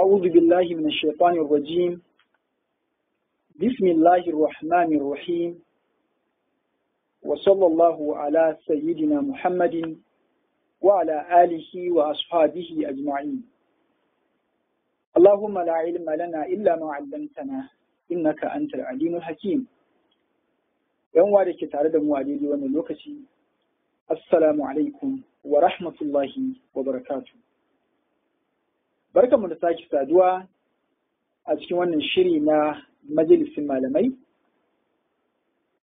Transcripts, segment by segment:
أعوذ بالله من الشيطان الرجيم. بسم الله الرحمن الرحيم. وصلى الله على سيدنا محمد وعلى آله وأصحابه أجمعين. اللهم لا علم لنا إلا ما علمتنا إنك أنت العليم الحكيم. yan da ke tare da mu a daidai wannan lokaci, assalamu alaikum wa rahmatullahi wa barakatu. Barkanmu da sake saduwa a cikin wannan shiri na majalisin malamai,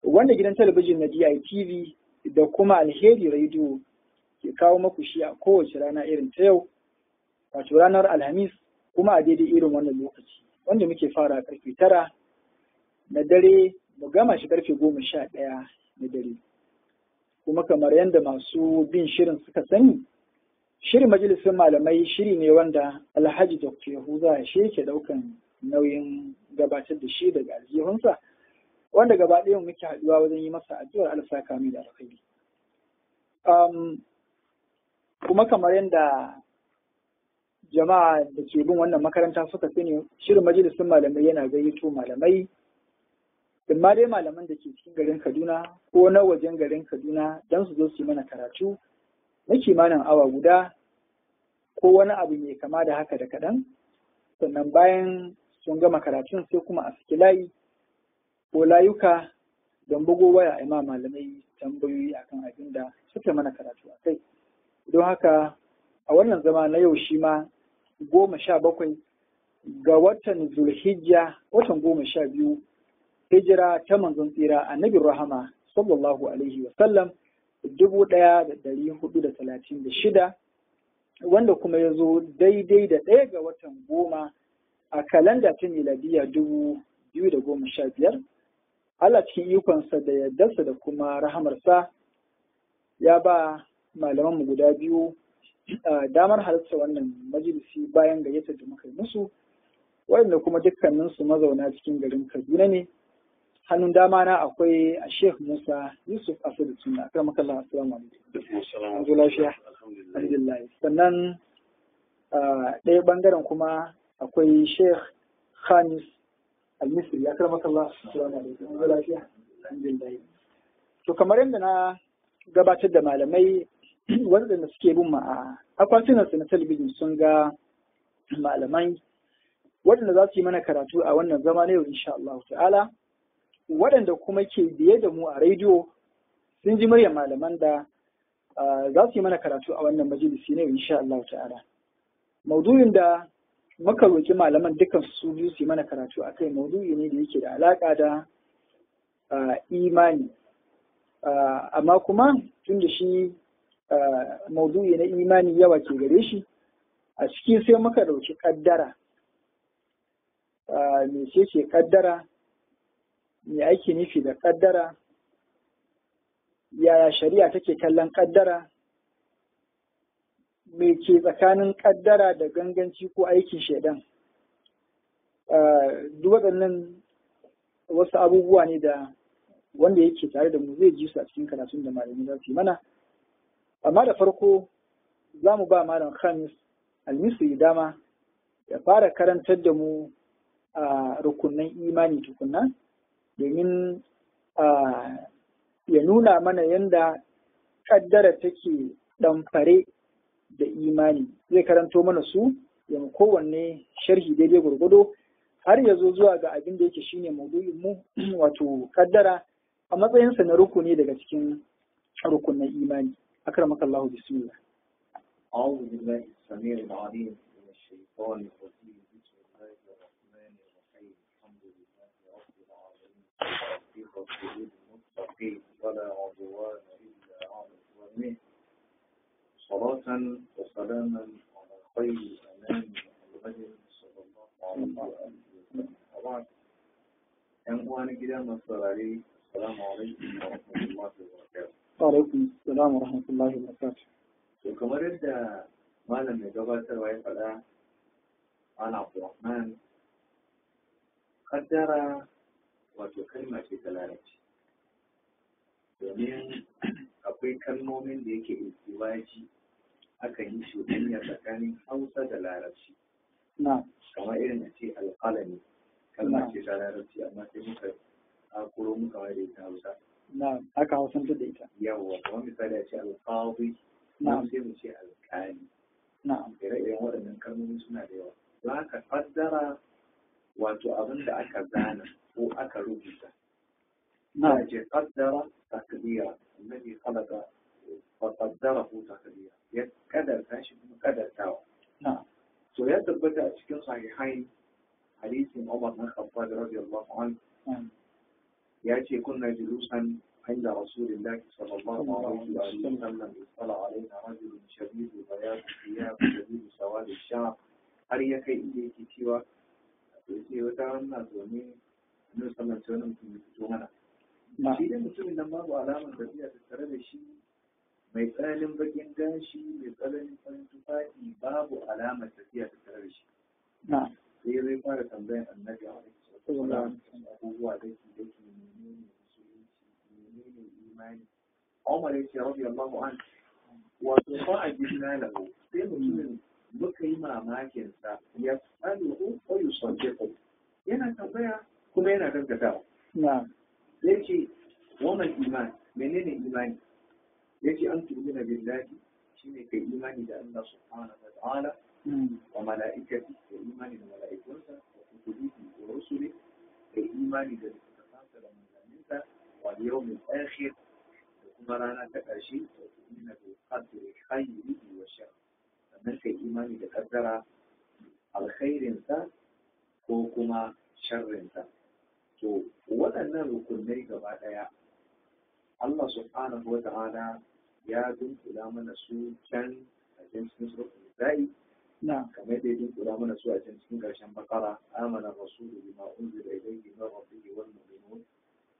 wanda gidan talabijin na DITV da kuma Alheri Radio ke kawo maku shi a kowace rana irin ta yau, wato ranar Alhamis, kuma a daidai irin wannan lokaci, wanda muke fara karfe 9 na dare mu gama shi karfe 11 na dare. Kuma kamar yadda masu bin shirin suka sani, shirin majalisun malamai shiri ne wanda Alhaji Dr. Yahuza shi yake daukan nauyin gabatar da shi daga aljihunsa, wanda gaba ɗaya muke haɗuwa wajen yi masa addu'ar alsaka mai da alkhairi. Kuma kamar yadda jama'a da ke bin wannan makaranta suka sani, shirin majalisun malamai yana gayyato malamai, imma dai malaman da ke cikin garin Kaduna ko na wajen garin Kaduna don su zo su yi mana karatu na kimanin awa guda ko wani abu mai kama da haka da kaɗan, sannan bayan sun gama karatun sai kuma a saki layi ko layuka don bugo waya a ma malamai tambayoyi akan abin da suka mana karatu a kai. Don haka a wannan zama na yau shi ma 17 ga watan Zulhijja, watan 12 hijira ta manzon tsira annabin rahama sallallahu alaihi wa sallam 1436, wanda kuma ya zo daidai da 1 ga watan 10 a kalanda ta miladiya 2015. Allah cikin ikonsa da yardarsa da kuma rahamarsa ya ba malamanmu guda biyu damar halarta wannan majalisi bayan gayyatar da muka yi musu, waɗanda kuma dukkaninsu mazauna cikin garin Kaduna ne. Hannun dama na akwai a Sheikh Musa Yusuf Asadu Sunna. Akar makalla, assalamu alaikum. Zo lafiya. Alhamdulillah. Sannan ɗaya bangaren kuma akwai Sheikh Khamis Al-Misri. Akar makalla, assalamu alaikum. Zo lafiya. Alhamdulillah. To kamar yadda na gabatar da malamai waɗanda suke bin ma a akwatunansu na talabijin sun ga malamai waɗanda za su yi mana karatu a wannan zama na yau insha Allah ta'ala. Waɗanda kuma ke biye da mu a rediyo sun ji muryar malaman da za su yi mana karatu a wannan majalisi ne insha Allah ta'ala. Maudu'in da muka roƙi malaman dukkan su biyu su yi mana karatu a kai maudu'i ne da yake da alaƙa da imani. Amma kuma tun da shi maudu'i na imani yawa ke gare shi, a ciki sai muka ɗauki ƙaddara. Me ce ƙaddara? Me ake nufi da ƙaddara? Yaya shari'a take kallon ƙaddara? Me ke tsakanin ƙaddara da ganganci ko aikin shaidan? Duk waɗannan wasu abubuwa ne da wanda yake tare da mu zai ji su a cikin karatun da malami za su yi mana. Amma da farko za mu ba malam Khamis Al-Misri dama ya fara karantar da mu a rukunan imani tukunna, domin ya nuna mana yadda ƙaddara take ɗamfare da imani. Zai karanto mana su ya kowanne sharhi daidai gwargwado har ya zo zuwa ga abin da yake shine maudu'in mu, wato ƙaddara a matsayinsa na rukuni daga cikin rukunan imani. أكرمك الله بسم الله. أعوذ بالله السميع العليم من الشيطان الرجيم. بسم الله الرحمن الرحيم. الحمد لله رب العالمين. والعاقبة للمتقين ولا عدوان إلا على الظالمين. صلاة وسلاما على خير الأنام محمد صلى الله عليه وسلم. وبعد أن كده مصري السلام عليكم ورحمة الله وبركاته. Alaikum salam wa rahmatullahi wa barakatuh. To kamar yadda malam mai gabatarwa ya faɗa, ana Abdulrahman, kaddara wato kalma ce ta larabci. Domin akwai kalmomin da yake istiwaji aka yi shuɗanya tsakanin Hausa da Larabci. na kamar irin a ce alƙalami kalma ce ta larabci amma sai muka kuro muka mai da ita hausa na aka hausanta da ita yawwa kamar misali a ce alƙawi na sai mu ce alƙali na ire-iren waɗannan kalmomi suna da yawa don haka faddara wato abin da aka zana ko aka rubuta na ce faddara takdira annabi khalaqa fa qaddarahu takdira ya kadarta shi kuma kadartawa na to ya tabbata a cikin sahihain hadisin Umar bin Khattab radiyallahu anhu ya ce kunna julusan عند رسول الله صلى الله عليه وسلم اطلع علينا رجل شديد بياض الثياب شديد سواد الشعر har ya kai inda yake cewa ya ce wata wannan zaune na saman wani mutum ya fito mana shi da mutumin nan babu alamar tafiya ta tare da shi mai tsananin bakin gashi mai tsananin farin tufafi babu alamar tafiya ta tare da shi sai zai fara tambayan annabi a wani abubuwa daki daki menene menene imani Umar ya ce radiyallahu anhu wato fa a gidna lahu sai mutumin muka yi mamakin sa ya tsalu ko yusaddiqu yana tambaya kuma yana gaggatawa yace wannan imani menene imani yace an tu'mina billahi shine kai imani da Allah subhanahu wa ta'ala wa mala'ikati da imani da mala'ikunsa wa kutubihi wa rusuli da imani da littattafansa da manzanninsa واليوم الآخر kuma rana ta ƙarshe da kuma da qadri khayrihi wa shar sannan kai imani da kaddara alkhairinsa ko kuma sharrinsa to waɗannan rukunai gaba ɗaya Allah subhanahu wa ta'ala ya dunkula mana su can a cikin suratul nisa'i kamar da ya dunkula mana su a cikin ƙarshen bakara amana rasulu bima unzila ilayhi min rabbihi wal mu'minun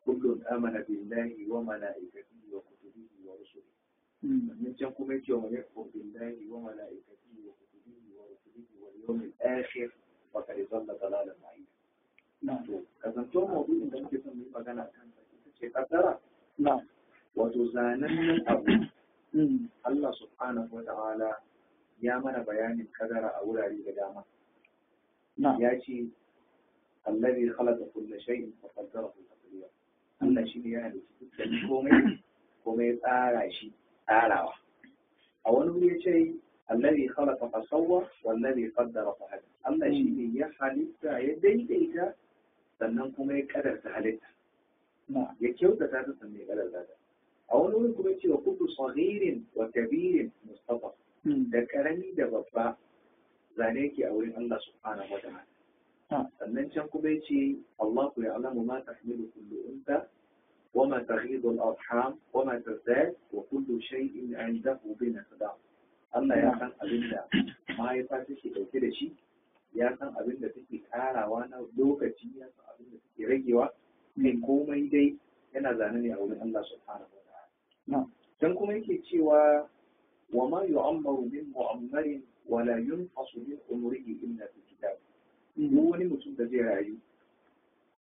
كل آمن بالله وملائكته وكتبه ورسله. من جنكم يوم يكفر بالله وملائكته وكتبه ورسله واليوم الآخر فقد ضل ضلالا بعيدا. نعم. كذا موضوع إن كنت تسمي مجانا كان شيء قدر. نعم. وتزانا أبو. الله سبحانه وتعالى يا من بيان القدر أولى لجامع. نعم. يأتي الذي خلق كل شيء فقدره تقديرا. Allah shi ne ya halitta dukkan komai kuma ya tsara shi tsarawa a wani wuri ya ce allazi khalaqa fa sawwa wallazi qaddara fa hada Allah shi ne ya halitta ya daidaita sannan kuma ya kadarta halitta ya kyautata ta sannan ya kadarta ta a wani wuri kuma ya ce wa kullu saghirin wa kabirin mustafa da karami da babba zane yake a wurin Allah subhanahu wa ta'ala sannan can kuma ya ce Allah ya alamu ma tahmilu kullu unta wa ma taghidu al-arham wa ma tazdad wa kullu shay'in 'indahu bi miqdar Allah ya san abin da mahaifa take dauke da shi ya san abin da take karawa na lokaci ya san abin da take ragewa kai komai dai yana zane ne a wurin Allah subhanahu wa ta'ala can kuma yake cewa wa ma yu'ammaru min mu'ammarin wa la yunqasu min umrihi illa fi kitab duk wani mutum da zai rayu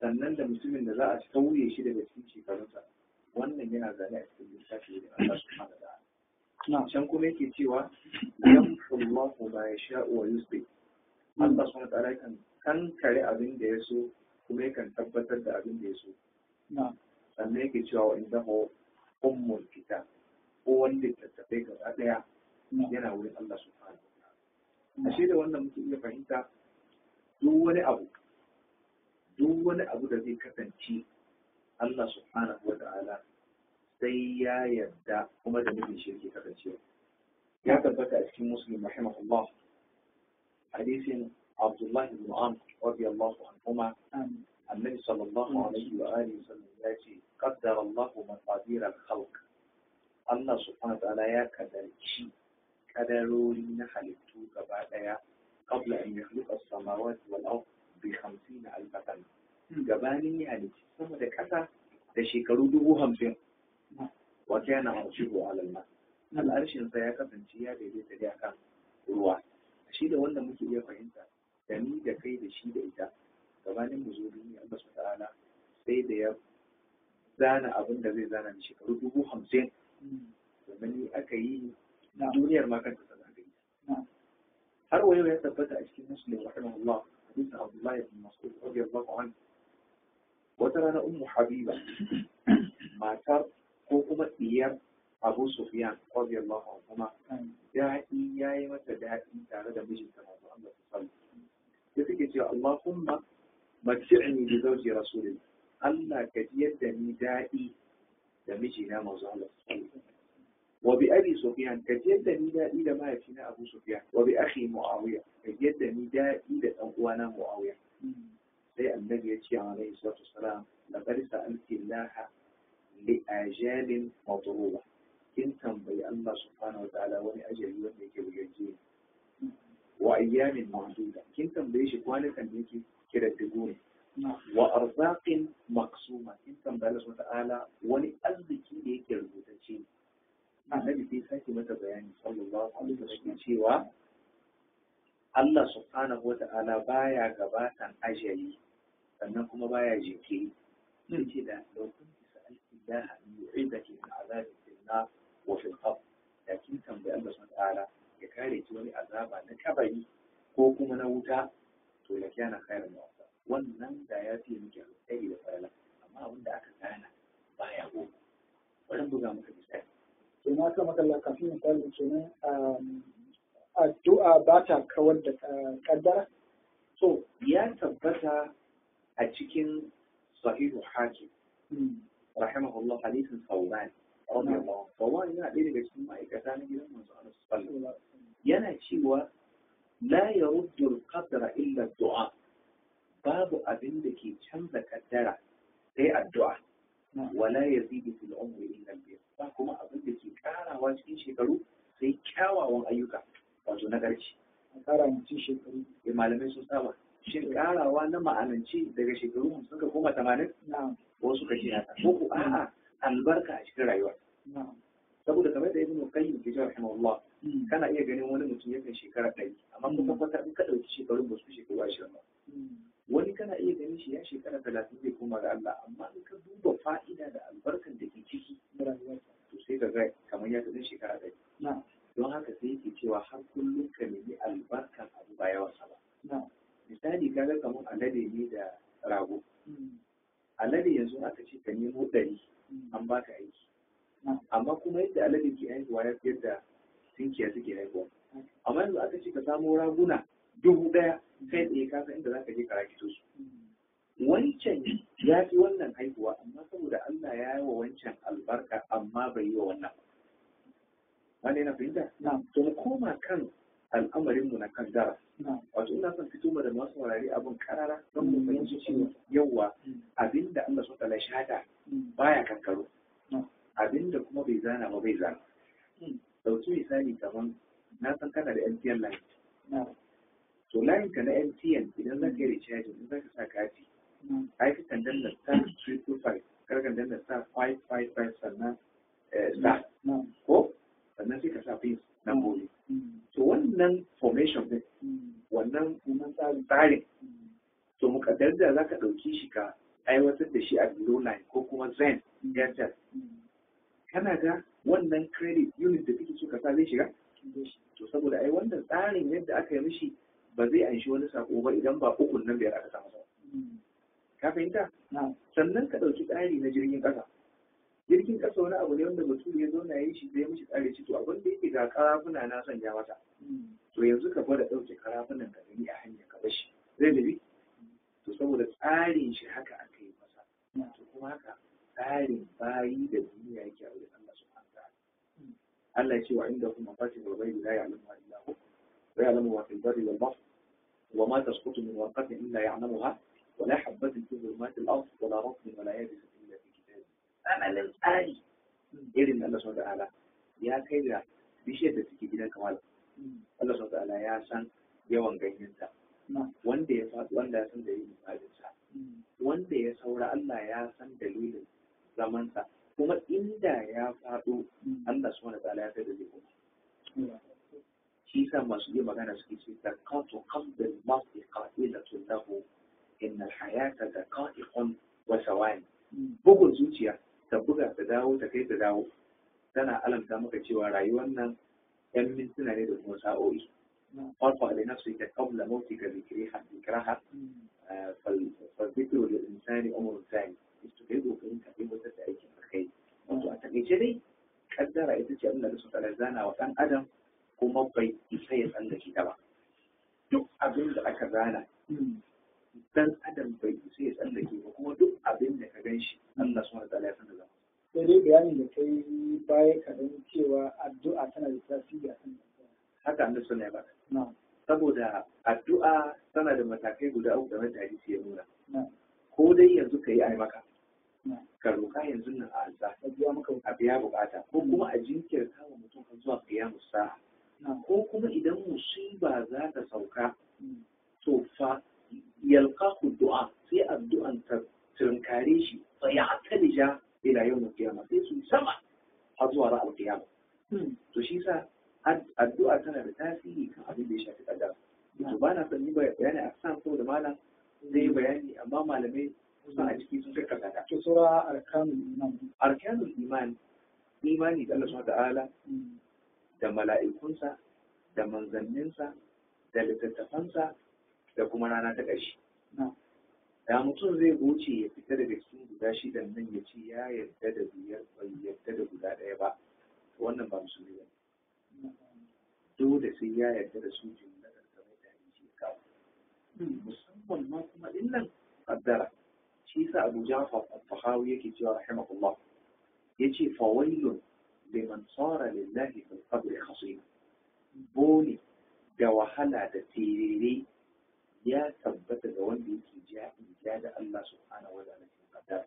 sannan da mutumin da za a sauye shi daga cikin shekarunsa wannan yana zane a cikin littafi da Allah subhanahu wa ta'ala can kuma yake cewa yamhu Allahu ma yasha'u wa yusbi Allah subhanahu wa ta'ala kan kankare abin da ya so kuma yakan tabbatar da abin da ya so sannan yake cewa wa indahu ummul kitab ko wanda tattafai gaba daya yana wurin Allah subhanahu wa ta'ala ashe da wannan mutum ya fahimta duk wani abu da zai kasance Allah subhanahu wa ta'ala sai ya yarda kuma da nufin shi yake kasancewa ya tabbata a cikin muslim rahimahullah hadisin Abdullah ibn Amr radiyallahu anhuma annabi sallallahu alaihi wa alihi wasallam ya ce qaddara Allah maqadir al-khalq Allah subhanahu wa ta'ala ya kaddarci kadarori na halittu gaba daya قبل أن يخلق السماوات والأرض ب50,000 سنة. جباني يعني سما ده كذا ده شكله 50 وكان عرشه على الماء. العرش سيأكل من شيء ده سيأكل ruwa. Shi da wanda muke iya fahimta da ni da kai da shi da ita gabanin mu zo duniya Allah subhanahu ta'ala sai da ya zana abin da zai zana da shekaru 50,000 domin aka yi duniyar ma kanta ta zagaye. har wayo ya tabbata a cikin Muslim rahimahullah hadisin Abdullah ibn Mas'ud radiyallahu anhu wata rana Ummu Habiba matar ko kuma diyar Abu Sufyan radiyallahu anhu daɗi yayi mata daɗi tare da mijinta manzo Allah sallallahu alaihi wasallam sai take cewa Allahumma matti'ni bi zawji rasulillah Allah ka ji yadda ni daɗi da mijina manzo Allah sallallahu alaihi wasallam wa bi abi Sufyan ka ji yadda ni daɗi da mahaifina Abu Sufyan wa bi akhi Muawiya ka ji yadda ni daɗi da ɗan uwana Muawiya sai annabi ya ce alaihi salatu wasalam laqad sa'alti Allah li ajalin madruba kin tambayi Allah subhanahu wa ta'ala wani ajali wanda yake bugaje wa ayyamin mahduda kin tambaye shi kwanakan da yake kira dubu ne wa arzaqin maqsuma kin tambayi Allah subhanahu wa ta'ala wani arziki da yake rubutacce annabi sai sake mata bayani sallallahu alaihi wasallam cewa Allah subhanahu wa ta'ala baya gabatan ajali sannan kuma baya jinkiri sai da lokacin da sa'alti Allah an yu'idaki min azabin finna wa fil qabr lakin tambayi Allah subhanahu wa ta'ala ya kare ki wani azaba na kabari ko kuma na wuta to la kana khairan wasa wannan da ya fi miki alkhairi da fara amma abin da aka gana baya go wannan buga maka misali to na kama kallon kafin misali kenan addu'a ba ta kawar da kaddara so ya tabbata a cikin sahihu hakim rahimahullah hadisin sauban sauban yana ɗaya daga cikin ma'aikata na gidan manzo Allah sallallahu alaihi yana cewa la yaruddu al-qadra illa du'a babu abin da ke canza kaddara sai addu'a wala yazidu fil umri illa al-bir ba kuma abin da ke karawa cikin shekaru sai kyawawan ayyuka wato na garci kara mutum shekaru malamai sun saba shin karawa na ma'ananci daga shekaru 50 ka koma 80 wasu kashi haka ko ku a'a albarka a cikin rayuwa saboda kamar da ibnu qayyim ke cewa rahimahullah kana iya ganin wani mutum yakan shekara 100 amma kuma fata in ka dauki shekarun ba su shekaru 20 ba wani kana iya ganin shi ya shekara 30 zai koma ga Allah amma in ka duba fa'ida da albarkan da ke ciki na rayuwa to sai ka ga kamar ya tafi shekara 100 don haka sai yake cewa har kullum ka nemi albarkan abu ba yawan sa ba misali kaga kamar alade ne da rago alade yanzu aka ce ka nemo 100 an baka aiki amma kuma yadda alade ke haihuwa ya fi yadda tinkiya suke haihuwa amma yanzu aka ce ka samo raguna 1000 kai tsaye ka san inda za ka je ka rakito su wancan ya fi wannan haihuwa amma saboda Allah ya yi wa wancan albarka amma bai yi wa wannan wani yana fahimta to mu koma kan al'amarinmu na kan dara wato ina son fito da masu warare abin karara don mu fahimci cewa yawa abinda Allah sun tala shahada baya kankaro abinda kuma bai zana ba bai zana dauki misali kamar na san kana da MTN line to line ka na MTN idan zaka yi recharge idan zaka sa kati ai ka kan danna star 325 kar ka danna star 555 sannan star ko sannan sai ka sa pin na gobe to wannan formation din wannan tsarin to mukaddar da za ka ɗauki shi ka aiwatar da shi a below line ko kuma zen airtel kana ga wannan credit unit da kake so ka sa zai shiga to saboda ai wannan tsarin yadda aka yi mishi ba zai anshi wani sako ba idan ba ukun nan biyar aka samu ka fahimta sannan ka ɗauki tsari na jirgin ƙasa jirgin ƙasa wani abu ne wanda bature ya zauna yi shi sai mishi tsare shi to abin da yake ga karafuna na sanya mata to yanzu ka gwada ɗauke karafunan ka gani a hanya ka bashi zai dabi to saboda tsarin shi haka aka yi masa to kuma haka tsarin bayi da duniya yake a wurin Allah subhanahu wa ta'ala Allah ya ce wa inda kuma fatihul ghaibi la ya'lamu illa hu wa ya'lamu ma fil barri wal bahr wa ma tasqutu min warqatin illa ya'lamuha wa la habatin fi dhulumatil ard wa la ratbin wa la yabisin tsananin tsari irin Allah sau ta'ala ya kai da bishiyar da suke gidan kamala Allah sau ta'ala ya san yawan ganyenta wanda ya faɗi wanda ya san dalilin faɗinsa wanda ya saura Allah ya san dalilin zamansa kuma inda ya faɗo Allah sau ta'ala ya kai da zai kuma shi sa masu yi magana suke ce da kato kamdin masu ƙa'ilatun lahu inna hayata da ƙa'iƙon wasa wani bugun zuciya ta buga ta dawo ta kai ta dawo tana alamta maka cewa rayuwar nan 'yan mintuna ne da kuma sa'o'i فارفع لنفسك قبل موتك ذكرها فالذكر للإنسان أمر ثاني استفيدوا فإن كثيرا تتأيك الخير وأتقي جدي قدر إذا أن الله سبحانه وتعالى وكان أدم kuma bai isa ya tsallake ta ba duk abin da aka zana dan adam bai isa ya tsallake ba kuma duk abin da ka gan shi Allah subhanahu wa ta'ala ya san da zama sai dai bayani da kai baya kaɗan cewa addu'a tana da tasiri a kan haka annabi sallallahu alaihi wasallam saboda addu'a tana da matakai guda uku da hadisi ya nuna ko dai yanzu ka yi ai maka ka roƙa yanzu nan a alza a biya bukata ko kuma a jinkirta wa mutum kan zuwa qiyamus sa'a ko kuma idan musiba za ta sauka to fa yalqahu du'a sai addu'an ta tunkare shi fa ya talija ila yawm qiyamah sai su sama har zuwa ra'al qiyamah to shi sa addu'a tana da tasiri kan abin da ya shafi kaddara to ba na son yi bayani a san saboda malam zai yi bayani amma malamai kusan a ciki sun karkata ta to sura arkanul iman imani da Allah subhanahu wa ta'ala da mala'ikunsa, da manzanninsa, da littattafansa, da kuma rana ta ƙarshe. Da mutum zai goce ya fita daga cikin guda shidan nan ya ce ya yarda da biyar bai yarda da guda ɗaya ba, wannan ba musulmi ba. Dole sai ya yarda da su jimlar da mai da hadisi ya kawo. Musamman ma kuma ɗin nan ƙaddara. Shi sa Abu Ja'far al-Tahawi yake cewa rahimahullah yace fawailun liman tsara lillahi fil qabri khasima boni da wahala da tirere ya tabbata ga wanda yake ja da Allah subhanahu wa ta'ala cikin qadar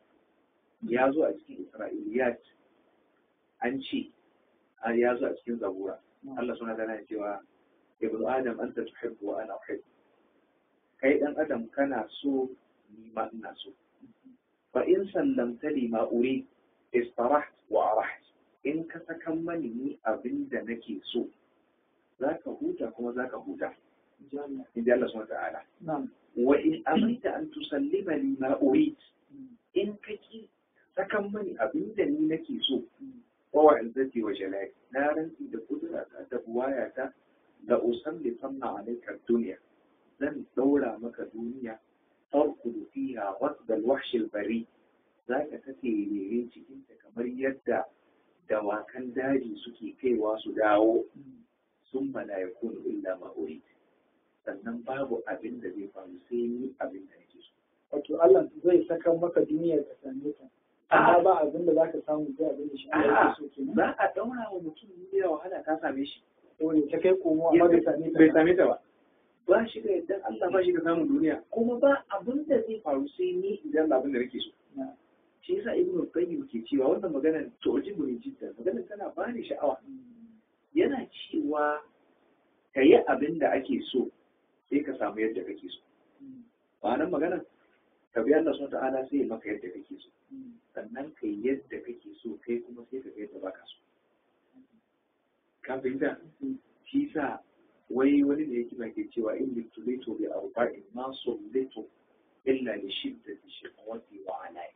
ya zo a cikin Isra'iliyat an ce ya zo a cikin Zabura Allah subhanahu wa ta'ala ya cewa ibnu adam anta tuhibbu wa ana uhibbu kai dan adam kana so ni ma ina so fa in sallamta li ma uri istaraht wa araht in ka sakan mani ni abin da nake so za ka huta kuma za ka huta inda Allah subhanahu wa ta'ala wa in amrita an tusallima li ma urid in ka ki sakan mani abin da ni nake so wa izzati wa jalali na ranti da kudura ta da buwaya ta la usalli sanna alayka dunya zan daura maka duniya tarkudu fiha wasd al-wahsh al-bari zaka kace rere cikin ta kamar yadda dawakan daji suke kaiwa su dawo sun mala'iku illa ma'uri sannan babu abin da zai faru sai ni abin da nake so wato Allah zai saka maka duniya ka same ta amma ba abin da zaka samu sai abin da shi Allah so kenan za a daura wa mutum duniya wahala ka same shi wani ta kai komo amma bai same ta ba ba shi da yadda Allah ba shi da samun duniya kuma ba abin da zai faru sai ni idan abin da nake so shi yasa ibnu qayyim ke cewa wannan magana to ujibu ne jidda magana tana bani sha'awa yana cewa ka yi abin da ake so sai ka samu yadda kake so ba nan magana ka bi Allah subhanahu ta'ala sai maka yadda kake so sannan ka yi yadda kake so kai kuma sai ka ga yadda baka so ka fahimta shi yasa wai wani da yake mai cewa in litulito bi arba'in ma sullito illa li shiddati shiqwati wa alai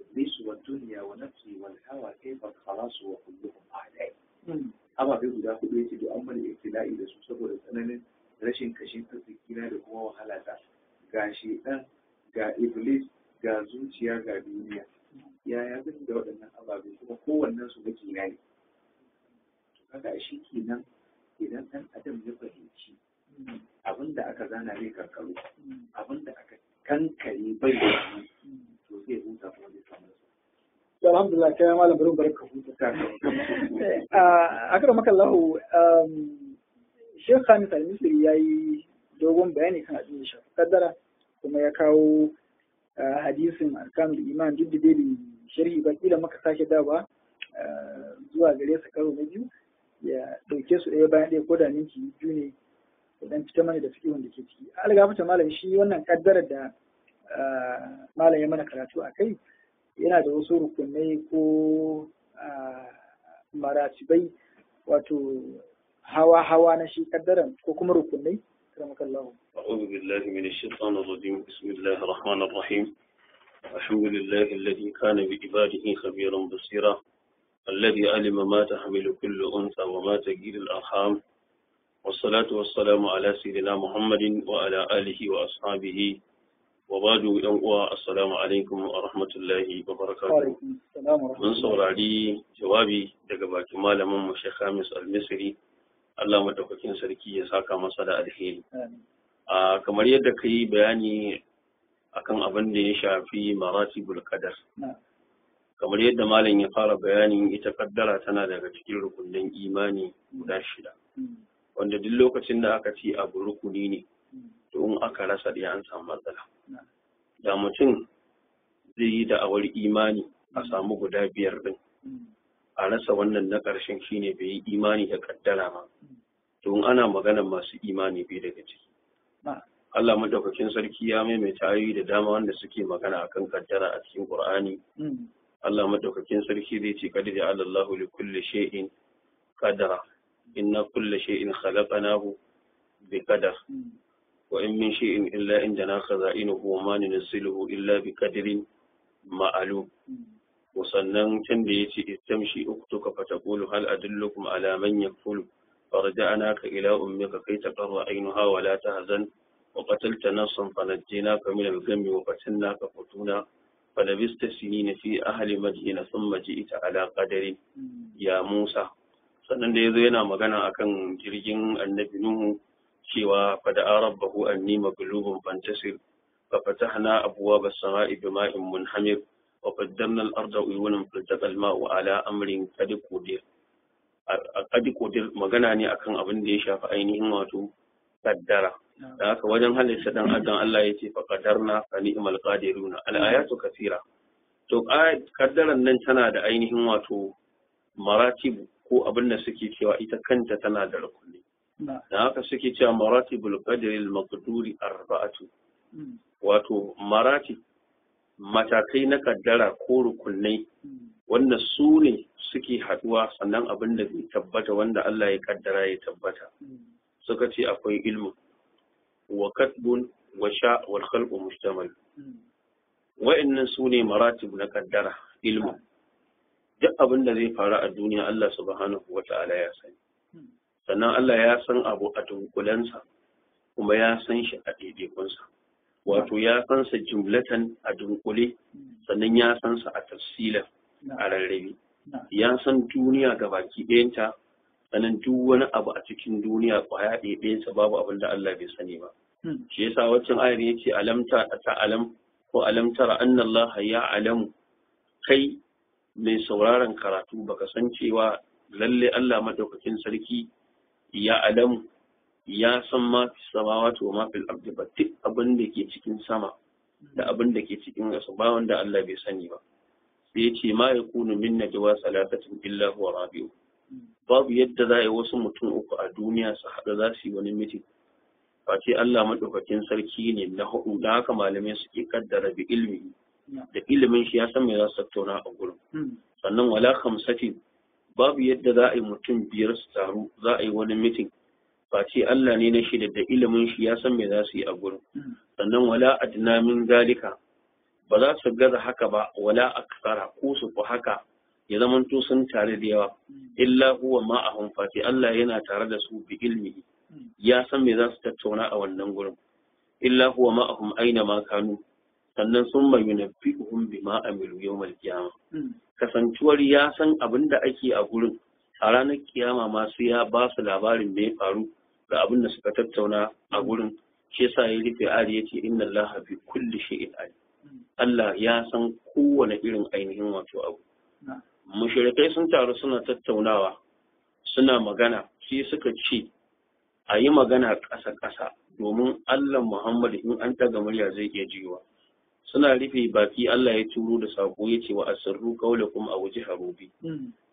إبليس والدنيا ونفسي والهوى كيف الخلاص وكلهم أعداء. أما في guda hudu yace duk an mana ibtila'i da su saboda tsananin rashin kashin arzikina da kuma wahala ta ga shedan ga iblis ga zuciya ga duniya yaya zan da waɗannan ababe kuma kowannen su baki na ne kaga shi kenan idan ɗan adam ya fahimci abinda aka zana zai karkaru abinda aka kankare bai da to zai huta kuma zai samu alhamdulillah kai malam bari barka huta akramaka Allah Sheikh Khamis Al-Misri yayi dogon bayani kan abin da shafi kaddara kuma ya kawo hadisin arkanul iman duk da dai sharhi ba kila maka sake dawa zuwa gare sa karo na biyu ya dauke su ɗaya bayan ɗaya ko da minti biyu ne dan fita mana da fikihun da ke ciki algafata malam shi wannan kaddarar da malam ya mana karatu a kai yana da wasu rukunai ko maratibai wato hawa na shi kaddaran ko kuma rukunai karamakallahu أعوذ بالله من الشيطان الرجيم بسم الله الرحمن الرحيم الحمد لله الذي كان بعباده خبيرا بصيرا الذي علم ما تحمل كل أنثى وما تجيل الأرحام والصلاة والسلام على سيدنا محمد وعلى آله وأصحابه وبعد السلام عليكم ورحمة الله وبركاته. من saurari jawabi daga bakin malamin mu Sheikh Khamis Al-Misri, Allah madaukakin sarki ya saka masa da alheri. Kamar yadda kai bayani akan abin da ya shafi maratibul qadar. Kamar yadda malam ya fara bayanin ita kaddara tana daga cikin rukunin imani guda 6. Wanda duk lokacin da aka ce abu rukuni ne, to in aka rasa ɗaya an samu matsala. Da mutum zai yi da'awar imani a samu guda 5 ɗin, a rasa wannan na ƙarshen shine bai yi imani da kaddara ba. To in ana magana masu imani bai daga ciki. Allah madaukakin sarki ya maimaita ayoyi da dama wanda suke magana akan kaddara a cikin Qur'ani. Allah madaukakin sarki zai ce kad ja'ala Allahu li kulli shay'in qadara. Inna kulla shay'in khalaqnahu bi qadar wa in min shay'in illa indana khaza'inuhu wa ma nunzilu illa bi qadrin ma'lum. Wasannan can da yace istamshi uktuka fataqulu hal adullukum ala man yakfulu farja'naka ila ummika kay taqarra 'aynuha wa la tahzan wa qatalta nafsan fanajjaynaka min al-ghammi wa fatannaka futuna falabista sinina fi ahli madina thumma ji'ta ala qadarin ya Musa. Sannan da ya zo yana magana akan jirgin annabi Nuhu cewa fada'a rabbahu anni maglubun fantasir fa fatahna abwaaba as-samaa'i bima'in munhamir wa qaddarna al-arda uyunan faltaqa al-ma'u ala amrin qad qudir. Magana ne akan abin da ya shafi ainihin wato kaddara. Da haka wajen halitta dan adam Allah ya ce fa qaddarna fa ni'mal qadiruna. Al-ayatu kathira. To kaddaran nan tana da ainihin wato maratibu ko abin da suke cewa ita kanta tana da rukuni. Da haka suke cewa maratibul qadri al-maqduri 4. Wato matakai na kaddara ko rukunai wanda su ne suke haduwa sannan abin da zai tabbata wanda Allah ya kaddara ya tabbata. Suka ce akwai ilmu wa katbun wa sha wal khalqu mushtamal. Wa'annan su ne maratib na kaddara, ilmu. Duk abin da zai faru a duniya Allah subhanahu wa ta'ala ya sani. Sannan Allah ya san abu a dunkulensa kuma ya san shi a ɗaiɗaikunsa. Wato ya san sa jumlatan a dunkule sannan ya san sa a tafsilan a rarrabe. Ya san duniya ga baki ɗayanta sannan duk wani abu a cikin duniya ƙwaya ɗayansa babu abin da Allah bai sani ba. Shi yasa waccan ayar ya ce ta'alam ko alam tara anna Allah ya'lamu, kai mai sauraron karatu baka san cewa lalle Allah madaukakin sarki ya alamu ya san ma fi samawati wa ma fil ardi, ba duk abin da ke cikin sama da abin da ke cikin ƙasa ba wanda Allah bai sani ba. Sai ya ce ma yakunu min najwa salatatin illa huwa rabi'u. Babu yadda za a yi wasu mutum 3 a duniya su haɗu za su yi wani mitin face Allah madaukakin sarki ne na hudu. Da haka malamai suke kaddara bi ilmi da ilimin shi ya san me za su tattauna a gurin. Sannan wala khamsatin, babu yadda za a yi mutum 5 su taru za a yi wani mitin face Allah ne na shida da ilimin shi ya san me za su yi a gurin. Sannan wala adna min zalika, ba za su gaza haka ba, wala aksara ko su fi haka ya zamanto sun tare da yawa, illa huwa ma'ahum, face Allah yana tare da su bi ilmi, ya san me za su tattauna a wannan gurin. Illa huwa ma'ahum aina ma kanu, sannan sun mai yunabbi'uhum bima amilu yawmal qiyamah. Kasantuwar ya san abin da ake a gurin a ranar kiyama masu ya ba su labarin da ya faru da abin da suka tattauna a gurin. Shi yasa ya rufe ari yace inna Allah bi kulli shay'in alim. Allah ya san kowane irin ainihin wato abu. Mushrikai sun taru suna tattaunawa suna magana, shi suka ce a yi magana ƙasa-ƙasa domin Allah Muhammad in an taga murya zai iya jiwa. Suna rufe baki, Allah ya turo da sako ya ce wa asirru qaulakum aw jahru bi.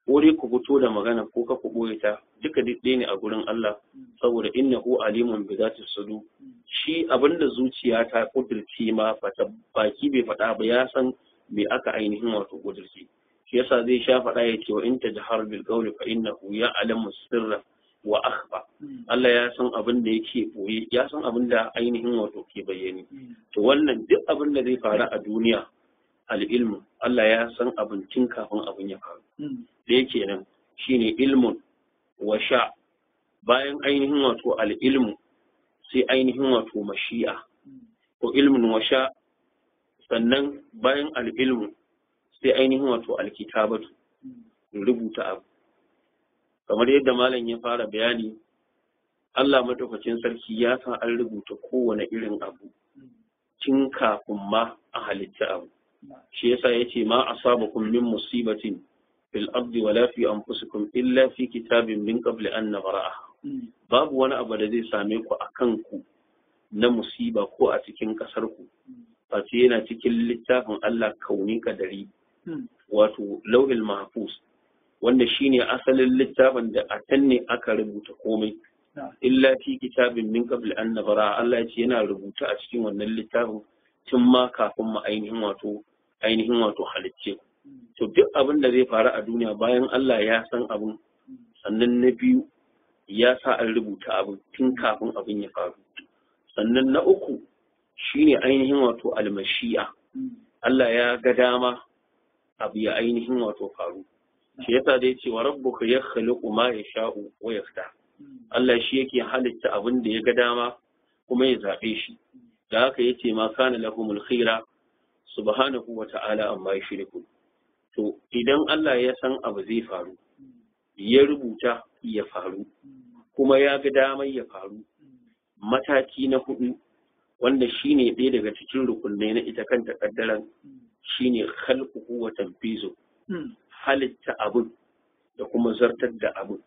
Ko dai ku fito da magana ko ka ku boye ta, duka dai ne a gurin Allah, saboda innahu alimun bi zati sudur. Shi abinda zuciya ta kudurci ma fata baki bai faɗa ba, ya san me aka ainihin wato kudurci. Shi yasa zai sha faɗa ya ce wa in tajhar bil qawli fa innahu ya'lamu sirra wa akhfa. Allah ya san abin da yake boye, ya san abin da ainihin wato ke bayyane. To wannan duk abin da zai faru a duniya, al-ilmu, Allah ya san abin tun kafin abin ya faru. Da yake nan shine ilmun wa sha bayan ainihin wato al'ilmu sai ainihin wato mashi'a ko ilmin washa, sannan bayan al'ilmu sai ainihin wato alkitabatu, rubuta abu. Kamar yadda malam ya fara bayani, Allah madaukakin sarki ya san an rubuta kowane irin abu tun kafin ma a halitta abu. Shi yasa yace ma asabakum min musibatin fil ardi wala fi anfusikum illa fi kitabin min qabli an nabra'aha. Babu wani abu da zai same ku akan ku na musiba ko a cikin kasar ku face yana cikin littafin Allah kauni kadari, wato lauhil mahfuz, wanda shine asalin littafin da a tanne aka rubuta komai. Illa fi kitabin min qabl an nabara, Allah ya ce yana rubuta a cikin wannan littafin tun ma kafin mu ainihin wato halicce. To duk abin da zai faru a duniya bayan Allah ya san abin, sannan na biyu ya sa an rubuta abin tun kafin abin ya faru. Sannan na uku shine ainihin wato almashi'a. Allah ya ga dama abu ya ainihin wato faru. Shi yasa dai ce wa rabbuka yakhluqu ma yasha'u wa yafta. Allah shi yake halitta abin da ya ga dama kuma ya zaɓe shi. Da haka yace ma kana lahumul khira subhanahu wa ta'ala amma yushriku. To idan Allah ya san abu zai faru, ya rubuta ya faru, kuma ya ga damar ya faru, mataki na hudu wanda shine ɗaya daga cikin rukunai na ita kanta kaddaran shine khalquhu wa tanfizu. Halitta abin da kuma zartar da abin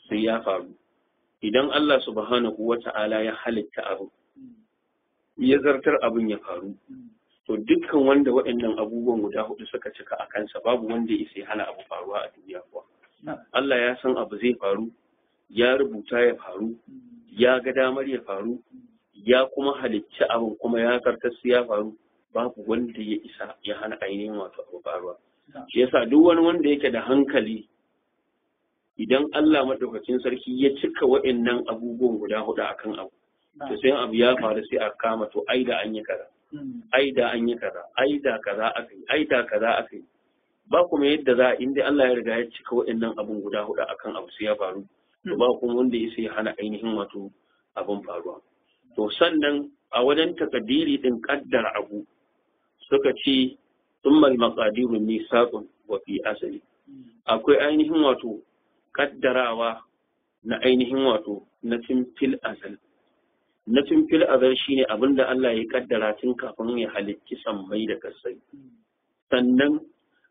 sai ya faru. Idan Allah subhanahu wa ta'ala ya halitta abin, ya zartar abin ya faru, to dukkan wanda waɗannan abubuwan guda hudu suka cika a kansa babu wanda ya sai hana abu faruwa a duniya kuwa. Allah ya san abu zai faru, ya rubuta ya faru, ya ga damar ya faru, ya kuma halicci abin kuma ya zartar su ya faru, babu wanda ya isa ya hana ainihin wato abu faruwa. Shi yasa duk wani wanda yake da hankali, idan Allah madaukakin sarki ya cika waɗannan abubuwan guda hudu akan abu, to sai abu ya faru sai a kama to ai da an yi kaza, ai da an yi kaza, ai da kaza aka yi, ai da kaza aka yi. Ba kuma yadda za a inda Allah ya riga ya cika waɗannan abun guda hudu akan abu sai ya faru, to ba kuma wanda ya sai hana ainihin wato abun faruwa. To sannan a wajen takadiri din kaddara abu suka ce ثم المقادير ميثاق وفي أصل. akwai ainihin wato kaddarawa na ainihin wato na fil azal. Na fil azal shine abinda Allah ya kaddara tun kafin ya halicci sammai da kasai. Sannan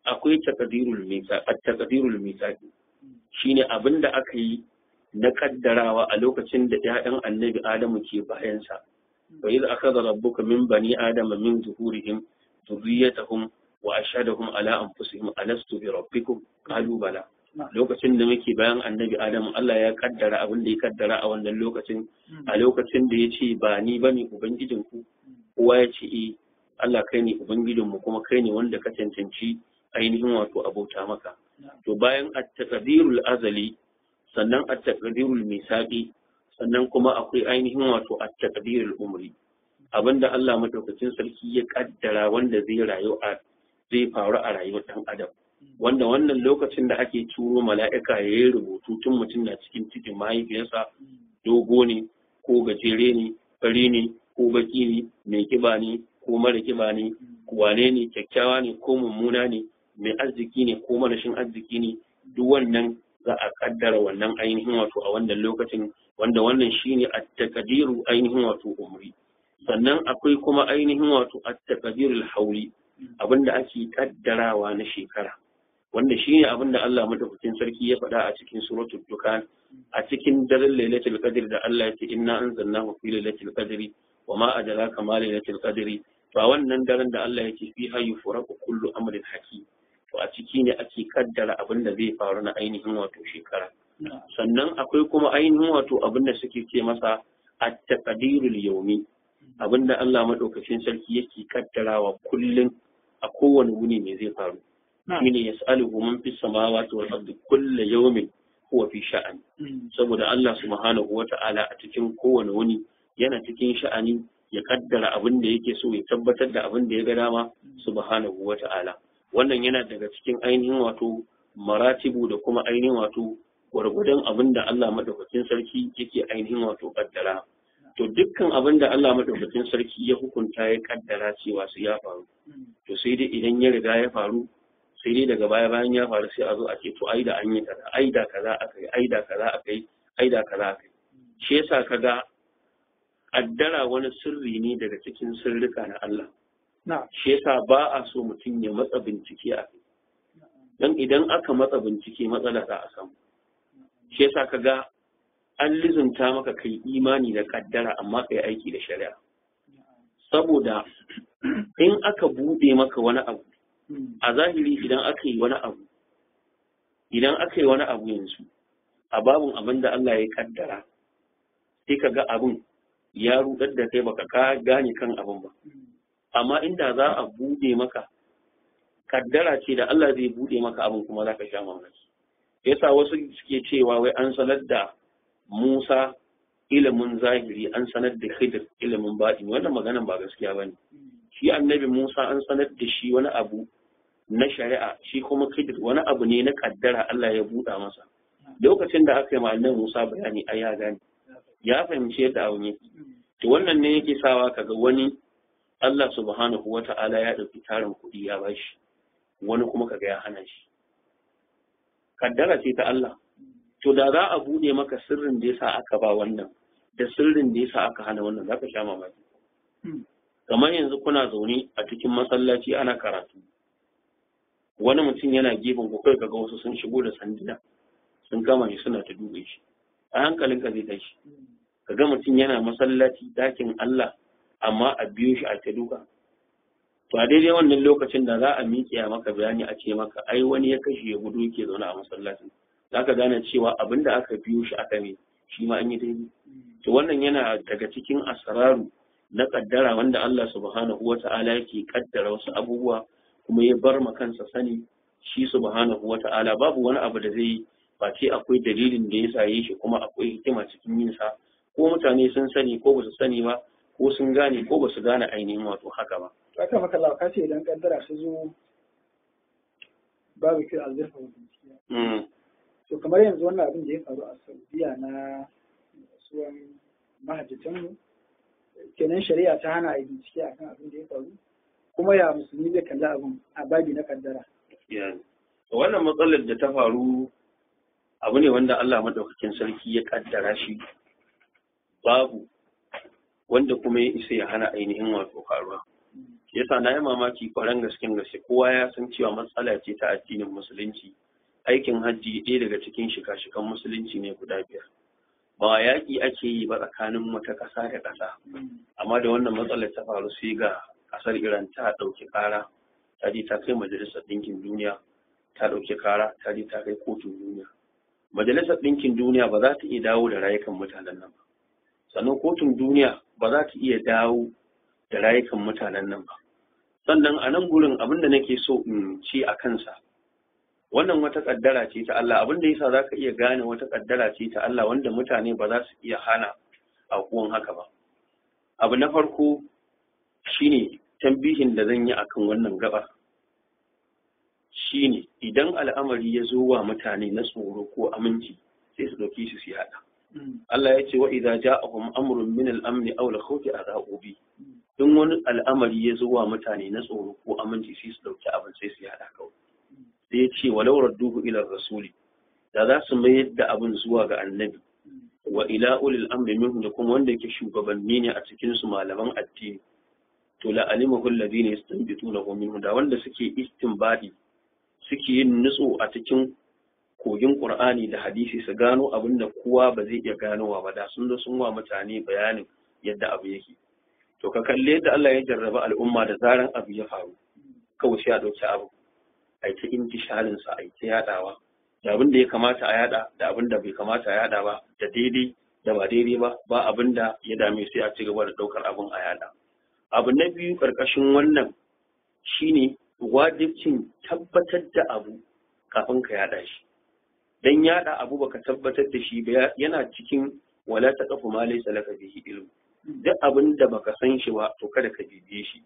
akwai taqdirul mithaq shine abinda aka yi na kaddarawa a lokacin da ƴaƴan annabi Adamu ke bayansa. Wa idh akhadha rabbuka min bani adama min zuhurihim ذريتهم وأشهدهم على أنفسهم ألست بربكم قالوا بلى. lokacin da muke bayan annabi Adamu, Allah ya kaddara abin da ya kaddara a wannan lokacin, a lokacin da ya ce ba ni ba ne ubangijinku, kowa ya ce Allah kai ne ubangijinmu kuma kai ne wanda ka cancanci ainihin wato abota maka. To bayan at-taqdirul azali, sannan at-taqdirul misaqi, sannan kuma akwai ainihin wato at-taqdirul umri, abinda Allah madaukakin sarki ya kaddara wanda zai faru a rayuwar ɗan adam, wanda wannan lokacin da ake turo mala'ika ya yi rubutu tun mutum na cikin cikin mahaifiyarsa, dogo ne ko gajere ne, fari ne ko baki ne, mai kiba ne ko mara kiba ne, wane ne, kyakkyawa ne ko mummuna ne, mai arziki ne ko marashin arziki ne, duk wannan za a kaddara wannan ainihin wato a wannan lokacin, wanda wannan shine at-taqdiru ainihin wato umri. Sannan akwai kuma ainihin wato at-taqdirul hawli, abinda ake kaddarawa na shekara, wanda shine abinda Allah madaukakin sarki ya faɗa a cikin suratul dukan, a cikin daren lailatul qadr da Allah ya ce inna anzalnahu fi lailatul qadri wa ma adraka ma lailatul qadri. To wannan daren da Allah ya ce fiha yufraqu kullu amrin hakim, to a ciki ne ake kaddara abinda zai faru na ainihin wato shekara. Sannan akwai kuma ainihin wato abinda suke ce masa at-taqdirul yawmi, abinda Allah madaukakin sarki yake kaddarawa kullun a kowane wuni ne zai faru. Shine yas'aluhu man fis samawati wal ardi kullu yawmin huwa fi sha'an. Saboda Allah subhanahu wata'ala a cikin kowane wuni yana cikin sha'ani, ya kaddara abin da yake so, ya tabbatar da abin da ya ga dama subhanahu wata'ala. Wannan yana daga cikin ainihin wato maratibu da kuma ainihin wato gwargwadon abin da Allah madaukakin sarki yake ainihin wato kaddara. To dukkan abin da Allah madaukakin sarki ya hukunta ya kaddara cewa su ya faru, to sai dai idan ya riga ya faru, sai dai daga baya bayan ya faru sai a zo a ce to ai da an yi kaza, ai da kaza akai, ai da kaza akai, ai da kaza akai. Shi yasa kaga kaddara wani sirri ne daga cikin sirrika na Allah. Shi yasa ba a so mutum ya matsa bincike a kai. Dan idan aka matsa bincike matsala za a samu. Shi yasa kaga an lizunta maka kai imani da kaddara amma kai aiki da shari'a. Saboda in aka bude maka wani abu a zahiri idan aka yi wani abu yanzu a babun abin da Allah ya kaddara sai ka ga abin ya rudar da kai baka ka gane kan abin ba. Amma inda za a bude maka kaddara ce da Allah zai bude maka abin kuma za ka sha mamaki. Yasa wasu suke cewa wai an sanar da Musa ilimin zahiri, an sanar da Khidir ilimin baɗini. Wannan maganan ba gaskiya bane. Shi annabi Musa an sanar da shi wani abu na shari'a, shi kuma Khidir wani abu ne na kaddara Allah ya buɗa masa. Lokacin da aka yi ma annabi Musa bayani ai ya gane, ya fahimci yadda abun yake. To wannan ne yake sawa kaga wani Allah subhanahu wata'ala ya ɗauki tarin kuɗi ya bashi, wani kuma kaga ya hana shi. Kaddara ce ta Allah. To da za a buɗe maka sirrin da yasa aka ba wannan da sirrin da yasa aka hana wannan zaka sha mamaki. Kamar yanzu kuna zaune a cikin masallaci ana karatu, wani mutum yana gefen ku kai kaga wasu sun shigo da sanduna sun kama shi suna ta dube shi, a hankalinka zai tashi. Kaga mutum yana masallaci dakin Allah amma a biyo shi a ta duka. To a daidai wannan lokacin da za a miƙe maka bayani a ce maka ai wani ya kashe ya gudu yake zaune a masallacin, za ka gane cewa abin da aka biyo shi aka mai shi ma an yi daidai. To wannan yana daga cikin asararu na kaddara wanda Allah subhanahu wa ta'ala yake kaddara wasu abubuwa kuma ya bar ma kansa sani shi subhanahu wa ta'ala babu wani abu da zai yi ba ce akwai dalilin da ya saye shi kuma akwai hikima cikin yin sa, ko mutane sun sani ko ba su sani ba, ko sun gane ko ba su gane ainihin wato haka ba. Aka maka lauka ce idan kaddara su zo babu kira alzirfa bincike. To kamar yanzu wannan abin da ya faru a Saudiya na rasuwan mahajjatanmu, kenan shari'a ta hana a yi bincike akan abin da ya faru, kuma ya musulmi zai kalli abin a babi na kaddara. Wannan matsalar da ta faru abu ne wanda Allah madaukakin sarki ya kaddara shi, babu wanda kuma ya isa ya hana ainihin wato faruwa. Yasa na yi mamaki kwaran gaske kowa ya san cewa matsala ce ta addinin musulunci. Aikin hajji ɗaya daga cikin shika-shikan musulunci ne guda 5. Ba yaƙi ake yi ba tsakanin wata ƙasa da ƙasa, amma da wannan matsalar ta faru sai ga ƙasar Iran ta ɗauki ƙara, ta je ta kai Majalisar Ɗinkin Duniya, ta ɗauki ƙara, ta je ta kai Kotun Duniya. Majalisar Ɗinkin Duniya ba za ta iya dawo da rayukan mutanen nan ba, sannan Kotun Duniya ba za ta iya dawo da rayukan mutanen nan ba. Sannan a nan gurin abin da nake so in ci a kansa, wannan wata kaddara ce ta Allah. Abin da yasa za ka iya gane wata kaddara ce ta Allah wanda mutane ba za su iya hana aukuwan haka ba. Abu na farko shine tambihin da zan yi akan wannan gaba shine idan al'amari ya zo wa mutane na tsoro ko aminci sai su dauki su yada. Allah ya ce wa idza ja'ahum amrun min al-amn aw al-khawfi adha'u bi. In wani al'amari ya zo wa mutane na tsoro ko aminci sai su dauki abin sai su yada kawai. Sai ya ce walau radduhu ila rasuli, da za su mayar da abin zuwa ga annabi wa ila ulil amri minhum, da kuma wanda yake shugabanni ne a cikin su malaman addini, to la alimahu alladhina yastanbitunahu minhu, da wanda suke istinbadi suke yin nutso a cikin kogin Qur'ani da hadisi su gano abin da kowa ba zai iya ganowa ba, da sun zo sun wa mutane bayanin yadda abu yake. To ka kalle yadda Allah ya jarraba al'umma da zaran abu ya faru kawai sai a dauki abu ai ta intishalin sa ai ta yadawa, da abin da ya kamata a yada da abin da bai kamata a yada ba, da daidai da ba daidai ba, ba abin da ya dame sai a ci gaba da daukar abin a yada. Abu na biyu karkashin wannan shine wajibcin tabbatar da abu kafin ka yada shi. Dan yada abu baka tabbatar da shi ba yana cikin wala taqfu ma laysa laka bihi ilm. Duk abin da baka san shi ba to kada ka bibiye shi,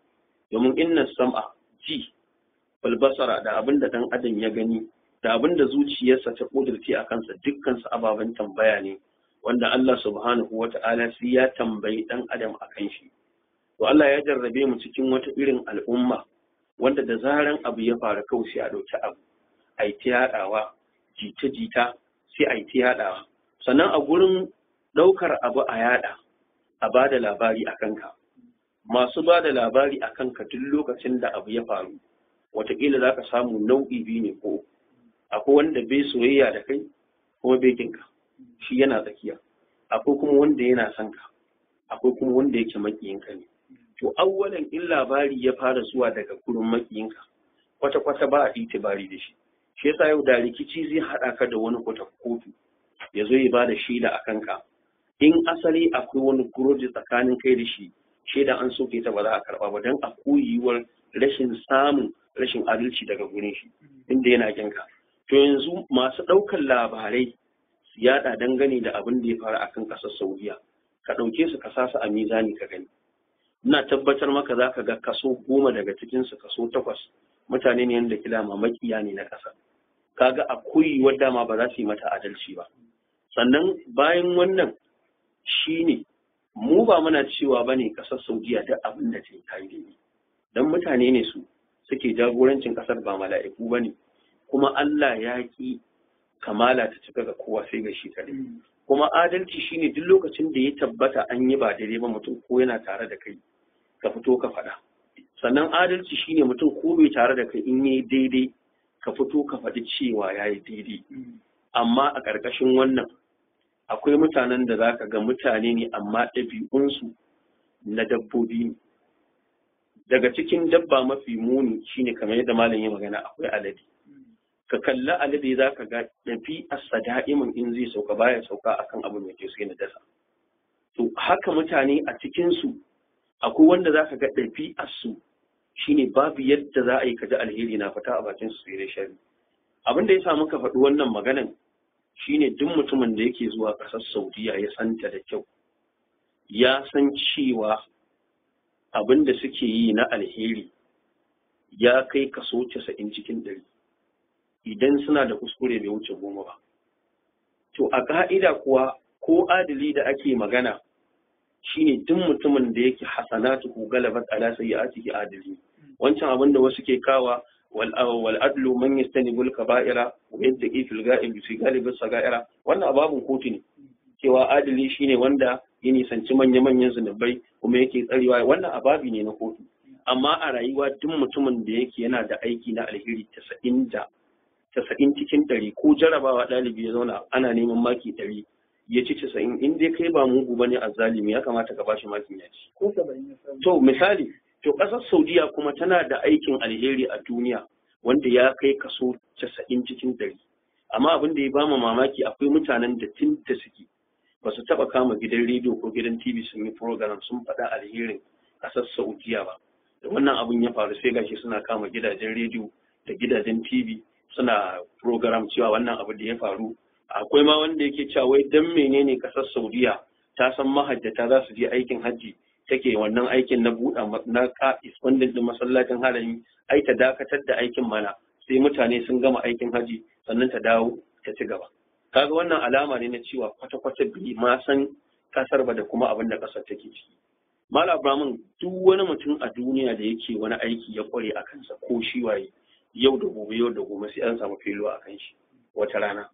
domin inna sam'a ji wal basara, da abin da dan adam ya gani da abin da zuciyarsa ta ƙudurce a kansa dukkansu ababen tambaya ne wanda Allah subhanahu wa ta'ala sai ya tambayi ɗan adam a kan shi. To Allah ya jarrabe mu cikin wata irin al'umma wanda da zaran abu ya faru kawai sai a ɗauki abu a yi ta yaɗawa jita-jita sai a yi ta yaɗawa. Sannan a gurin ɗaukar abu a yaɗa a ba da labari a kanka. Masu ba da labari a kanka duk lokacin da abu ya faru wataƙila za ka samu nau'i biyu ne ko akwai wanda bai soyayya da kai kuma bai kinka shi yana tsakiya, akwai kuma wanda yana son ka, akwai kuma wanda yake makiyinka ne. To awwalan in labari ya fara zuwa daga gurin makiyinka kwata-kwata ba a itibari da shi. Shi yasa yau da rikici zai haɗa ka da wani kotu ya zo ya ba da shaida a kanka, in asali akwai wani guroji tsakanin kai da shi shaida an soke ta ba za a karɓa ba don a koyiwar rashin samun rashin adalci daga gurin shi inda yana kinka. To yanzu masu ɗaukar labarai su yaɗa dangane da abin da ya faru a kan ƙasar Saudiya ka ɗauke su ka sa su a mizani ka gani. Ina tabbatar maka za ka ga kaso 10 daga cikinsu kaso 8 mutane ne yadda kila mamakiya ne na ƙasa. Kaga a koyiwar dama ba za su yi mata adalci ba. Sannan bayan wannan shine mu ba muna cewa ba ne ƙasar Saudiya da abin da ta yi ta yi daidai. Don mutane ne su suke jagorancin ƙasar ba mala'iku ba ne. Kuma Allah ya ƙi kamala ta cika ga kowa sai ga shi kare. Kuma adalci shine duk lokacin da ya tabbata an yi ba daidai ba mutum ko yana tare da kai ka fito ka faɗa. Sannan adalci shine mutum ko bai tare da kai in yi daidai ka fito ka faɗi cewa ya yi daidai. Amma a ƙarƙashin wannan akwai mutanen da za ka ga mutane ne amma ɗabi'unsu na dabbobi ne. Daga cikin dabba mafi muni shine kamar yadda malam ya magana akwai alade. Ka kalla alade za ka ga ɗabi'arsa da'imin in zai sauka baya sauka akan abu mai kyau sai na dasa. To haka mutane a cikinsu akwai wanda za ka ga ɗabi'arsu shine babu yadda za a yi kaji alheri na fita a bakin su sai dai shari. Abin da ya sa muka faɗi wannan maganan shine duk mutumin da yake zuwa ƙasar Saudiya ya santa da kyau ya san cewa abin da suke yi na alheri ya kai kaso 90 cikin 100 idan suna da kuskure bai wuce 10 ba. To a ka'ida kuwa ko adali da ake magana shine duk mutumin da yake hasanatuhu galabat ala sayyi'atihi adali. Wancan abin da wasu ke kawa wal adlu man yastanibul kaba'ira wa yattaqi fil ga'ib fi galibis saga'ira, wannan ababun kotu ne cewa adali shine wanda ya nisanci manya-manyan zunubai kuma yake tsarewa, wannan ababi ne na kotu. Amma a rayuwa duk mutumin da yake yana da aiki na alheri 90 cikin 100 ko jarabawa ɗalibi ya zauna ana neman maki 100 ya ci 90 in dai kai ba mugu bane azzalimi ya kamata ka bashi makin ya ci. To misali, to ƙasar Saudiya kuma tana da aikin alheri a duniya wanda ya kai kaso 90 cikin 100. Amma abin da ya bamu mamaki akwai mutanen da tun da suke ba su taɓa kama gidan rediyo ko gidan TV sun yi program sun faɗa alherin ƙasar Saudiya ba. Da wannan abin ya faru sai gashi suna kama gidajen rediyo da gidajen TV suna program cewa wannan abu da ya faru. Akwai ma wanda yake cewa wai dan menene ƙasar Saudiya ta san mahajjata za su je aikin hajji take wannan aikin na buɗa na ispandin din masallacin harami ai ta dakatar da aikin mana sai mutane sun gama aikin hajji sannan ta dawo ta ci gaba. Kaga wannan alama ne na cewa kwata-kwata bi ma san kasar ba da kuma abin da kasar take ciki. Malam Abraman duk wani mutum a duniya da yake wani aiki ya kware a kansa ko shi waye yau da gobe sai an samu filo a kan shi wata rana.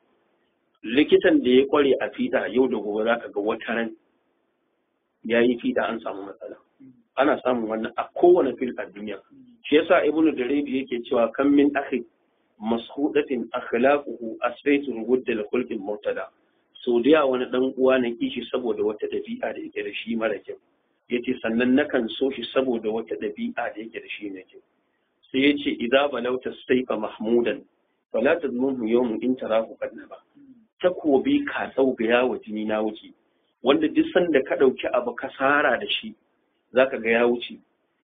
Likitan da ya kware a fiɗa yau da gobe zaka ga wata ran ya yi fiɗa an samu matsala. Ana samun wannan a kowane fil a duniya. Shi yasa Ibn Darabi yake cewa kan min akhi mashudatin akhlaquhu asfaitu wuddal khulqin murtada. So da wani dan uwa na kishi saboda wata dabi'a da yake da shi mara kyau. Yace sannan nakan so shi saboda wata dabi'a da yake da shi mai kyau. Sai yace idza balauta sayfa mahmudan fala tadmunhu yawmun in tarahu qadnaba. Takobi ka tsaugaya wa jini na wuce wanda duk sanda ka dauki abu ka sara da shi zaka ga ya wuce.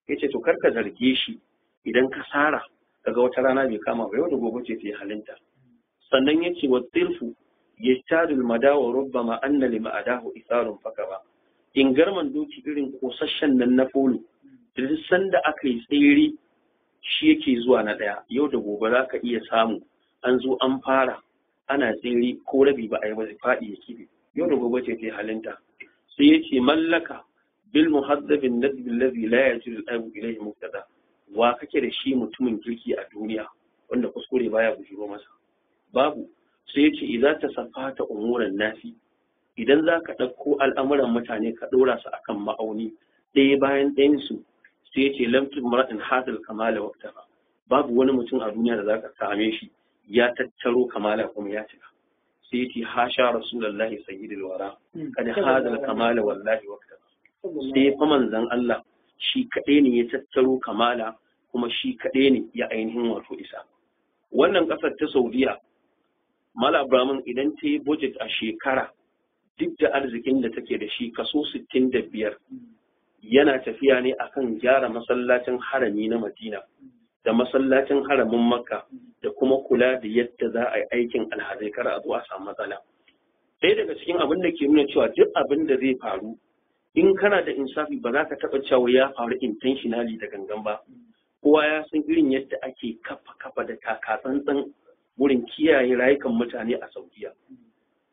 Yace to karka zarge shi idan ka sara kaga wata rana bai kama ba yau da gobe ce ta halinta. Sannan yace wa tirfu yastadul madawa rubbama anna lima adahu isarun fakaba. In garman doki irin kosasshen nan na folo duk sanda aka yi tsere shi yake zuwa na daya yau da gobe zaka iya samu an zo an fara ana tsere ko rabi ba a yi ba zai faɗi ya kibe yau da gobe ce ta halinta sai ya ce mallaka bil muhaddabin nadbi allazi la yajidu al-abu ilayhi muqtada wa kake da shi mutumin kirki a duniya wanda kuskure baya bujuro masa babu sai ya ce idza tasafata umuran nasi idan za ka ɗauko al'amuran mutane ka ɗora su akan ma'auni ɗaya bayan ɗayansu sai ya ce lamtin maraɗin hadal kamala wakta babu wani mutum a duniya da za ka same shi ya tattaro kamala kuma ya cika sai ya ce hasha rasulallahi sayyidul wara kada hadal kamala wallahi wakta sai fa manzon Allah shi kaɗai ne ya tattaro kamala kuma shi kaɗai ne ya ainihin wato isa wannan ƙasar ta Saudiya Mala Abraman idan ta yi budget a shekara duk da arzikin da take da shi kaso 65 yana tafiya ne akan gyara masallacin harami na Madina da masallacin haramin Makka da kuma kula da yadda za a yi aikin alhazai kar a zuwa samu matsala. Ɗaya daga cikin abin da ke nuna cewa duk abin da zai faru in kana da insafi ba za ka taɓa cewa ya faru intentionally da gangan ba. Kowa ya san irin yadda ake kafa da takatsantsan wurin kiyaye rayukan mutane a Saudiya.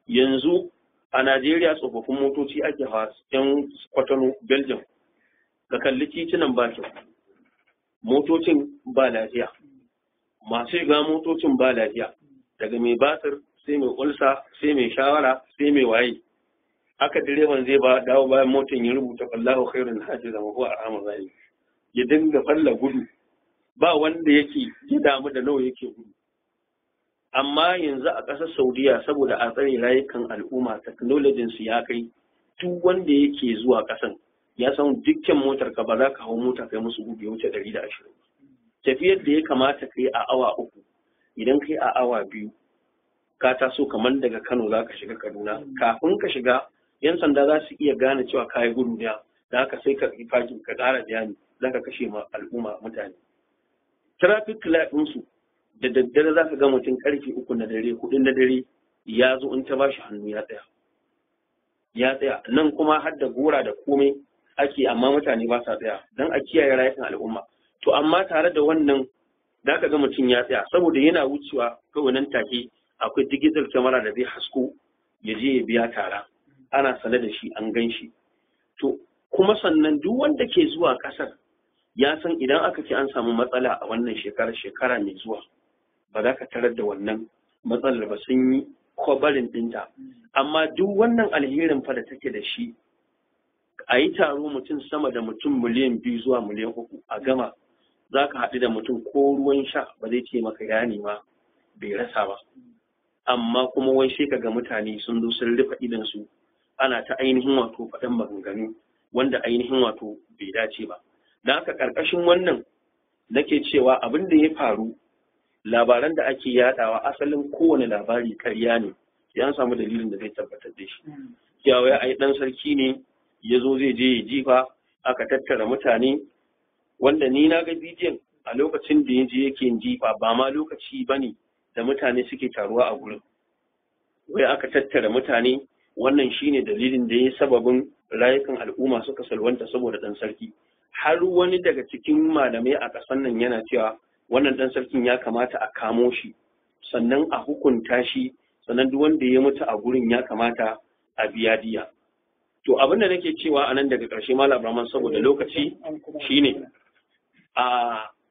Yanzu a Najeriya tsofaffin motoci ake hawa yan Kwatano Belgium ka kalli titunan ba kyau motocin ba lafiya masu shiga motocin ba lafiya daga mai batir sai mai ulsa sai mai shawara sai mai waye haka direban zai ba dawo bayan motin ya rubuta wallahu khairun hafiza wa huwa arhamur rahim ya dinga falla gudu ba wanda yake ya damu da nawa yake gudu amma yanzu a ƙasar Saudiya saboda a tsare rayukan al'umma technologin su ya kai duk wanda yake zuwa ƙasan ya san dukkan motar ka ba za ka hau mota kai musu gudu ya wuce 120 tafiyar da ya kamata kai a awa 3 idan kai a awa 2 ka taso kamar daga Kano za ka shiga Kaduna kafin ka shiga yan sanda za su iya gane cewa ka yi gudu ne da haka sai ka yi fakin ka ƙara bayani za ka kashe ma al'umma mutane traffic light ɗinsu da daddare za ka ga mutum karfe 3 na dare 4 na dare ya zo in ta ba shi hannu ya tsaya nan kuma har da gora da komai ake amma mutane ba sa tsaya don a kiyaye rayukan al'umma to amma tare da wannan da ka ga mutum ya tsaya saboda yana wucewa kawai nan take akwai digital camera da zai hasko ya je ya biya tara ana sane da shi an gan shi to kuma sannan duk wanda ke zuwa kasar ya san idan aka ce an samu matsala a wannan shekara mai zuwa ba za ka tarar da wannan matsalar ba sun yi kwabarin ɗinta amma duk wannan alherin fa da take da shi a yi taro mutum sama da mutum miliyan 2 zuwa miliyan 3 a gama za ka haɗu da mutum ko ruwan sha ba zai ce maka ya nema bai rasa ba amma kuma wai sai kaga mutane sun zo sun rufe idansu ana ta ainihin wato faɗan maganganu wanda ainihin wato bai dace ba da haka ƙarƙashin wannan nake cewa abin da ya faru labaran da ake yadawa asalin kowane labari ƙarya ne sai an samu dalilin da zai tabbatar da shi cewa wai ai dan sarki ne ya zo zai je ya jifa aka tattara mutane wanda ni na ga bidiyon a lokacin da ya je yake jifa ba ma lokaci bane da mutane suke taruwa a gurin wai aka tattara mutane wannan shine dalilin da ya sababin rayukan al'umma suka salwanta saboda dan sarki har wani daga cikin malamai a ƙasar nan yana cewa wannan dan sarkin ya kamata a kamo shi sannan a hukunta shi sannan duk wanda ya mutu a gurin ya kamata a biya diya to abin da nake cewa anan daga ƙarshe malam Abraman saboda lokaci shine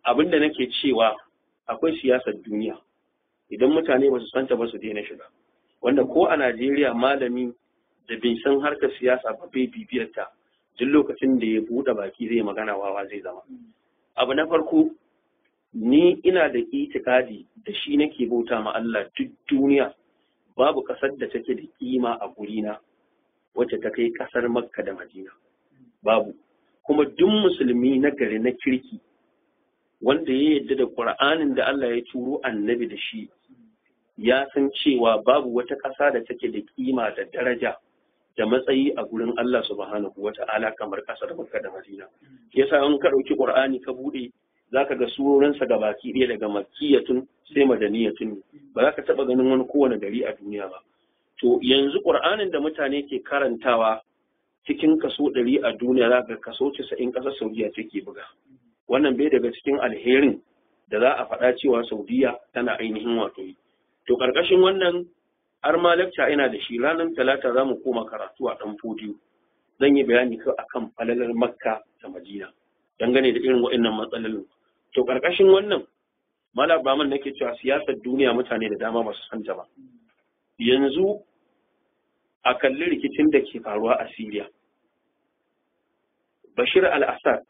abin da nake cewa akwai siyasar duniya idan mutane ba su santa ba su daina shiga wanda ko a Najeriya malami da bai san harkar siyasa ba bai bibiyar ta duk lokacin da ya buɗe baki zai magana wawa zai zama abu na farko ni ina da itikadi da shi nake bauta ma Allah duk duniya babu kasar da take da kima a gurina wacce ta kai kasar Makka da Madina babu kuma duk musulmi na gari na kirki wanda ya yarda da Qur'anin da Allah ya turo annabi da shi ya san cewa babu wata ƙasa da take da kima da daraja da matsayi a gurin Allah subhanahu wata'ala kamar kasar Makka da Madina yasa in ka dauki Qur'ani ka bude zaka ga surorinsa ga baki ɗaya daga makkiyatun sai madaniyatun ba za ka taɓa ganin wani kowane gari a duniya ba to yanzu Qur'anin da mutane ke karantawa cikin kaso 100 a duniya za ka kaso 90 ƙasar Saudiya take buga wannan bai daga cikin alherin da za a faɗa cewa Saudiya tana ainihin wato yi to karkashin wannan har ma lecture ina da shi ranar talata za mu koma karatu a ɗan fodiyo zan yi bayani akan falalar makka da madina dangane da irin waɗannan matsalolin to karkashin wannan Malam Abraman nake cewa siyasar duniya mutane da dama ba su santa ba yanzu a kalli rikicin da ke faruwa a Syria Bashir al-Assad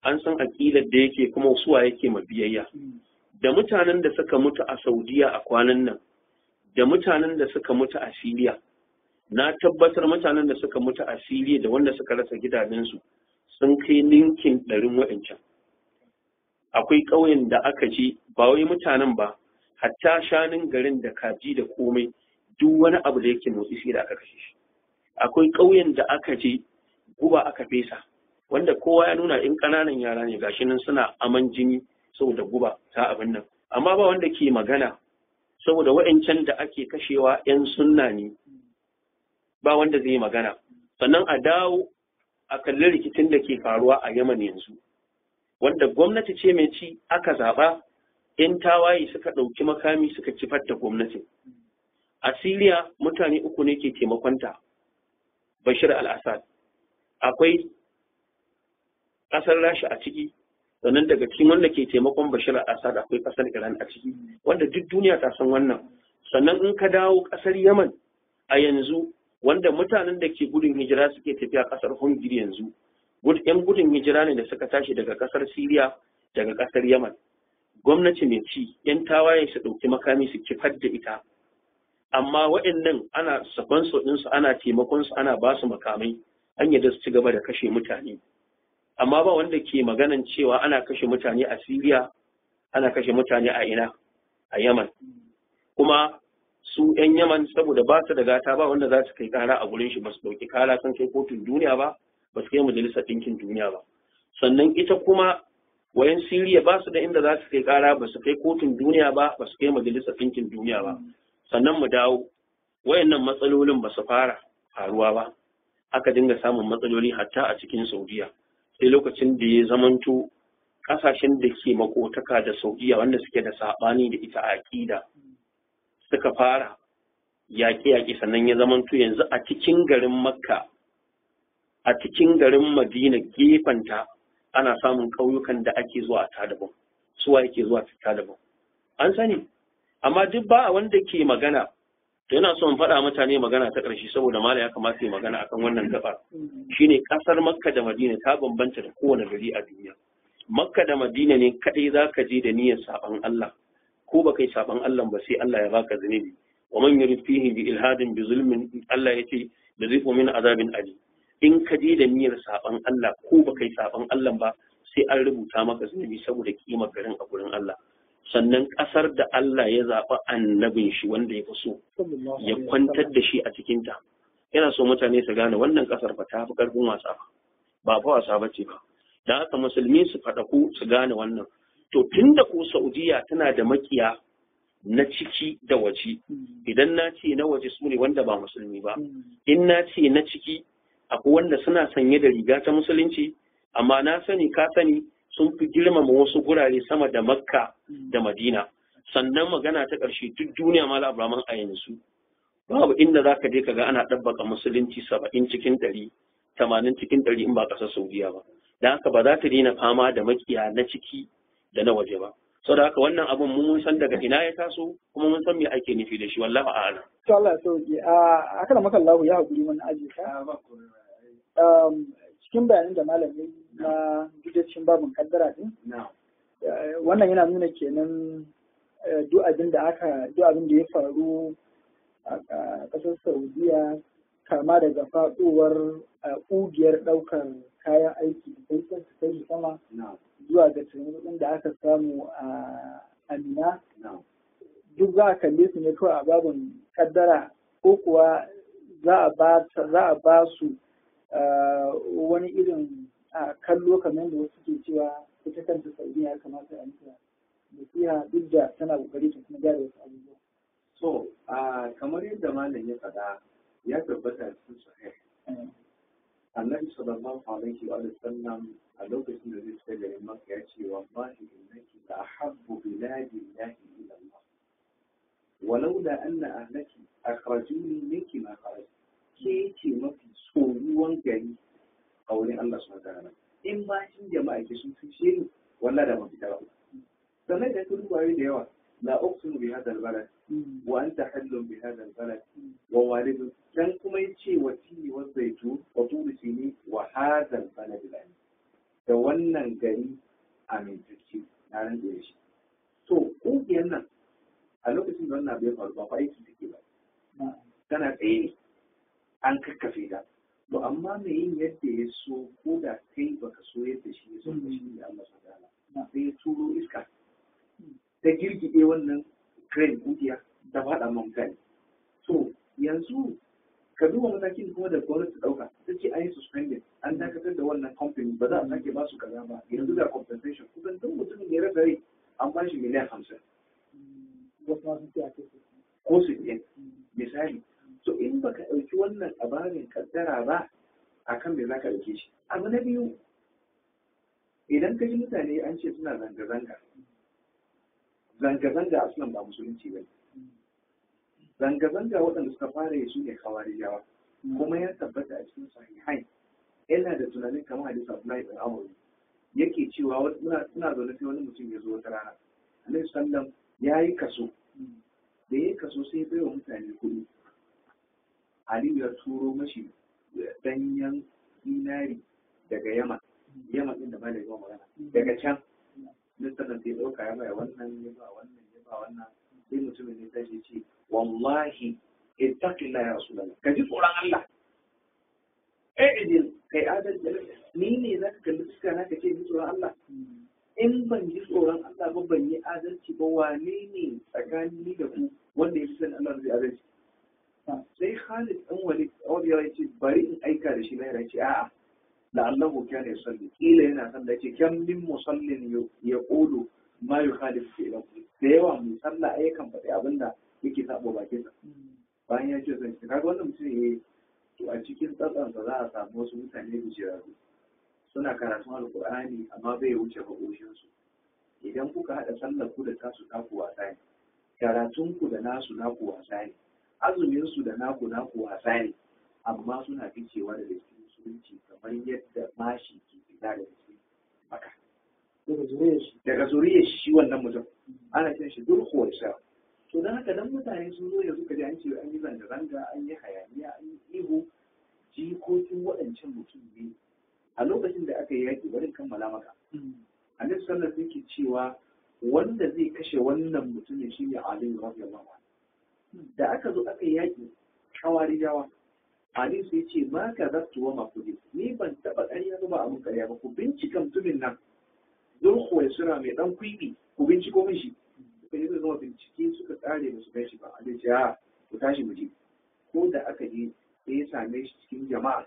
an san aƙidar da yake kuma suwa yake mabiyayya da mutanen da suka mutu a Saudiya a kwanan nan da mutanen da suka mutu a Syria na tabbatar mutanen da suka mutu a Syria da wanda suka rasa gidajensu sun kai ninkin 100 wa'ancan akwai ƙauyen da aka je ba wai mutanen ba hatta shanun garin da kaji da komai duk wani abu da yake motsi sai da aka kashe shi akwai ƙauyen da aka je guba aka fesa wanda kowa ya nuna in ƙananan yara ne gashi nan suna aman jini saboda guba ta abin nan amma ba wanda ke magana saboda wa'ancan da ake kashewa 'yan sunna ne ba wanda zai magana sannan a dawo a kalli rikicin da ke faruwa a Yaman yanzu wanda gwamnati ce mai ci aka zaɓa in tawaye suka ɗauki makami suka kifar da gwamnatin a Siriya mutane 3 ne ke taimakonta Bashir al-Assad akwai ƙasar Rasha a ciki sannan daga cikin wanda ke taimakon Bashir al-Assad akwai ƙasar Iran a ciki wanda duk duniya ta san wannan sannan in ka dawo ƙasar Yaman a yanzu wanda mutanen da ke gudun hijira suke tafiya ƙasar Hungary yanzu yan gudun hijira ne da suka tashi daga ƙasar Siriya daga ƙasar Yaman gwamnati mai ci yan tawaye su ɗauki makami su kifar da ita amma waɗannan ana sponsor ɗinsu ana taimakon su ana ba su makamai an yadda su ci gaba da kashe mutane amma ba wanda ke maganan cewa ana kashe mutane a Siriya ana kashe mutane a ina a Yaman kuma su ‘yan Yaman saboda ba su da gata ba wanda za su kai kara a gurin shi ba su ɗauki kara sun kai kotun duniya ba ba su kai majalisar ɗinkin duniya ba sannan ita kuma wayan Siriya ba su da inda za su kai kara ba su kai kotun duniya ba ba su kai majalisar ɗinkin duniya ba sannan mu dawo wayannan matsalolin ba su fara faruwa ba aka dinga samun matsaloli hatta a cikin Saudiya sai lokacin da ya zamanto kasashen da ke makotaka da Saudiya wanda suke da saɓani da ita a aƙida suka fara yaƙe-yaƙe sannan ya zamanto yanzu a cikin garin Makka a cikin garin Madina gefanta ana samun ƙauyukan da ake zuwa a tadabon suwa yake zuwa ta tadabon an sani amma duk ba wanda ke magana to yana son faɗa mutane magana ta ƙarshe saboda mala ya kamata yi magana akan wannan gaba shine ƙasar Makka da Madina ta bambanta da kowane gari a duniya Makka da Madina ne kadai zaka je da niyyar saban Allah ko ba kai saban Allah ba sai Allah ya baka zunubi wa man yurid fihi bi ilhadin bi zulmin Allah yace da zifu min azabin ali in ka je da niyyar saban Allah ko ba kai saban Allah ba sai an rubuta maka zunubi saboda kimar garin a gurin Allah sannan kasar da Allah ya zaba annabin shi wanda ya fi so ya kwantar da shi a cikin ta yana so mutane su gane wannan kasar fa ta fi karfin wasa ba fa wasa bace ba dan haka musulmi su fada ku su gane wannan to tunda ko Saudiya tana da makiya na ciki da waje idan na ce na waje su ne wanda ba musulmi ba in na ce na ciki akwai wanda suna sanye da riga ta musulunci amma na sani ka sani sun fi girmama wasu gurare sama da Makka da Madina sannan magana ta ƙarshe duk duniya mala Abraman a yanzu babu inda zaka je kaga ana dabbaka musulunci 70 cikin 100 80 cikin 100 in ba ƙasar Saudiya ba dan haka ba za ta daina fama da makiya na ciki da na waje ba saboda haka wannan abun mun san daga ina ya taso kuma mun san me ake nufi da shi wallahi a'lam to Allah ya sauke a akala maka Allah ya hakuri mun aje ka cikin bayanin da malam yayi na gidacin babin kaddara din wannan yana nuna kenan duk abin da ya faru a kasar Saudiya kama daga faduwar ƙugiyar ɗaukar kayan aiki da kai sama zuwa ga tunanin da aka samu a Amina duk za a kalle su ne kawai a babin kaddara ko kuwa za a ba su wani irin kallo kamar da wasu ke cewa ita kanta Saudiya ya kamata a mata nasiha duk da tana kokari ta kuma gyara wasu abubuwa. So kamar yadda malam ya faɗa ya tabbata cikin sahih Annabi sallallahu alaihi wa sallam a lokacin da zai fita garin Makka ya ce wallahi innaki la ahabbu biladillahi ila Allah walaula anna ahlaki akhrajuni minki ma kharaj ke ce mafi soyuwan gari a wurin Allah subhanahu wa ta'ala in ba shi jama'a ke sun fishe ni wallahi da mafi tara sannan da kun dubaye da yawa la uqsimu bi hadha al-balad wa anta hallun bi hadha al-balad wa walidun dan kuma yace wa tini wa zaitu wa turi sini wa hadha al-balad al-amin da wannan gari amintacce na ran da shi to kungiyar nan a lokacin da wannan bai faru ba fa aiki take ba tana tsaye ne an kakkafe ta to amma mai yin yadda ya so ko da kai baka so yadda shi ya so ba shi ne Allah subhanahu wa ta'ala sai ya turo iska ta girgide wannan crane kungiya ta faɗa ma mutane to yanzu ka duba matakin kuma da gwamnati ta ɗauka ta ce an yi suspended an dakatar da wannan company ba za a sake ba su kaza ba yanzu ga compensation kusan duk mutumin ya rasa rai an ba shi miliyan 50 ko 60 misali to in baka ɗauki wannan abarin kaddara ba akan me za ka ɗauke shi abu na biyu idan ka ji mutane an ce suna zanga-zanga a sunan ba musulunci ba zanga-zanga waɗanda suka fara yi su ne kawarijawa kuma ya tabbata a cikin sahihain yana da tunanin kamar hadisi Abdullahi bin Amr yake cewa suna zaune sai wani mutum ya zo wata rana Annabi sallam ya yi kaso da ya yi kaso sai bai wa mutane kuɗi Aliyu ya turo mashi danyen zinari daga Yaman ɗin da ba da yawan magana daga can sannan sai ɗauka ya baya wannan ya ba wannan ya ba wannan sai mutumin ne tashi ce wallahi ittaqillah ya rasulullah ka ji tsoron Allah idil kai adalci ni ne za ka kalli fuska na ka ce ji tsoron Allah in ban ji tsoron Allah ba ban yi adalci ba wane ne tsakanin da ku wanda ya fi san Allah zai adalci sai Khalid ɗan Walid ya ce bari in aika da shi na ya ce a'a la'allahu kana yusalli kila yana san da yake kam min musallin yaqulu ma yukhalifu fi ilmi da yawa mai sallah ai kan faɗi abinda yake sabo bakin sa bayan ya ce zan kaga wannan mutum ne to a cikin tsatsan sa za a samu wasu mutane da jiragu suna karatun alqur'ani amma bai wuce bakoshin su idan kuka hada sallar ku da tasu naku wasa ne karatun ku da nasu naku wasa ne azumin su da naku wasa ne amma suna ficewa da cikin musulunci kamar yadda mashi ke fita da cikin maka daga zuriyar shi wannan mutum ana cin shi durkuwar sha to don haka dan mutane sun zo yanzu ka ji an ce an yi zanga-zanga an yi hayaniya an yi ihu jikokin waɗancan mutum ne a lokacin da aka yi yaƙi bari kammala maka annabi sallallahu alaihi wasallam cewa wanda zai kashe wannan mutumin shine Ali radiyallahu anhu da aka zo aka yi yaƙi kawarijawa Ali sai ce ma ka zattu wa makudi ni ban taɓa ƙarya ba abin ƙarya ba ku bincika mutumin nan durkuwar sura mai ɗan kwibi ku binciko min shi suka yi zama bincike suka tsare ba su gan shi ba Ali ce a ku tashi mu je ko da aka je sai ya same shi cikin jama'a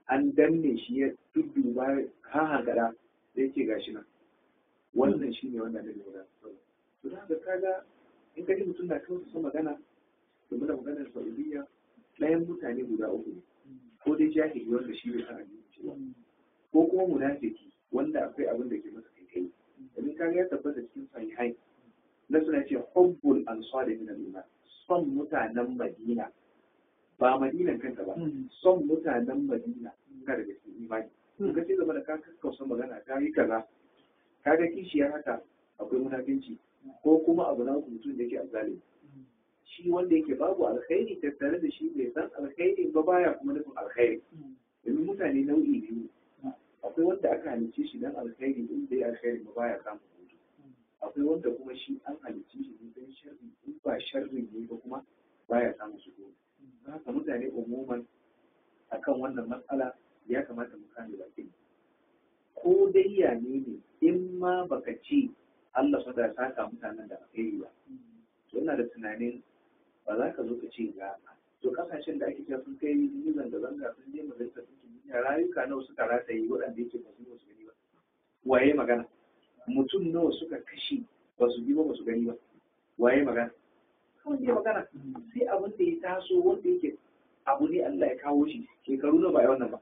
an danne shi ya dudduba hahagara sai ce gashi nan wannan shi ne wannan da ne magana to da kaga in ka ji mutum na kawo su magana game da maganar Saudiya ɗayan mutane guda uku ne ko dai jahili wanda shi bai san addini cewa ko kuma munafiki wanda akwai abin da ke masa kai domin kaga ya tabbata cikin sahihai na suna ce hubbul ansari min al-iman son mutanen Madina ba Madinan kanta ba son mutanen Madina ga daga cikin imani ka ce zama da ka kakkausa magana ka yi kaza kaga kishiyar haka akwai munafinci ko kuma abu na mutum da yake azzalimi shi wanda yake babu alkhairi tattare da shi bai san alkhairi ba baya kuma nufin alkhairi domin mutane nau'i biyu akwai wanda aka halicce shi dan alkhairi in bai alkhairi ba baya samun hutu akwai wanda kuma shi an halicce shi dan sharri in ba sharri ne ba kuma baya samun su hutu haka mutane umuman akan wannan matsala ya kamata mu kame bakin ko dai ya ne in ma baka ce Allah sa da saka mutanen da alkhairi ba to ina da tunanin ba za ka zo ka ce ga to kasashen da ake cewa sun kai yi zanga-zanga sun je majalisar ɗinkin duniya rayuka nawa suka rata yi waɗanda yake ba su yi wasu gani ba waye magana mutum nawa suka kashe ba su bi ba su gani ba waye magana kawai ne magana sai abin da ya taso wanda yake abu ne Allah ya kawo shi shekaru na ba ya wannan ba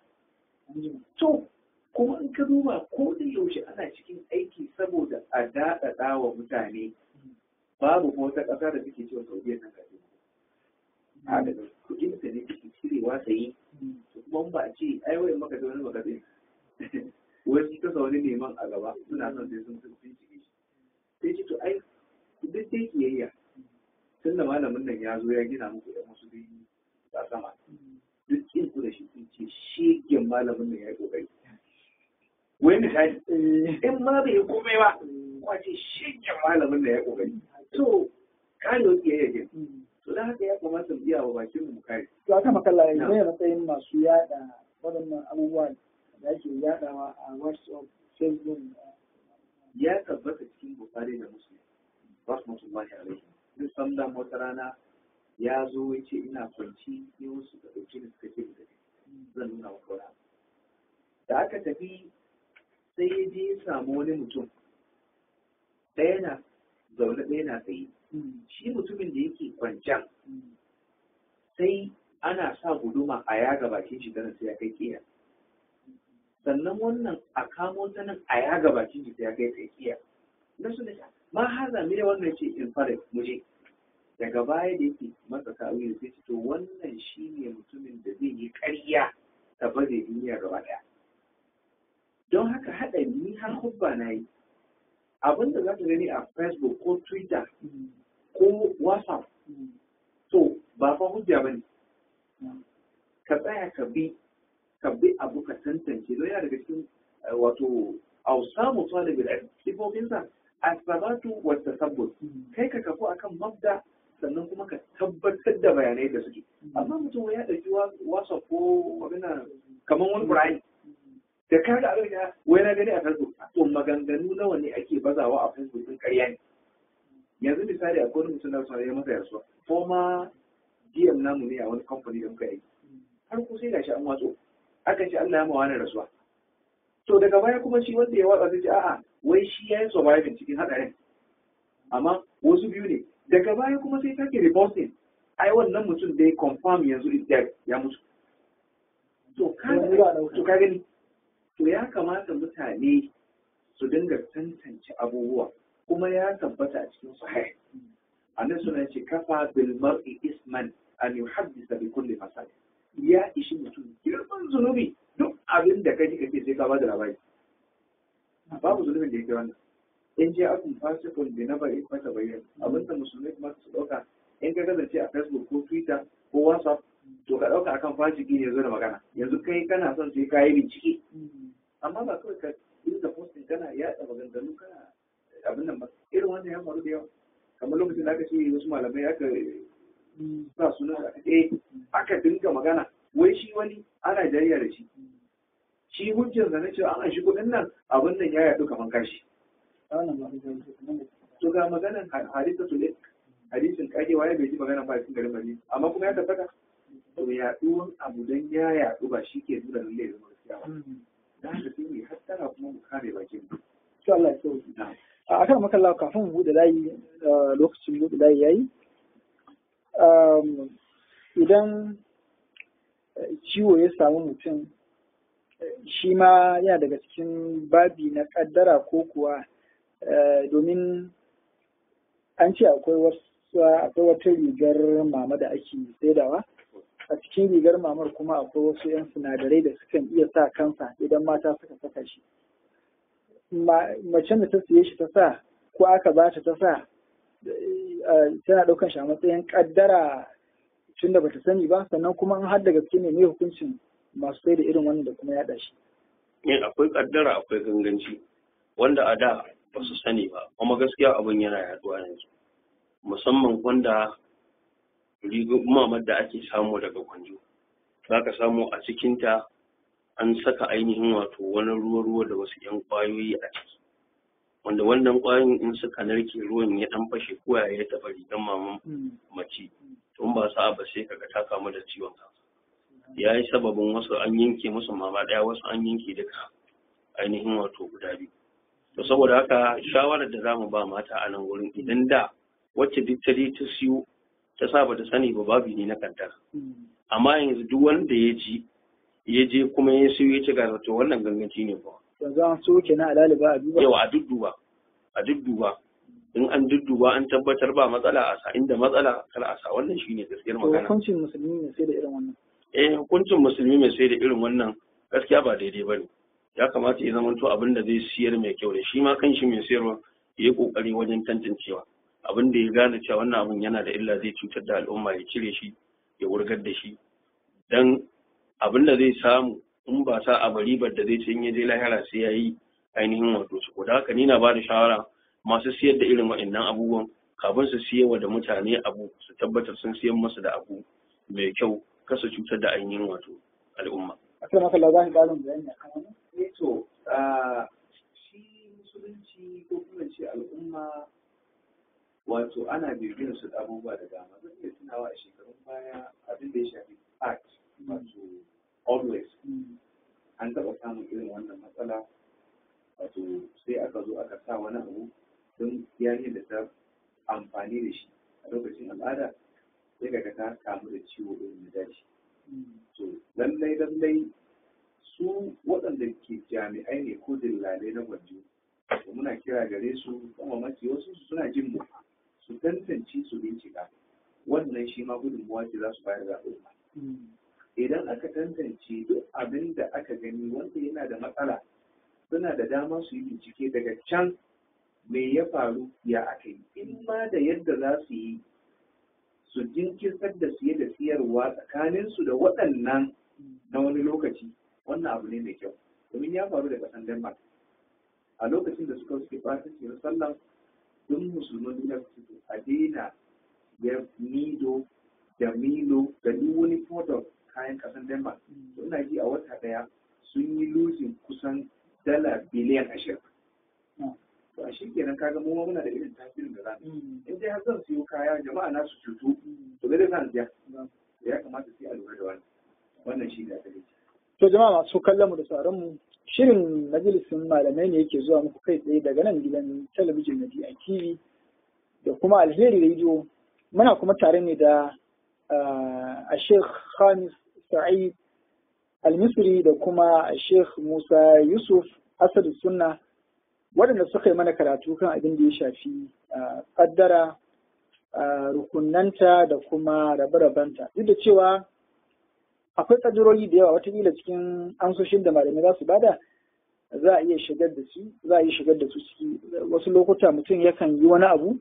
to kuma in ka duba ko da yaushe ana cikin aiki saboda a daɗaɗa wa mutane babu kuma wata ƙasa da suke cewa Saudiya nan gaji a daga kuɗin ta ne suke cirewa ta yi kuma ba a ce ai wai maka da wani maka zai wai ta wani neman a gaba suna son sai sun cike shi sai ce to ai duk dai kiyayya tun da malamin nan ya zo ya gina muku da wasu biyu a sama duk kin ku da shi sun ce shegen malamin nan ya yi kokari wai misali in ma bai komai ba kwace shegen malamin nan ya yi kokari to kare wani kiyayya ke to da haka ya kamata mu iya wa bakin mu kare to aka makalla yanzu ne matsayin masu yada waɗannan abubuwa da ake yadawa a WhatsApp, Facebook. Ya tabbata cikin Bukhari da Muslim rahmatullahi alaihi duk sanda wata rana ya zo ya ce ina kwanci ne wasu da ɗauki da suka ce da zan nuna wa kawai da aka tafi sai ya je ya samu wani mutum ɗaya na zaune ɗaya na tsaye shi mutumin da yake kwancen sai ana sa guduma a yaga bakin shi ganin sai ya kai kiya sannan wannan a kamo ta nan a yaga bakin shi sai ya kai kiya na su da ma haza me wannan ce in fara muje daga baya da yake masa ta'awili sai ce to wannan shine mutumin da zai yi ƙarya ta baze duniya gaba ɗaya don haka haɗari ni har hubba na yi abin da za ka gani a Facebook ko Twitter ko WhatsApp to ba fa hujja bane ka tsaya ka bi abu ka tantance don yana daga cikin wato ausamu talibul ilm sifofinsa asbabatu wa tasabbut kai ka kafu akan mabda sannan kuma ka tabbatar da bayanai da suke amma mutum ya dauki WhatsApp ko magana kamar wani Qur'ani da ka ga abin da wai na gani a Facebook to maganganu nawa ne ake bazawa a Facebook din ƙarya ne yanzu misali akwai wani mutum da su ya masa yarsuwa former DM namu ne a wani kamfani da muka yi har ko sai gashi an watso aka ce Allah ya mawa ne rasuwa to daga baya kuma shi wanda ya watsa sai ce a'a wai shi ya yi surviving cikin hadarin amma wasu biyu ne daga baya kuma sai take reposting ai wannan mutum dai confirm yanzu is dead ya mutu to ka gani to ya kamata mutane su dinga tantance abubuwa kuma ya tabbata a cikin sahih annabi suna ce kafa bil mar'i isman an yuhaddisa bi kulli fasad ya ishi mutum girman zunubi duk abin da kaji kake sai ka ba da labari babu zunubin da yake wannan in je akun fasikun da na bari mata bayyana abin da musulmai kuma su dauka in ka kasance a Facebook ko Twitter ko WhatsApp to ka dauka akan fasiki ne zo da magana yanzu kai kana son sai ka yi bincike amma ba kawai ka yi da posting kana yaɗa maganganu kana abin nan ba irin wannan ya faru da yawa kamar lokacin da aka ce wasu malamai aka sa suna aka dinga magana wai shi wani ana jariya da shi hujjar da na cewa an shi kuɗin nan abin nan ya yaɗu kamar kashi to ga maganan hadisa su ne hadisin kagewa ya bai ji magana ba cikin garin bari amma kuma ya tabbata to yaɗuwan abu don ya yaɗu ba shi ke nuna lallai da gaskiya ba da haka sai mu hattara kuma mu kare bakin mu insha Allah ya sauke a kan makalla kafin mu bude layi lokacin bude layi yayi idan ciwo ya samu mutum shi ma yana daga cikin babi na kaddara ko kuwa domin an ce akwai wata rigar mama da ake saidawa a cikin rigar mamar kuma akwai wasu 'yan sinadarai da sukan iya sa kansa idan mata suka saka shi macen da ta siye shi ta sa ko aka ba ta sa tana ɗaukan shi a matsayin kaddara tun da bata sani ba sannan kuma an har da gaske ne mai hukuncin masu sai da irin wannan da kuma yaɗa shi. Akwai kaddara akwai ganganci wanda a da ba su sani ba kuma gaskiya abin yana yaduwa yanzu musamman wanda rigumamar da ake samu daga kwanjo za ka samu a cikinta an saka ainihin wato wani ruwa-ruwa da wasu 'yan ƙwayoyi a ciki wanda wannan ƙwayoyin in suka narke ruwan ya ɗan fashe ko ya taɓa rigar maman mace tun ba sa'a ba sai kaga ta kamu da ciwon kansa ya yi sababin wasu an yanke musu mama ɗaya wasu an yanke duka ainihin wato guda biyu to saboda haka shawarar da zamu ba mata a nan wurin idan da wacce duk ta ta siyo ta sa bata sani ba babu ne na kaddara amma yanzu duk wanda ya je kuma ya siyo ya ci gasa to wannan ganganci ne ba yanzu an so kenan alaliba a duba yawa a dudduba in an dudduba an tabbatar ba matsala a sa, inda matsala kar a sa. Wannan shine gaskiyar magana. Hukuncin musulmi ne sai da irin wannan. Hukuncin musulmi mai sai da irin wannan gaskiya ba daidai ba ne. Ya kamata ya zama to abin da zai siyar mai kyau ne, shi ma kan shi mai siyarwa ya yi kokari wajen tantancewa abin da ya gane cewa wannan abin yana da illa zai cutar da al'umma ya cire shi ya wurgar da shi, dan abin da zai samu in ba sa a baribar da zai ce in ya je lahira sai ya yi ainihin wato su. Da haka ni na ba da shawara masu siyar da irin waɗannan abubuwan kafin su siyarwa da mutane abu su tabbatar sun siyar musu da abu mai kyau, kasa cutar da ainihin wato al'umma. Akai maka la zan ƙarin bayani akan wannan. To shi musulunci ko kuma ce al'umma wato ana bibiyar su da abubuwa da dama. Zan iya tunawa a shekarun baya abin da ya shafi act wato always an taɓa samun irin wannan matsala, wato sai aka zo aka sa wani abu don yayin da ta amfani da shi a lokacin al'ada sai ka ta kamu da ciwo irin na daji. To lallai su waɗanda ke jami'ai ne ko dillalai na gwanjo, to muna kira gare su kuma mafi wasu suna jin mu su tantance su bincika, wannan shi ma gudunmuwa ce za su bayar da al'umma. Idan aka tantance duk abin da aka gani wanda yana da matsala, suna da dama su yi bincike daga can me ya faru ya aka yi, in ma da yadda za su yi su jinkirtar da siye da siyarwa tsakaninsu da waɗannan na wani lokaci, wannan abu ne mai kyau. Domin ya faru da ƙasar Denmark a lokacin da suke fatan na sallan duk musulman duniya su a daina ya nido da milo da duk wani product kayan ƙasar Denmark. Ina ji a wata ɗaya sun yi losing kusan $20 biliyan. To a shi kenan kaga mu muna da irin tasirin da za mu in dai har zan siyo kaya jama'a na su cutu to bai da zan siya, ya kamata sai a lura da wannan shi da take. To jama'a masu kallon mu da sauran mu, shirin majalisin malamai ne yake zuwa muku kai tsaye daga nan gidan talabijin na DITV da kuma Alheri Radio. Muna kuma tare ne da a Sheikh Khamis Sa'id Al-Misri da kuma a Sheikh Musa Yusuf Asadu Sunna, waɗanda suka yi mana karatu kan abin da ya shafi ƙaddara, rukunanta da kuma rabe-rabenta. Duk da cewa akwai ƙaddarori da yawa, watakila cikin amsoshin da malamai za su bada za a iya shigar da su ciki. Wasu lokuta mutum yakan yi wani abu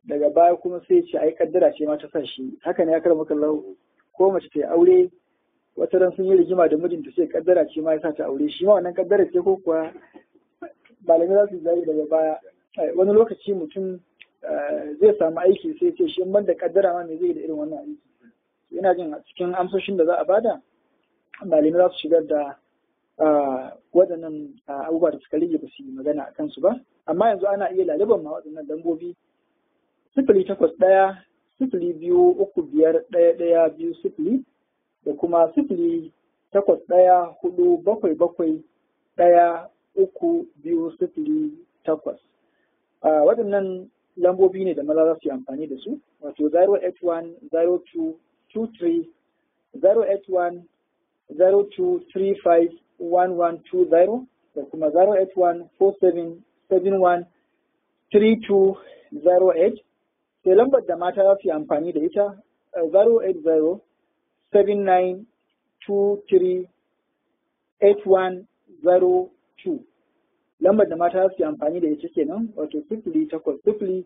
daga baya kuma sai ce ai ƙaddara ce ma ta sa shi. Haka ne ya karɓa kallahu, ko mace ta yi aure wata ran sun yi rigima da mijinta sai ƙaddara ce ma ya sa ta aure, shi ma wannan ƙaddara ce ko kuwa malamai za su zai daga baya. Wani lokaci mutum zai samu aiki sai ce shi ban da ƙaddara ma me zai da irin wannan aiki. Ina jin a cikin amsoshin da za a bada malamai za su shigar da waɗannan abubuwa da suka rage ba su yi magana a kansu ba, amma yanzu ana iya laliban ma waɗannan lambobi 081 02 35 11 20 da kuma 081 477 13208. Waɗannan lambobi ne da maza za su yi amfani da su, wato 081 02 23 081 0235 1120 da kuma 081 4771 3208. sai lambar da mata za su yi amfani da ita 080 7923 8102. lambar da mata za su yi amfani da ita kenan, wato 0800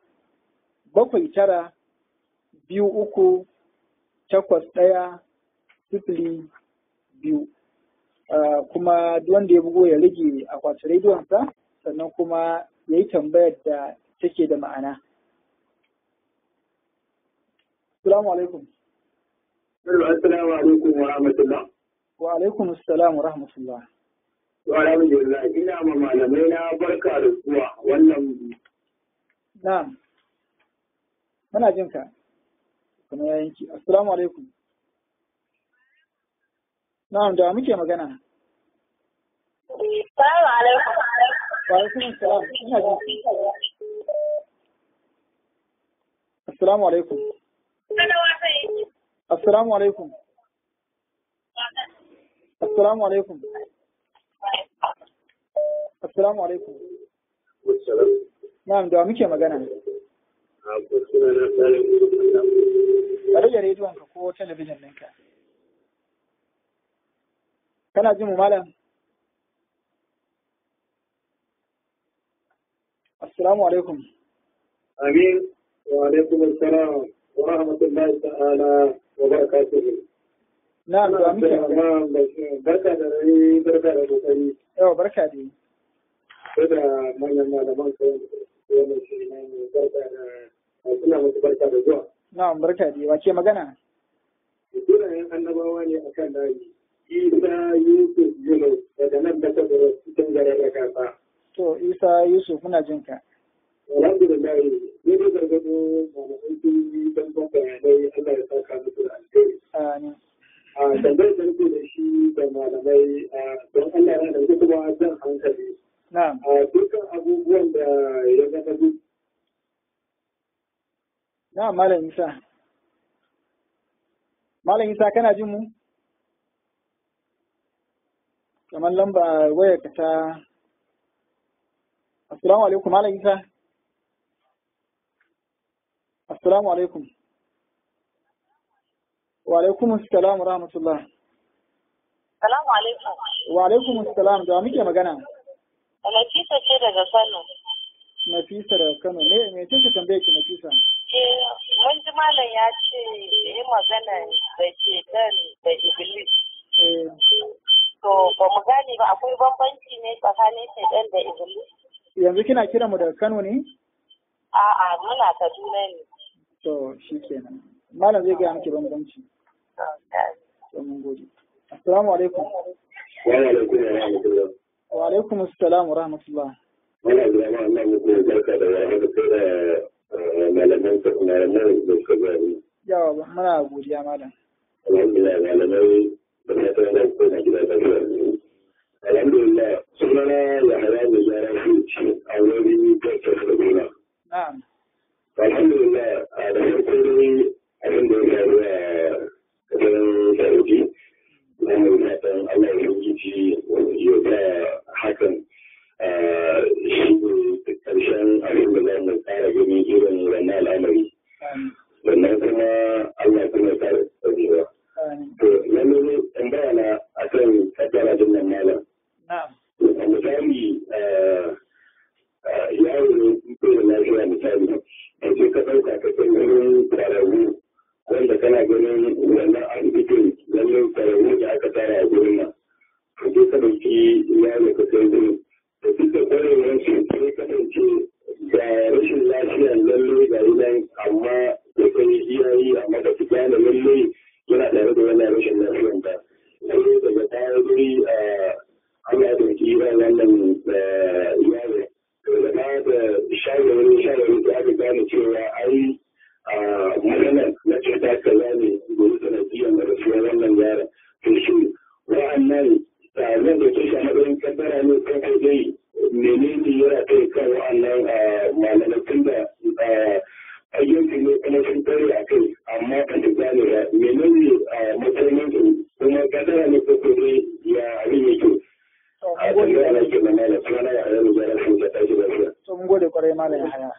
79 23 8102. kuma duk wanda ya bugo ya rage akwatin rediyonsa, sannan kuma ya yi tambayar da take da ma'ana. Assalamu alaikum. Assalamu alaikum wa rahmatullah. Wa alaikum assalam wa rahmatullah. Wa alhamdulillah, ina ma malamai na barka da zuwa wannan. Na'am. Muna jin ka. Kuma ya yanki. Assalamu alaikum. Na'am, da muke magana. Assalamu alaikum. Wa alaikum assalam. Ina jin. Assalamu alaikum. Assalamu alaikum. Assalamu alaikum. Assalamu alaikum. Na'am, da muke magana. ko suna na tsarin Ka rage rediyon ka ko talabijin ɗinka. Kana jin mu malam? Assalamu alaikum. Amin. Wa alaikum assalam wa rahmatullahi ta'ala wa barakatuhu. Na'am, da muke barka da rai, barka da kokari. yawa barka da yi. Sai da manyan malaman kawai wannan shi ne mai barka da suna musu barka da zuwa. Na'am, barka da yi. Wace magana? Sunayen annabawa ne akan layi. Isa Yusuf Yunus daga nan da ta zara cikin garin da kasa. To, Isa Yusuf muna jin ka. Alhamdulillah, ni da gargado malamai sun yi don bayanai Allah ya saka musu da alheri. Amin. A tambayar da nake da shi da malamai don Allah ya dauki kuma jan hankali. Na'am. A dukkan abubuwan da ya zama duk. Na'am, Malam Isa. Malam Isa kana jin mu? Kamar lamba wayar ka ta. Assalamu alaikum Malam Isa. Assalamu alaikum. Wa alaikum assalam wa rahmatullah. Salamu alaikum. Wa alaikum assalam, da muke magana? Nafisa ce daga Kano. Nafisa daga Kano. Me ce tambaye ki Nafisa? Mun ji malam ya ce yi magana da ke dan da Iblis. To ba mu gane ba akwai bambanci ne tsakanin shaitan da Iblis. Yanzu kina kira mu daga Kano ne? A'a muna Kaduna ne. To shikenan. Malam zai gaya miki bambanci. To mun gode. Assalamu alaikum. Wa alaikum wa rahmatullah. Wa alaikum assalam wa rahmatullah. Wannan da Allah muku barka da warhaka sai da malaman da suka gani. Yawa muna godiya malam. Alhamdulillah malamai da na tare da ku na gida da ku. Alhamdulillah sunana ya haya da zara shi a wurin Dr. Sabina. Na'am. Alhamdulillah da farko dai abin da ya faru a kasar Saudi na mai fatan Allah ya rubuci ya ba hakan shi ne karshen abin da za mu tsara gani irin wannan al'amari. Sannan kuma Allah kuma ta tsarewa. To, lalle tambaya na akan kaddara din nan malam. Na'am. A misali yaro ne ko da lafiya misali da ke ka ɗauka ka kai wurin ƙwararru wanda kana ganin wannan asibitin lalle ƙwararru da aka tara a gurin nan. Ka je ka ɗauki yaro ka kai gurin. Da duk da ƙwararren su sai kasance ga rashin lafiya lalle ga nan amma da kai iyayi amma da su gane lalle yana tare da wannan rashin lafiyan ba. Sai daga baya guri ana ɗauki wannan yaro. Da da shawarwari da aka gane cewa ai maganar na cuta kaza ne gobe sanadiyar da rasuwar wannan yaron. To shi wa'annan zan da ke shi a matsayin kaddara ne ko kai dai menene yana kai kan wa'annan malamai da ayyukan ne kuma sun tare a kai amma ba su gane ba menene matsayin su kuma kaddara ne ko kai ya abin yake. To mun gode kwarai malam ya haya.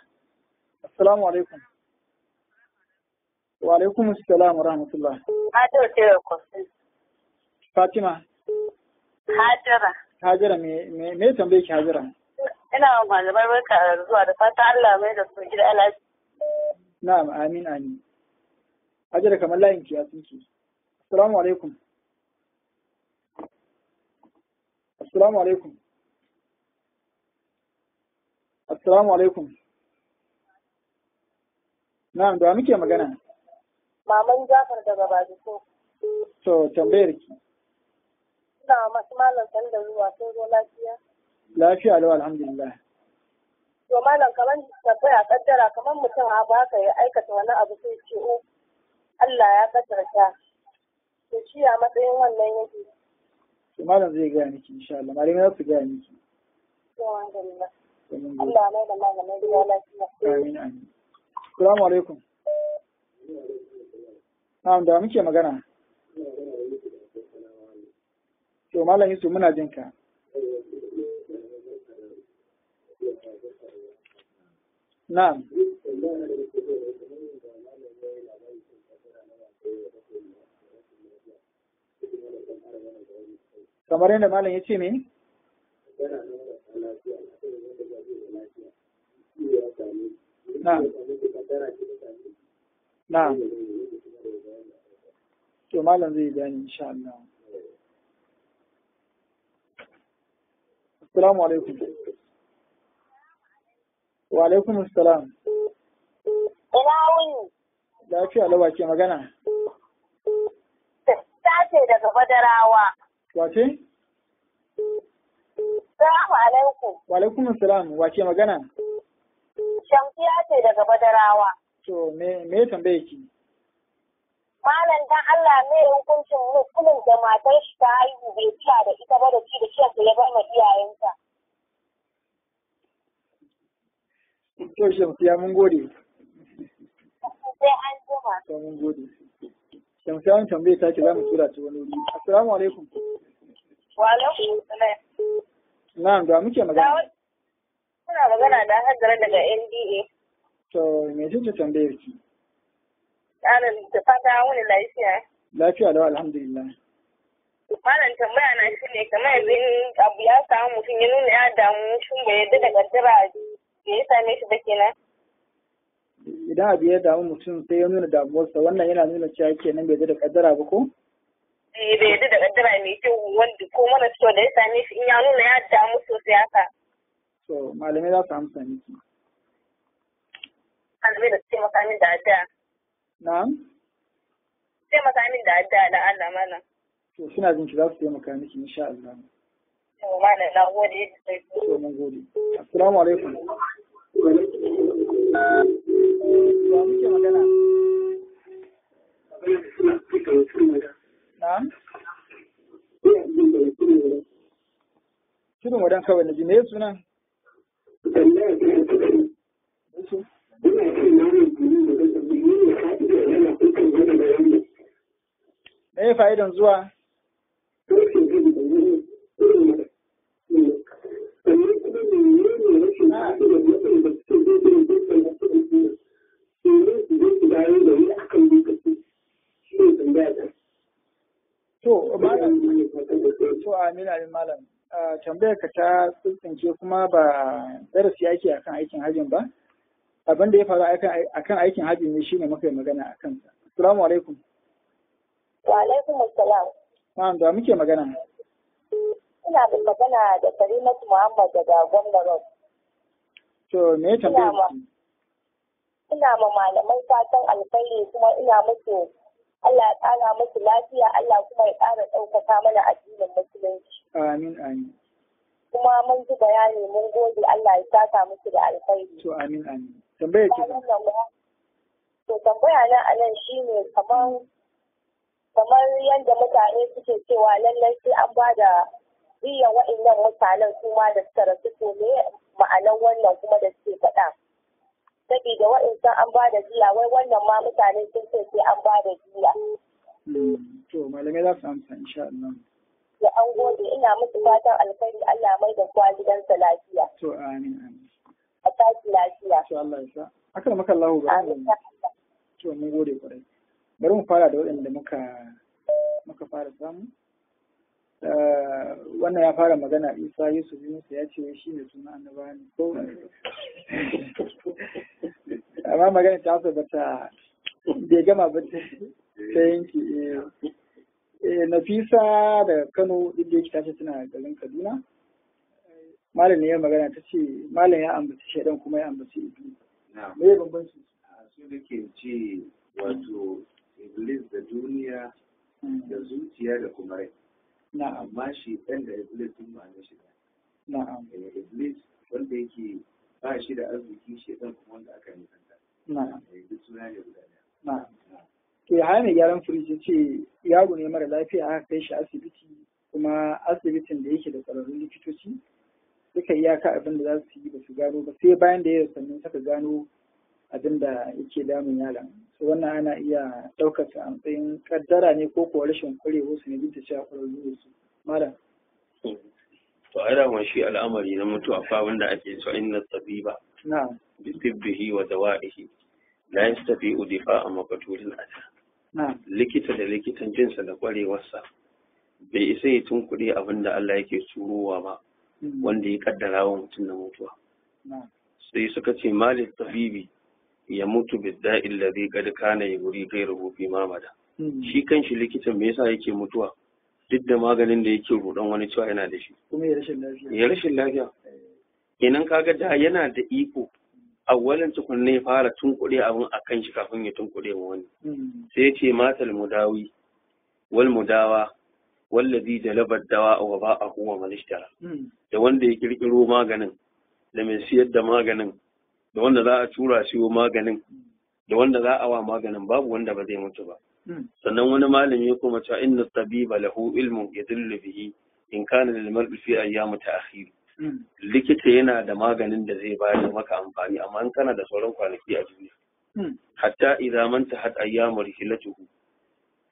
Assalamu alaikum. Wa alaikum assalam wa rahmatullah. Fatima. Hajara me tambaye ki Hajara? Ina malamai barka da zuwa da fata Allah mai da su gida alaji. Na'am, amin amin. Hajara kamar layin ki ya tsinki. Assalamu alaikum. Assalamu alaikum. Assalamu alaikum. Na'am, da muke magana? Maman Jafar daga Bajiko. To, tambayar ki. Ina masu malam san da zuwa sun zo lafiya. Lafiya lau alhamdulillah. To malam kamar tabbaya kaddara kamar mutum a baka ya aikata wani abu sai ce Allah ya kaddara ta. To shi a matsayin wannan yake. To malam zai gaya miki insha Allah. Malamai za su gaya miki. To alhamdulillah. Allah mai da malamai da lafiya. Amin amin. Assalamu alaikum. Na'am, da muke magana? To malam Yusuf muna jin ka. Na'am. kamar yadda malam ya ce me na to malam zai gani insha Allah. Assalamu alaikum. Wa alaikum assalam. Ina wuni. Lafiya lawa ke magana. Ta ce daga Badarawa. Wace? Assalamu alaikum. Wa alaikum assalam. Wace magana? Shamsiya ce daga Badarawa. To me tambaye ki? Malam dan Allah me hukuncin mutumin da matar shi ta haihu bai ciya da ita ba da ci da ciyar da ya bar ma iyayenta. To Shamsiya mun gode. Sai an jima. To mun gode. Shamsiya wani tambaye ta ce za mu tura ta wani wuri. Assalamu alaikum. Wa alaikum salam. Na'am, da muke magana. Kuna magana da Hajara daga NDA. To me ce tambayar ki? Malam da fata wani lafiya. Lafiya da alhamdulillah. Malam tambaya na shi ne kamar yanzu in abu ya samu mutum ya nuna ya damu shin bai yarda da kaddara ya same shi ba kenan. Idan abu ya damu mutum sai ya nuna damuwarsa wannan yana nuna cewa kenan bai yarda da kaddara ba ko? Bai yarda da kaddara mai kyau wanda ko mana so da ya same shi in ya nuna ya damu sosai haka. So malamai za su amsa miki. Malamai da su taimaka min da addu'a. Na'am? Taimaka min da addu'a da Allah mana. To suna jin ki za su taimaka miki insha Allah. To malam na gode da sai. To mun gode. Assalamu alaikum. Wa muke magana? Na'am? Tudun wadan kawai na ji me sunan? Me fa'idan zuwa? To amin malam. Tambayar ka ta tsinke kuma ba darasi ake akan aikin hajjin ba. Abin da ya faru akan aikin hajji ne shine muka yi magana a kansa. Assalamu alaikum. Wa alaikum assalam. Na'am, da muke magana. Ina da magana da Karimatu Muhammad daga Gwamna Road. To me ya tambaye ki? Ina ma malamai fatan alkhairi kuma ina musu Allah ya ƙara musu lafiya, Allah kuma ya ƙara ɗaukaka mana addinin musulunci. Amin, amin. Kuma mun ji bayani mun gode Allah ya saka musu da alkhairi. To amin, amin. Tambayar ki. To tambaya na a nan shine kamar yadda mutane suke cewa lallai sai an ba da biyan wa'annan mutanen su ma da suka rasu to me ma'anar wannan kuma da suke faɗa. Saboda wa'insan an ba da jiya wai wannan ma mutane sun ce sai an ba da jiya. To malamai za su amsa insha Allah. Da an gode ina musu fatan alkhairi Allah mai da kowa gidansa lafiya. To amin amin. A tashi lafiya. To Allah ya sa. Akal maka Allah ba. Amin. To mun gode kwarai. Bari mu fara da waɗanda muka fara samu. Wannan ya fara magana Isa Yusuf Yunus ya ce shi ne suna annaba ne ko amma magana ta so bata bai gama ba ta yanki Nafisa da Kano duk da yake ta ce tana garin Kaduna malam ne ya magana ta ce malam ya ambaci shaidan kuma ya ambaci Iblis me ya bambanci su da ke ce wato Iblis da duniya da zuciya da kuma rai amma shi ɗan da Iblis sun ma'ana shi da Iblis wanda yake ba shi da arziki shi ɗan kuma wanda aka nisanta duk suna ne guda ɗaya. To ya haya mai gyaran firiji ce yaro ne mara lafiya aka kai shi asibiti kuma asibitin da yake da ƙwararrun likitoci suka iyaka abin da za su yi ba su gano ba sai bayan da ya sannan suka gano abin da yake damun yaron. So wannan ana iya ɗaukar sa a matsayin kaddara ne ko kuwa rashin ƙwarewa su ne duk da cewa ƙwararru ne su. Malam. To a da shi al'amari na mutuwa fa wanda ake so inna tabiba. Na'am. Bi tibbihi wa dawa'ihi la yastafi'u difa'a maqtulin ata. Na'am. Likita da likitan jinsa da ƙwarewarsa bai isa ya tunkuɗe abin da Allah yake turowa ba wanda ya kaddara wa mutum na mutuwa. Sai suka ce malik tabibi ya mutu bidda illazi qad kana yuri ghayruhu fi mamada. Shi kanshi likitan me yasa yake mutuwa duk da maganin da yake rudan wani cewa yana da shi kuma ya rashin lafiya. Ya rashin lafiya. Kenan kaga da yana da iko awwalan tukunne ya fara tunkuɗe abin a kan shi kafin ya tunkuɗe wa wani. Sai ya ce matal mudawi wal mudawa wallazi jalaba dawa wa ba'ahu wa man ishtara. Da wanda ya kirkiro maganin da mai siyar da maganin da wanda za a tura siyo maganin da wanda za a wa maganin babu wanda ba zai mutu ba. Sannan wani malami ya kuma cewa inna tabiba lahu ilmun yadullu bihi in kana lil mar'i fi ayyam ta'khir. Likita yana da maganin da zai bayar maka amfani amma in kana da sauran kwanaki a duniya. Hatta idza man tahat ayyamu rihlatuhu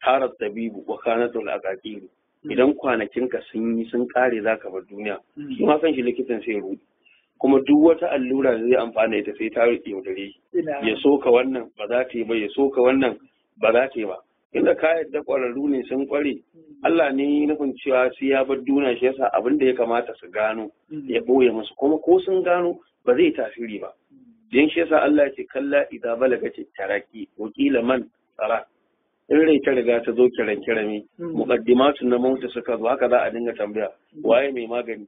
tara tabibu wa kanat al aqaqir. Idan kwanakinka sun kare zaka bar duniya shi ma kan shi likitan sai ruɗi. Kuma duk wata allura da zai amfana ita sai ta yaudare shi. Ya soka wannan ba za ta yi ba, ya soka wannan ba za ta yi ba. Inda ka yadda ƙwararru ne sun ƙware, Allah ne nufin cewa sai ya bar duniya shi yasa abin da ya kamata su gano ya ɓoye musu, kuma ko sun gano ba zai tasiri ba. Don shi yasa Allah ya ce kalla idza balagati taraki wa qila man tsara. In rai ta riga ta zo kiran kirami, muqaddimatun na mauta suka zo haka za a dinga tambaya waye mai magani.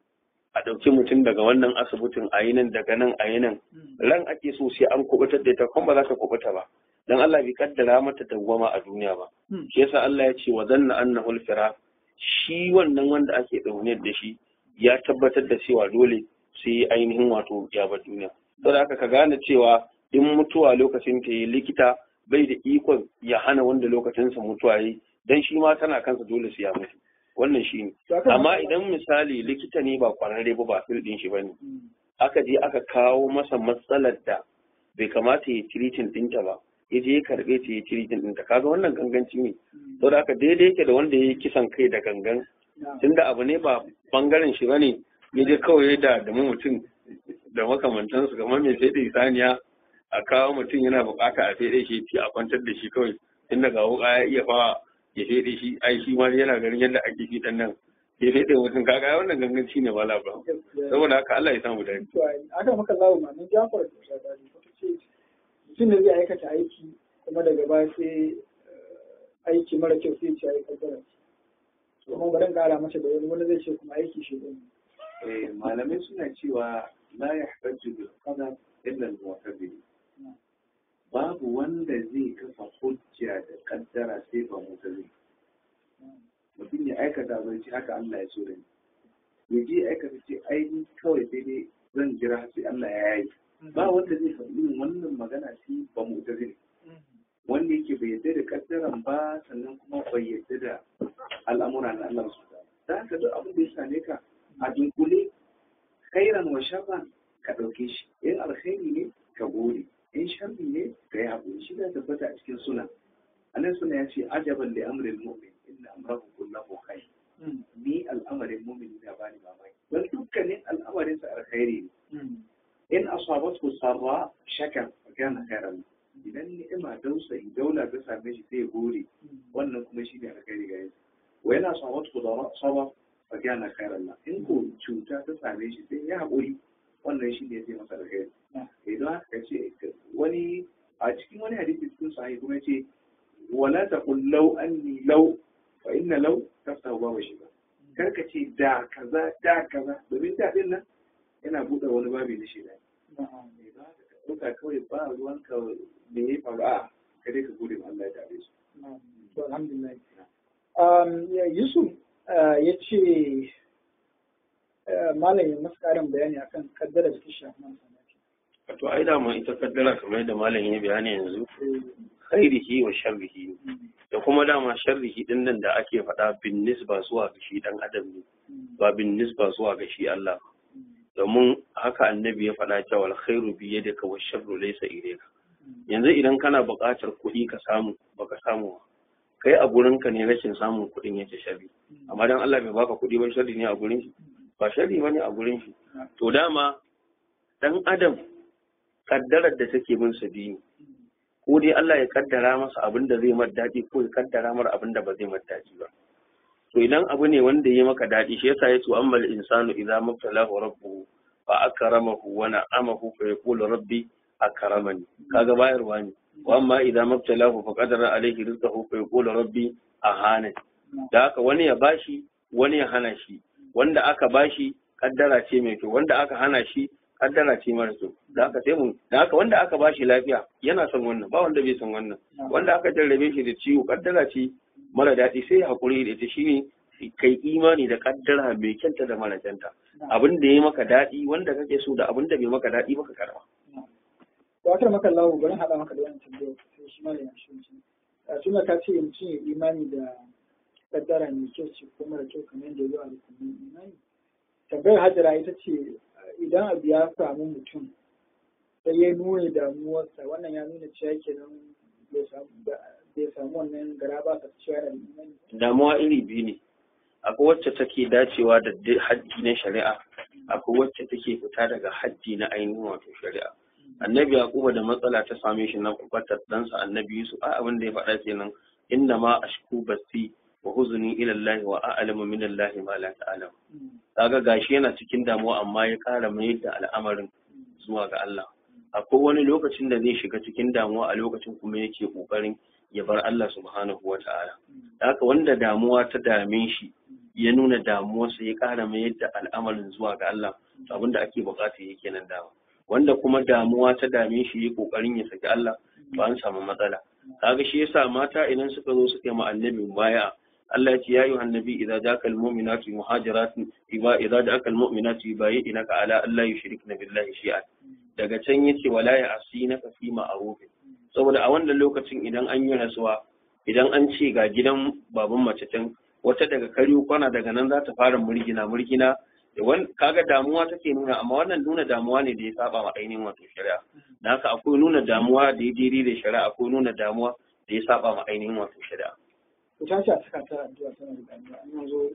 A ɗauki mutum daga wannan asibitin a yi nan daga nan a yi nan, ran ake so sai an kubutar da ita kuma ba za ta kubuta ba. Dan Allah bai kaddara mata dawwama a duniya ba. Shi yasa Allah ya ce wa zanna annahu al-fira, shi wannan wanda ake daune da shi ya tabbatar da cewa dole sai ainihin wato ya bar duniya. Saboda haka ka gane cewa in mutuwa lokacin ta yi likita bai da ikon ya hana wanda lokacinsa mutuwa yi dan shi ma tana kansa dole sai ya mutu. Wannan shi ne. Amma idan misali likita ne ba kwararre ba fil din shi bane. Aka je aka kawo masa matsalar da bai kamata ya tiritin dinta ba. Ya je ya karɓe ta ya tiritin dinta. Kaga wannan ganganci ne. Saboda haka daidai yake da wanda ya yi kisan kai da gangan. Tunda abu ne ba bangaren shi bane. Ya je kawai da mutum da makamantansu kamar mai sai da saniya a kawo mutum yana bukata a sai shi a kwantar da shi kawai. Tunda ga wuka ya iya fawa ya fede shi ai shi ma yana ganin yadda ake shi dan nan ya fede mutum kaga wannan ganganci ne ba labara saboda haka Allah ya samu dai to aka maka zawo ma mun Jafar da Shadadi ko ce mutum ne zai aikata aiki kuma daga baya sai aiki mara kyau sai ya aikata to kuma bari kara masa da wani zai ce kuma aiki shi ne malamai suna cewa la yahtaju bil qadar illa al mu'tabil babu wanda zai kafa hujja da kaddara sai ba mutane. Mutum ya aikata bai ci haka Allah ya so da ni. Ya je aikata ce aini kawai sai dai zan jira sai Allah ya yi. Ba wanda zai faɗi irin wannan magana sai ba mutane. Wanda yake bai yarda da kaddaran ba sannan kuma bai yarda da al'amura na Allah su da. Da haka duk abin da ya same ka a dunkule khairan wa sharran ka ɗauke shi. In alkhairi ne ka gode. In sharri ne ga ya haƙuri shi da tabbata a cikin suna anan suna ya ce ajaban li amril mu'min inna amrahu kullahu khair ni al'amarin mu'min da bani mamaki dan dukkanin al'amarin sa alkhairi ne in asabatu sarra shakar kana khairan idan ni'ima dausayi daula ta same shi sai gode wannan kuma shi ne alkhairi ga yasa wa yana asabatu dara saba kana khairan in ko cuta ta same shi sai ya haƙuri wannan shi ne zai masa alkhairi idan aka ce wani a cikin wani hadisi cikin sahih kuma ce wala taqul law anni law fa inna law taftahu babu shiga karka ce da kaza domin da din nan yana buɗe wani babi na shida idan ka dauka kawai ba ruwanka me ya faru a kare ka gode ma Allah ya tare su to alhamdulillah Yusuf ya ce malam ya masu ƙarin bayani akan kaddara da ta shafi masa to ai da ma ita kaddara kamar yadda malam ya bayani yanzu khairihi wa sharrihi da kuma dama sharrihi din nan da ake faɗa bin nisba zuwa ga shi dan adam ne ba bin nisba zuwa ga shi Allah domin haka annabi ya faɗa cewa alkhairu bi yadika wa sharru laysa ilayka yanzu idan kana buƙatar kuɗi ka samu baka samu kai a gurinka ne rashin samun kuɗin yake sharri amma dan Allah bai baka kuɗi ba sharri ne a gurin shi ba sharri bane a gurin shi to dama dan adam kaddarar da take bin sa biyu ko dai Allah ya kaddara masa abin da zai mar daɗi ko ya kaddara mar abin da ba zai mar daɗi ba to idan abu ne wanda ya maka daɗi shi yasa yace ammal insanu idza mabtalahu rabbuhu fa akramahu wa na'amahu fa yaqulu rabbi akramani kaga bayarwa ne wa amma idza mabtalahu fa qadara alayhi rizqahu fa yaqulu rabbi ahana da haka wani ya bashi wani ya hana shi wanda aka bashi kaddara ce mai kyau wanda aka hana shi kaddara ce mara kyau da haka sai mu da haka wanda aka bashi lafiya yana son wannan ba wanda bai son wannan wanda aka jarrabe shi da ciwo kaddara ce mara daɗi sai ya haƙuri da ita shine kai imani da kaddara mai kyanta da mara kyanta abin da ya maka daɗi wanda kake so da abin da bai maka daɗi maka karama to akar maka lawo bari haɗa maka da wannan tambayar sai shi malam ya shi tunda ka ce mutum ya imani da kaddara mai kyau ce ko mara kyau kamar yadda ya zo a rukunin imani tambayar hajjara ita ce idan abu ya samu mutum sai ya nuna damuwarsa wannan ya nuna cewa kenan bai samu wannan gara ba ka cewa yana da imani. Damuwa iri biyu ne, akwai wacce take dacewa da haddi na shari'a, akwai wacce take fita daga haddi na ainihin wato shari'a. Annabi Yaquba da matsala ta same shi na kubatar ɗansa Annabi Yusuf a abin da ya faɗa kenan inna ma ashku basi wa huzni ila Allah wa a'lamu min Allah ma la ta'lam. Kaga gashi yana cikin damuwa amma ya ƙara mai da al'amarin zuwa ga Allah. Akwai wani lokacin da zai shiga cikin damuwa a lokacin kuma yake ƙoƙarin ya bar Allah subhanahu wa ta'ala. Da haka wanda damuwa ta dame shi ya nuna damuwarsa ya ƙara mai da al'amarin zuwa ga Allah abin da ake buƙata yake nan dama. Wanda kuma damuwa ta dame shi ya ƙoƙarin ya saki Allah ba an samu matsala. Kaga shi yasa mata idan suka zo suka yi ma annabi baya Allah ya ce ya yi annabi idza jaka almu'minatu muhajiratin idza jaka almu'minatu yubayyi'unaka ala alla yushrikna billahi shay'an daga can yace wala ya asinaka fi ma'rufin saboda a wannan lokacin idan an yi rasuwa idan an ce ga gidan baban mace can wata daga kariyo kwana daga nan za ta fara murgina kaga damuwa take nuna amma wannan nuna damuwa ne da ya saba ma ainihin wato shari'a da haka akwai nuna damuwa da ya daidai da shari'a akwai nuna damuwa da ya saba ma ainihin wato shari'a ku tashi a saka ta addu'a tana da addu'a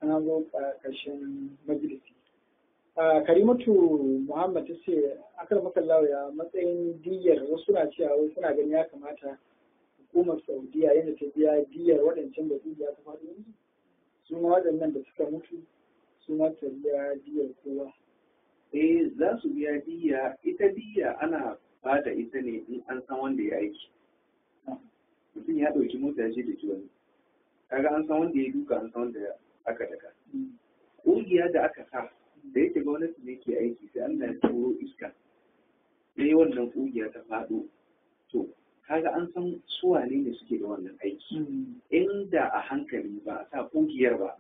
ana zo ƙarshen majalisi Karimatu Muhammad ta ce akar makallawa ya matsayin diyyar wasu na cewa wasu suna ganin ya kamata hukumar Saudiya yadda ta biya diyyar waɗancan da kungiya ta faɗi yanzu su ma waɗannan da suka mutu su ma ta biya diyyar kowa. Za su biya diyya ita diyya ana ba da ita ne in an san wanda ya aiki. Mutum ya ɗauki mota ya ce da wani. Kaga an san wanda ya duka an san wanda aka daka. Ƙungiya da aka sa da yake gwamnati ne ke aiki sai Allah ya turo iska sai wannan ƙungiya ta faɗo to kaga an san su wane ne suke da wannan aiki inda a hankali ba a sa ƙungiyar ba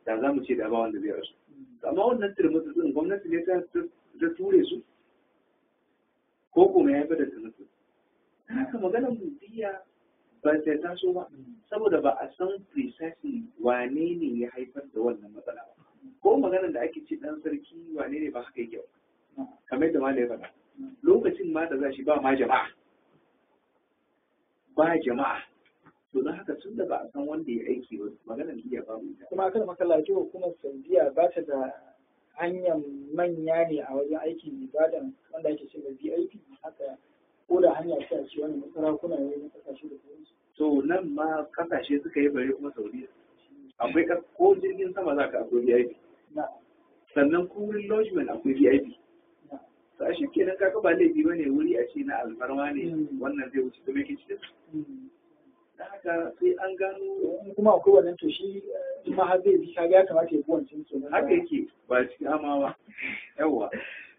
da za mu ce da ba wanda zai rasu amma wannan turmutu din gwamnati ne ta ture su ko kuma ya fi da turmutu haka maganar biya ba ta taso ba saboda ba a san precisely wane ne ya haifar da wannan matsala ba ko maganar da ake ce dan sarki wane ne ba haka yake ba kamar da malai faɗa lokacin ma da za shi ba ma jama'a to don haka tun da ba a san wanda ya aiki ba maganar iya babu ita kuma kada makallaci hukumar Saudiya ba ta da hanyar manya ne a wajen aikin ibada wanda ake ce da VIP haka ko da hanya ce a ce wani masarakuna ne na kasashe da kuma to nan ma kasashe suka yi bare kuma Saudiya akwai ko jirgin sama za ka akwai VIP sannan ko wurin lodgement akwai VIP to a shi kenan kaka ba laifi ba ne wuri a ce na alfarma ne wannan zai wuce kuma yake cikin da haka sai an gano kuma akwai wannan to shi ma har zai bi kaga ya kamata ya bi wancan kenan haka yake ba cikin amawa yawa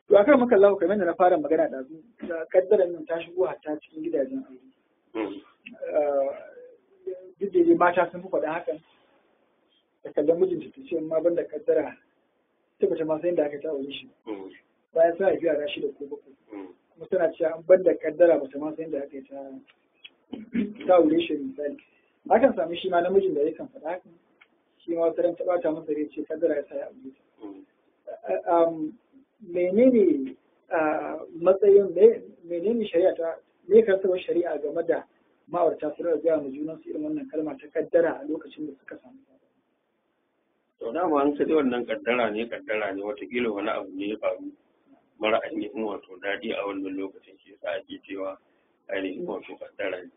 to akan maka Allah kamar da na fara magana da kaddaran nan ta shigo hatta cikin gidajen aure duk da mata sun fi faɗa hakan da kallon mijinta ta ce ma banda kaddara ta bace ma sai da aka ta aure shi bayan sa haifi yara shida ko bakwai kuma tana cewa an banda kaddara bata ma sai da aka ta aure shi misali hakan sami shi ma namijin da yakan faɗa hakan shi ma wata ran ta bata masa rai ce kaddara ya sa ya aure ta menene matsayin menene shari'a ta me ka saba shari'a game da ma'aurata su rage gaya ma junan su irin wannan kalma ta kaddara a lokacin da suka samu to dama an sai wannan kaddara ne watakila wani abu ne ya faru mara ainihin wato daɗi a wannan lokacin shi yasa ake cewa ainihin wato kaddara ne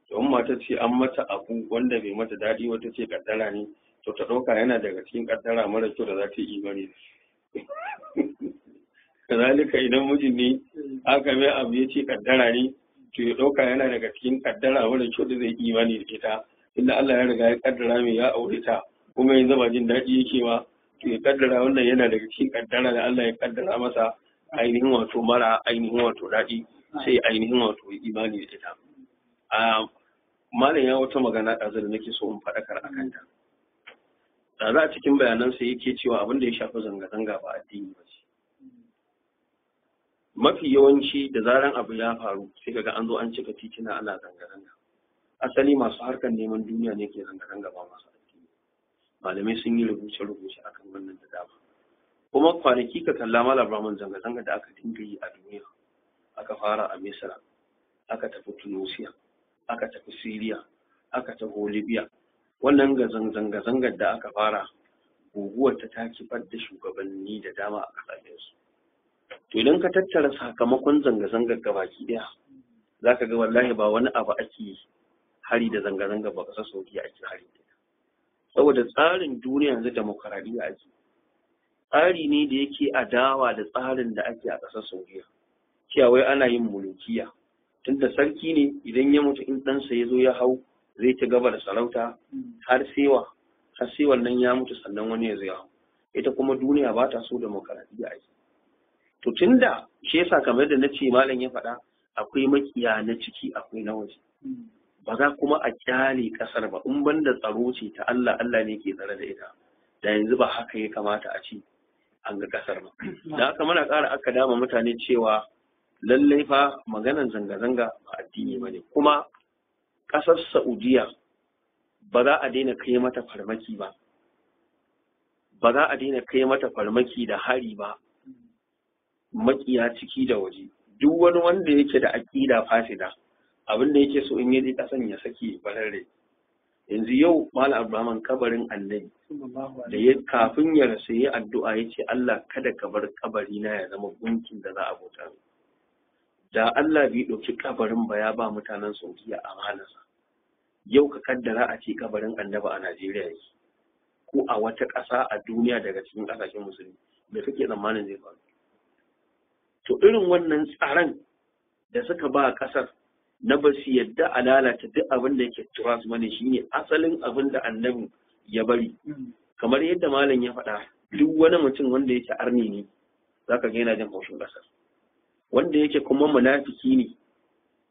to in mata ce an mata abu wanda bai mata daɗi wata ce kaddara ne to ta ɗauka yana daga cikin ƙaddara mara kyau da za ta yi imani kazalika idan mijin ne aka mai abu ya ce ƙaddara ne to ya ɗauka yana daga cikin ƙaddara mara kyau da zai yi imani da ita inda Allah ya riga ya ƙaddara mai ya aure ta kuma yanzu ba jin daɗi yake ba to ya ƙaddara wannan yana daga cikin ƙaddara da Allah ya ƙaddara masa ainihin wato mara ainihin wato daɗi sai ainihin wato imani da ita malam ya wata magana ɗazu da nake so in faɗakar a kanta da za a cikin bayanansa yake cewa abin da ya shafi zanga-zanga ba addini ba ce mafi yawanci da zaran abu ya faru sai kaga an zo an cika titina ana zanga-zanga asali masu harkar neman duniya ne ke zanga-zanga ba masu addini malamai sun yi rubuce-rubuce akan wannan da dama kuma kwanaki ka kalla malam Rahman zanga-zanga da aka dinga yi a duniya aka fara a Misra aka tafi Tunisia aka tafi Syria aka tafi Libya wannan ga zanga-zangar da aka fara guguwar ta kifar da shugabanni da dama a kasashensu to idan ka tattara sakamakon zanga-zangar gabaki daya zaka ga wallahi ba wani abu ake hari da zanga-zanga ba kasar Saudiya ake hari da saboda tsarin duniya yanzu demokaradiyya ake tsari ne da yake adawa da tsarin da ake a ƙasar Saudiya cewa wai ana yin mulukiya tunda sarki ne idan ya mutu in ɗansa ya zo ya hau zai ci gaba da sarauta har sai wannan ya mutu sannan wani ya zo ya hau ita kuma duniya ba ta so demokaradiyya ake to tunda shi yasa kamar da na ce malam ya faɗa akwai makiya na ciki akwai na waje ba za kuma a kyale ƙasar ba in banda tsaro ce ta Allah ne ke tsare da ita da yanzu ba haka ya kamata a ce an ga ƙasar ba da haka muna ƙara aka dama mutane cewa lallai fa maganar zanga-zanga ba addini ba ne kuma ƙasar Saudiya ba za a daina kai mata farmaki ba za a daina kai mata farmaki da hari ba makiya ciki da waje duk wani wanda yake da aƙida fasida abin da yake so in yi ƙasan ya saki bararre yanzu yau Malam Abraham kabarin annabi da ya kafin ya rasu ya addu'a ya ce Allah kada ka bar kabari na ya zama gunkin da za a bauta da Allah bai ɗauki kabarin ba ya ba mutanen Saudiya amanarsa yau ka kaddara a ce kabarin annabi a Najeriya yake ko a wata ƙasa a duniya daga cikin ƙasashen musulmi me kake tsammanin zai faru to irin wannan tsaron da suka ba ƙasar na ba su yadda a lalata duk abin da yake turas mane shine asalin abin da annabi ya bari kamar yadda malam ya faɗa duk wani mutum wanda yake arni ne zaka ga yana jin haushin ƙasar wanda yake kuma munafiki ne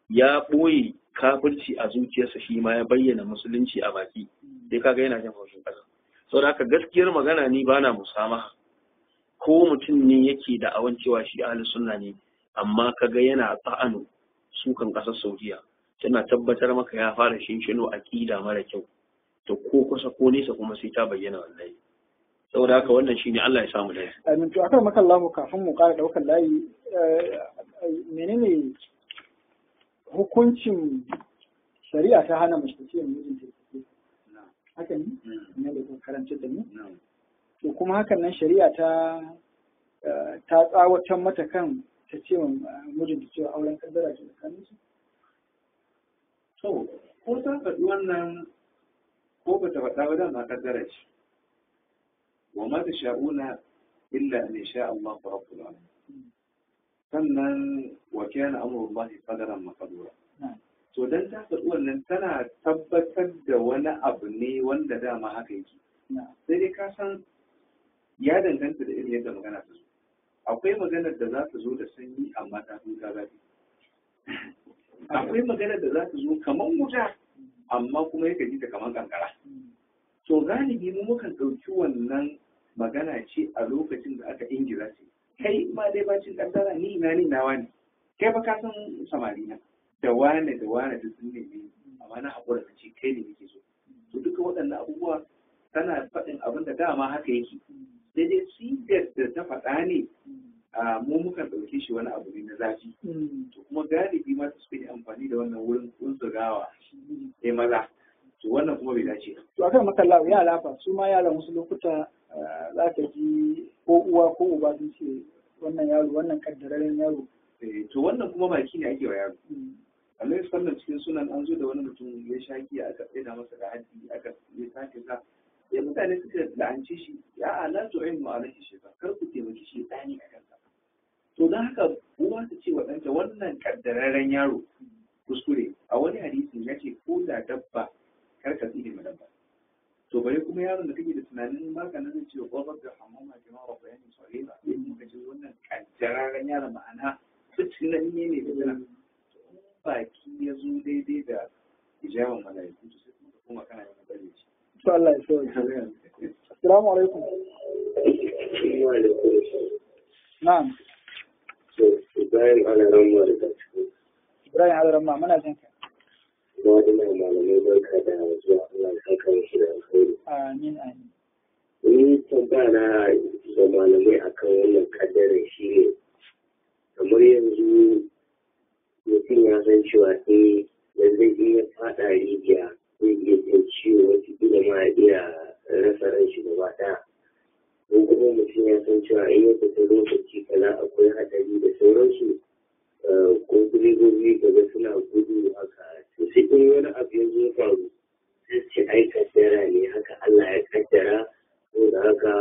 ya ɓoye kafirci a zuciyarsa shi ma ya bayyana musulunci a baki sai kaga yana jin haushin ƙasar saboda haka gaskiyar magana ni bana musamaha ko mutum ne yake da awan cewa shi ahlus sunna ne amma kaga yana tsa'anu sukan ƙasar Saudiya tana tabbatar maka ya fara shinshino aqida mara kyau to ko kusa ko nesa kuma sai ta bayyana wallahi saboda haka wannan shine Allah ya samu dai amin to akan maka Allah kafin mu ƙara daukar layi menene hukuncin shari'a ta hana mace ce mijin ta haka ne da kuma karanta da mu to kuma hakan nan shari'a ta tsawatar mata kan ta ce wa mijinta cewa auren kaddara ce tsakanin su? To, ko ta faɗi wannan ko ba ta faɗa ba dama kaddara ce. Wa ma ta sha'una illa an sha Allah ku rabbul alamin. Sannan wa kana amrullahi qadaran maqdura. To dan ta faɗi wannan tana tabbatar da wani abu ne wanda dama haka yake. Sai dai ka san ya danganta da irin yadda magana ta zo. Akwai maganar da za ta zo da sanyi amma ta fi zafi. Akwai maganar da za ta zo kamar wuta amma kuma yake ji ta kamar kankara. To galibi mu mukan ɗauki wannan magana ce a lokacin da aka ingira ce. Kai ma dai bacin kankara ni nawa ne. Kai ba ka san samari na. Da wane duk sun nemi amma na haƙura da ce kai ne nake so. To duka waɗannan abubuwa tana faɗin abin da dama haka yake. Sai dai sigar da ta faɗa ne mu mukan ɗauke shi wani abu ne na zafi to kuma galibi ma suka yi amfani da wannan wurin kunsurgawa sai maza to wannan kuma bai dace ba to akan makalla ya lafa su ma yaran wasu lokuta za ka ji ko uwa ko uba sun ce wannan yaro wannan kaddararren yaro to wannan kuma baki ne ake wa yaro Allah ya sannan cikin sunan an zo da wani mutum ya sha giya aka tsaida masa da haddi aka ya sake sa sai mutane suka la'anci shi ya ala tu'in mu alaihi shaytan kar ku taimaki shi dani a kansa to dan haka uwa ta ce wa ɗanta wannan kaddararren yaro kuskure a wani hadisi ya ce ko da dabba kar ka tsine ma dabba to bare kuma yaron da kake da tunanin baka nan zai ce wa ƙofar da hamama jama'a bayani sauri ba sai muka ji wannan kaddararren yaron ma'ana fitinan ne da tana baki ya zo daidai da ijaban malaiku to sai kuma kana yin magana ce to Allah ya sauya assalamu alaikum na'am Ibrahim Alaramma da Gaskiya. Ibrahim Alaramma muna jin ka. Ina malamai barka da zuwa Allah ya saka shi da alkhairi. Amin amin. Ni tambaya da malamai akan wannan kaddarar shi ne kamar yanzu mutum ya san cewa lallai in ya fada rijiya zai iya jin ciwo wata kila ma ya iya rasa ran shi gaba ɗaya. Ko kuma mutum ya san cewa in ya fita lokaci kaza akwai haɗari da sauransu ko direbobi gaba suna gudu haka to sai in wani abu ya zo faru sai ce ai kaddara ne haka Allah ya kaddara ko da haka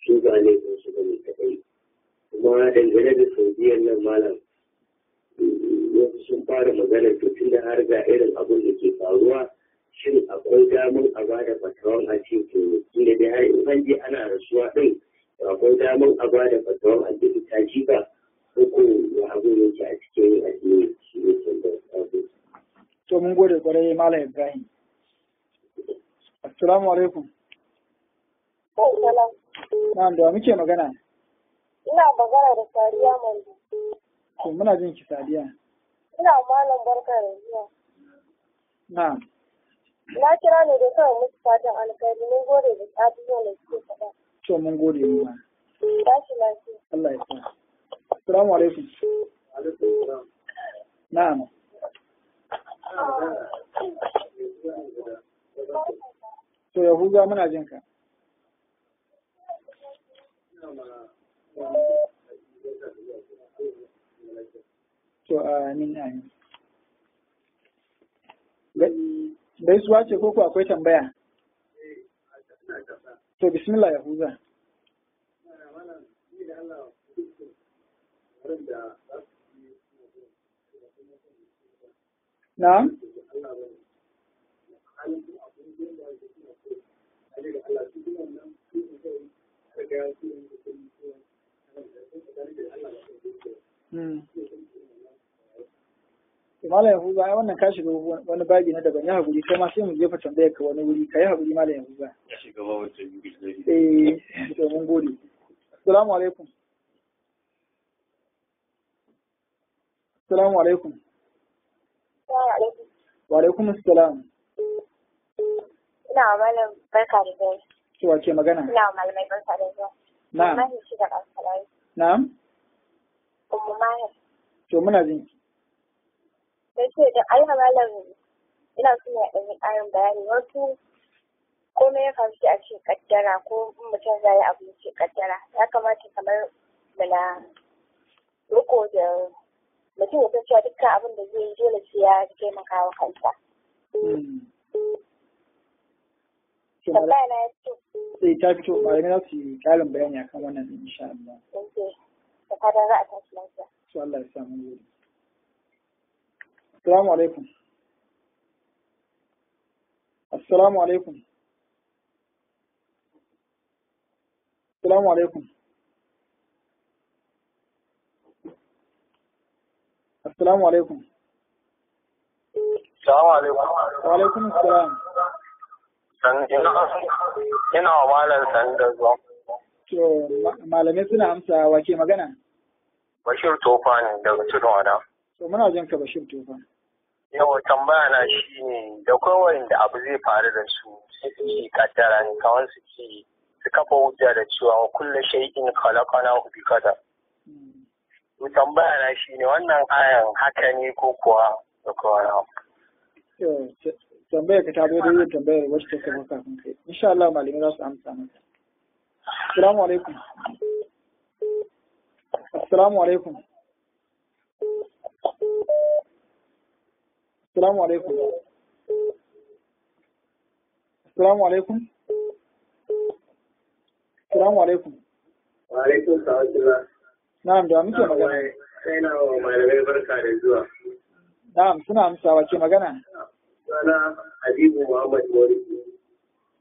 su ba ne ko su bane kadai kuma dangane da saudiyar nan malam wasu sun fara magana to tun da har ga irin abin da ke faruwa shin akwai damar a ba da fatawan a ce to inda dai har in an je ana rasuwa din akwai damar a ba da fatawan a cikin tajiba ko ya abin yake a cikin addini shi ne tambayar to mun gode kwarai Malam Ibrahim. Assalamu alaikum. Na'am da muke magana? Ina magana da Sadiya Mando. To muna jin ki Sadiya. Ina malam barka da zuwa. Na'am. Na kira ne da kawai musu fatan alkhairi mun gode da abubuwan da suke faɗa. To mun gode mu ma. Tashi lafiya. Allah ya sa. Assalamu alaikum. Na'am. To Yahuza muna jin ka. To amin amin. Gaisuwa ce ko akwai tambaya? To bismillah Yahuza. Na'am. Malam Yahuza ai wannan ka shiga wani babi na daban ya haƙuri kai ma sai mu jefa tambayar ka wani wuri ka yi haƙuri Malam Yahuza. Ya shiga ba wata to mun gode. Assalamu alaikum. Assalamu alaikum. Wa alaikum assalam. Ina malam barka da dai. To wace magana? Ina malamai barka da zuwa. Na'am. Mahi shi da kansalai. Na'am. Ummu Mahir. To muna jin ki. Sai ce da Allah malam ina so ya ɗan ƙarin bayani wasu komai ya faru a ce kaddara ko mutum zai abu ya ce kaddara ya kamata kamar muna riko da mutum ya san cewa dukkan abin da zai yi dole sai ya taimaka wa kansa. Tambaya na ya fito. Sai ta fito malamai za su yi ƙarin bayani akan wannan insha Allah. Da fatan za a tashi lafiya. To Allah ya samu gode. Assalamu alaikum. Assalamu alaikum. Assalamu alaikum. Assalamu alaikum. Assalamu alaikum. Wa alaikum assalam. Ina wa malam san da zuwa. To malamai suna amsa wa ke magana? Bashir Tofa ne daga Tudun Wada. To muna jin ka Bashir Tofa. Yau tambaya na shi ne da kawai da abu zai faru da su sai su ci kaddara ne kawai su kafa hujja da cewa kullu shay'in khalaqnahu bi qadar. To tambaya na shi ne wannan ayan haka ne ko kuwa da kowa. Tambayar ka ta zo da yin tambayar wacce ta kafa kafin kai. Insha Allah malamai za su amsa maka. Assalamu alaikum. Assalamu alaikum. Assalamu alaikum. Assalamu alaikum. Assalamu alaikum. Wa alaikum salam. Na'am, da muke magana. Sai na wa malamai barka da zuwa. Na'am, suna amsawa ke magana. Sana Habibu Muhammad Mori.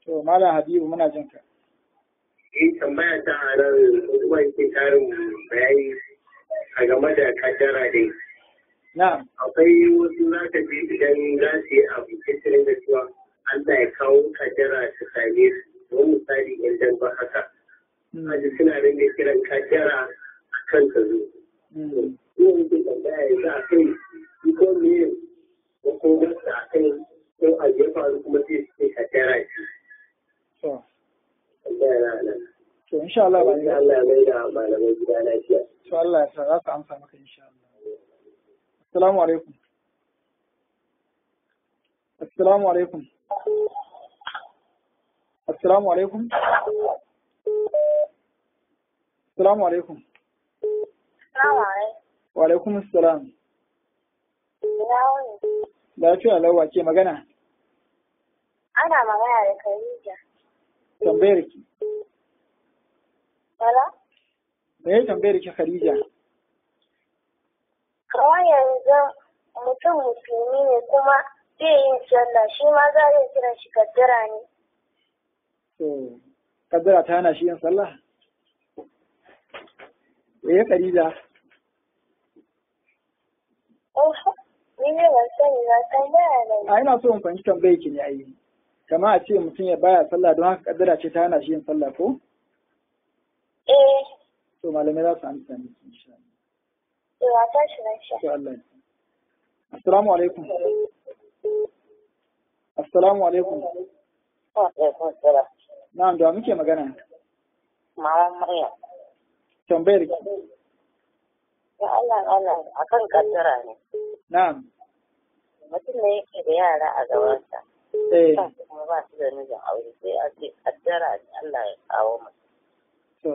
To, Malam Habibu muna jin ka. Tambaya ta a nan kuma yake tarin bayani a game da kaddara dai. Na'am. Akwai wasu za ka ji idan za su yi abu cikin da cewa Allah ya kawo kaddara su same su. Wani misali idan ba haka. Aji suna rinda kiran kaddara a kan ka zo. Yin yake tambaya ya za a kai ko me ko wasu a kai ko a ya faru kuma sai su kaddara shi. To. Tambaya na nan. To, insha Allah ba ne. Allah ya mai da malamai gida lafiya. To, Allah ya sa za su amsa maka insha Allah. Assalamu alaikum. Assalamu alaikum. Assalamu alaikum. Assalamu alaikum. Assalamu alaikum. Wa alaikum assalam. Ina wuni. Lafiya lawa ke magana. Ana magana da Khadija. Tambayar ki. Wala? Me ya tambayar ki Khadija? Kawai yanzu mutum musulmi ne kuma zai yin sallah shi ma za a iya kiran shi kaddara ne. To, kaddara ta hana shi yin sallah? Khadija. Ni ne ban sani ba tambaya ne. A ina so in fahimci tambayar ki ne a yi. Kama a ce mutum ya baya sallah don haka kaddara ce ta hana shi yin sallah ko? To malamai za su amsa miki insha Allah. To a tashi lafiya. To Allah ya sa. Assalamu alaikum. Assalamu alaikum. Wa alaikum salam. Na'am, da muke magana. Mama Maryam. Tambayar ki. Ya Allah akan kaddara ne. Na'am. Mutum ne yake da yara a gabansa. Kuma ba su da mijin aure sai a ce kaddara ne Allah ya kawo mu. To,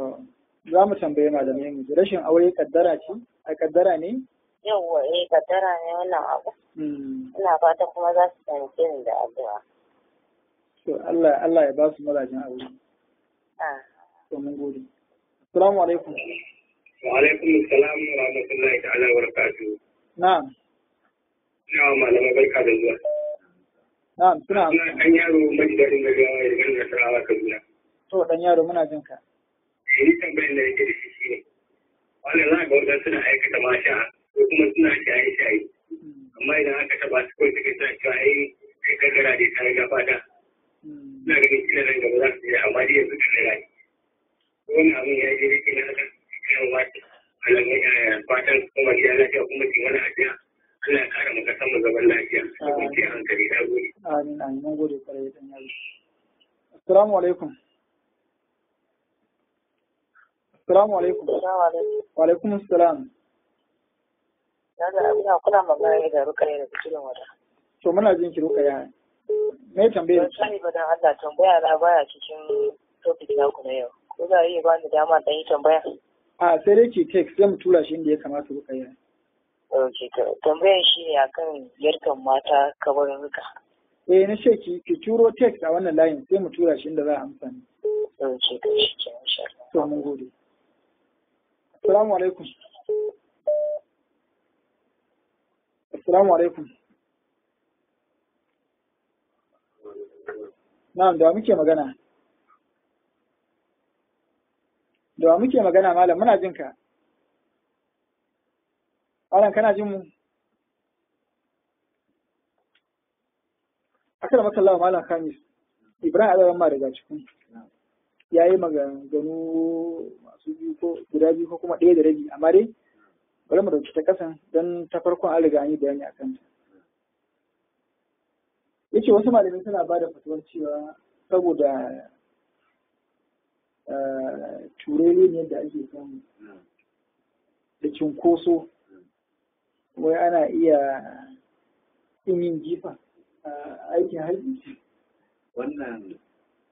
za mu tambaye malamai mu rashin aure kaddara ce? A kaddara ne? Yawwa kaddara ne wannan abu. Ina fata kuma za su taimake ni da addu'a. To Allah ya ba su mazajen aure. To mun gode. Assalamu alaikum. Wa alaikum assalam wa rahmatullahi ta'ala wa barakatuh. Na'am. Ina malamai barka da zuwa. Na'am, suna amsa. An yaro mai daɗin gaggawa ya gani da sarawa Kaduna. To dan yaro muna jin ka. Ni tambayar da yake da shi ne. Wannan za ga wajen suna aikata masha ko kuma suna shaye-shaye. Amma idan aka taɓa su kawai suka sa cewa kai kaddara ne ta riga fata. Ina ganin kila nan gaba za su je amma dai yanzu kaddara ne. Wani abin ya je rike na haka kan wata alamai fatan kuma gida lafiya kuma ke wani ajiya. Allah ya kara maka samun zaman lafiya. Kuma hankali na gode. Amin amin mun gode kwarai dan yaro. Assalamu alaikum. Assalamu alaikum. Wa alaikum assalam. Daga ina kuna magana da Rukayya da cikin wata. To muna jin ki Rukayya. Me tambayar ki? Sai ba dan Allah tambaya na baya cikin topic na ku na yau. Ko za a iya bani dama dan yi tambaya? A sai dai ki text zan tura shi inda ya kamata Rukayya. Okay, tambayar shi ne akan ziyartar mata kabaruka. Na ce ki turo text a wannan layin sai mu tura shi inda za a amsa ni. Okay, shi ke insha Allah. To mun gode. Assalamu alaikum. Assalamu alaikum. Na'am, da muke magana. Da muke magana malam muna jin ka. Malam kana jin mu? Akala makallahu malam Khamis. Ibrahim Adawan ma daga cikin. Yayi maganganu masu biyu ko guda biyu ko kuma ɗaya da rabi amma dai bari mu dauki ta kasan don ta farkon an riga an yi bayani akan ta. Yace wasu malamai suna ba da fatuwar cewa saboda turere ne da ake samu da cinkoso wai ana iya yin jifa a aikin haji. Wannan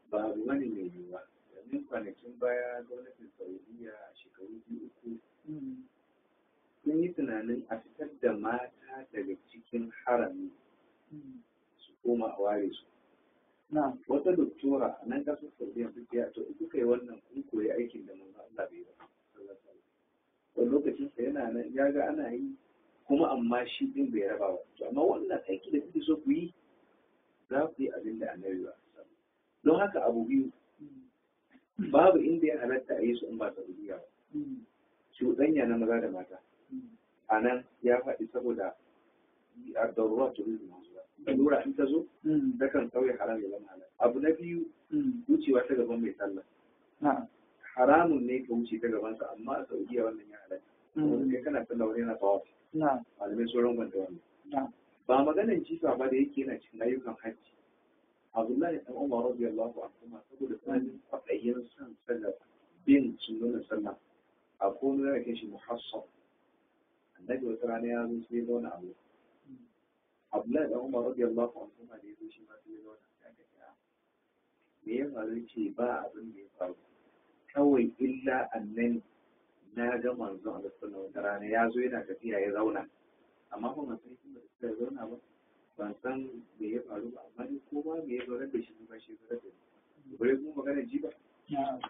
ba abu wani mai yiwuwa domin kwanakin baya gwamnatin Saudiya a shekaru 2-3 sun yi tunanin a fitar da mata daga cikin harami su koma a ware su wata doktora a nan kasar Saudiya suke ya to kuka yi wannan kun koyi aikin da manzo Allah bai ba wani lokacin sa yana nan ya ga ana yi kuma amma shi din bai raba ba to amma wannan aiki da kuke so ku yi za ku yi abin da annabi ba don haka abu biyu babu inda ya halatta a yi su in ba Saudiya ba cuɗanya na maza da mata a nan ya faɗi saboda a darurat turizm lura in ta zo takan sauya haram ya zama halal abu na biyu wucewa ta gaban mai sallah haramun ne ka wuce ta gabansa amma a Saudiya wannan ya halatta kai kana sallah wani yana tawafi malamai sun rangwanta wannan ba maganar jifa ba da yake yana cikin ayyukan hajji Abdullahi dan Umar radiyallahu anhu saboda sanin kwaɗayin san sallah bin sunnan sallah a komai da yake shi muhassab annabi wata rana ya zo sai ya zauna abu Abdullahi dan Umar radiyallahu anhu da ya zo shi ma sai ya zauna ya ga me ya faru ce ba abin da ya faru kawai illa annan na ga manzon Allah sallallahu alaihi wasallam ya zo yana tafiya ya zauna amma ba san shi da ya zauna ba ban san me ya faru ba amma ni ko ba me ya faru da shi ba shi da shi bare kuma magana ji ba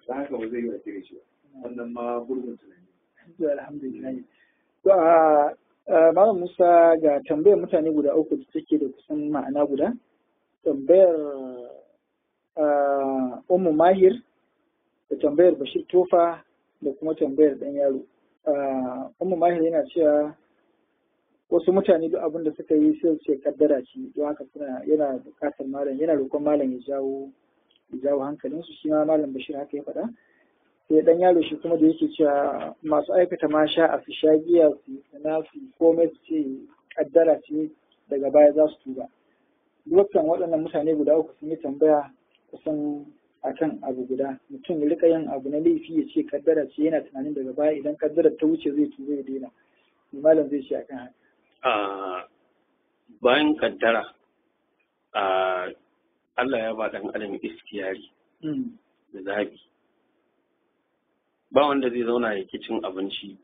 za haka ba zai yi a cire shi ba wannan ma gurbin tunani alhamdulillah to Malam Musa ga tambayar mutane guda uku da take da kusan ma'ana guda tambayar Ummu Mahir da tambayar Bashir Tofa da kuma tambayar dan yaro Ummu Mahir yana cewa wasu mutane duk abin da suka yi sai ce kaddara ce don haka yana bukatar malam yana roƙon malam ya jawo hankalinsu shi ma malam Bashir haka ya faɗa sai dan yaro shi kuma da yake cewa masu aikata ma sha a su sha giya su na su komai su ce kaddara ce daga baya za su tuba dukkan waɗannan mutane guda uku sun yi tambaya kusan akan abu guda mutum ya rika yin abu na laifi ya ce kaddara ce yana tunanin daga baya idan kaddarar ta wuce zai tuba ya daina malam zai ce akan haka bayan kaddara Allah ya ba dan adam iskiyari da zabi ba wanda zai zauna ya cin abinci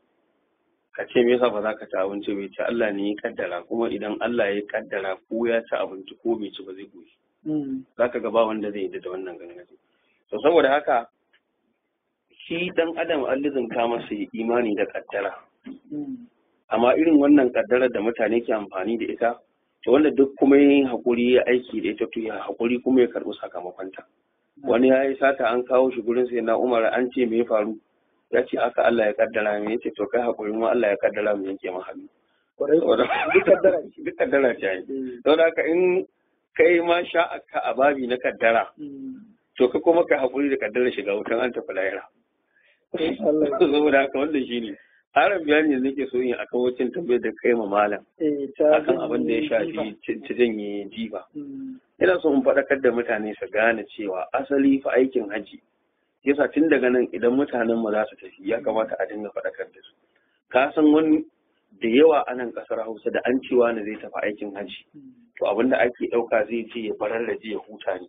ka ce me yasa ba za ka ci abinci bai ce Allah ne ya kaddara kuma idan Allah ya kaddara ko ya ci abinci ko bai ci ba zai goshi za ka ga ba wanda zai yi da wannan gangaji to saboda haka shi dan adam an lizinta masa ya imani da kaddara amma irin wannan kaddarar da mutane ke amfani da ita to wanda duk kuma yin hakuri ya aiki da ita to ya hakuri kuma ya karɓi sakamakonta wani ya yi sata an kawo shi gurin sai na Umar an ce me ya faru ya ce aka Allah ya kaddara mu yace to kai hakuri mu Allah ya kaddara mu yanke mu hannu duk kaddara ce don haka in kai ma sha ka a babi na kaddara to ka kuma kai hakuri da kaddara shiga wutan an tafi lahira saboda haka wannan shine haram bayani yanzu nake so yin akan wacin tambayar da kai ma malam akan abin da ya shafi ta janye jiba ina so in faɗakar da mutane su gane cewa asali fa aikin haji yasa tun daga nan idan mutanen mu za su tafi ya kamata a dinga faɗakar da su ka san wani da yawa a nan ƙasar Hausa da an cewa ne zai tafi aikin haji to abin da ake ɗauka zai je ya farar da ya huta ne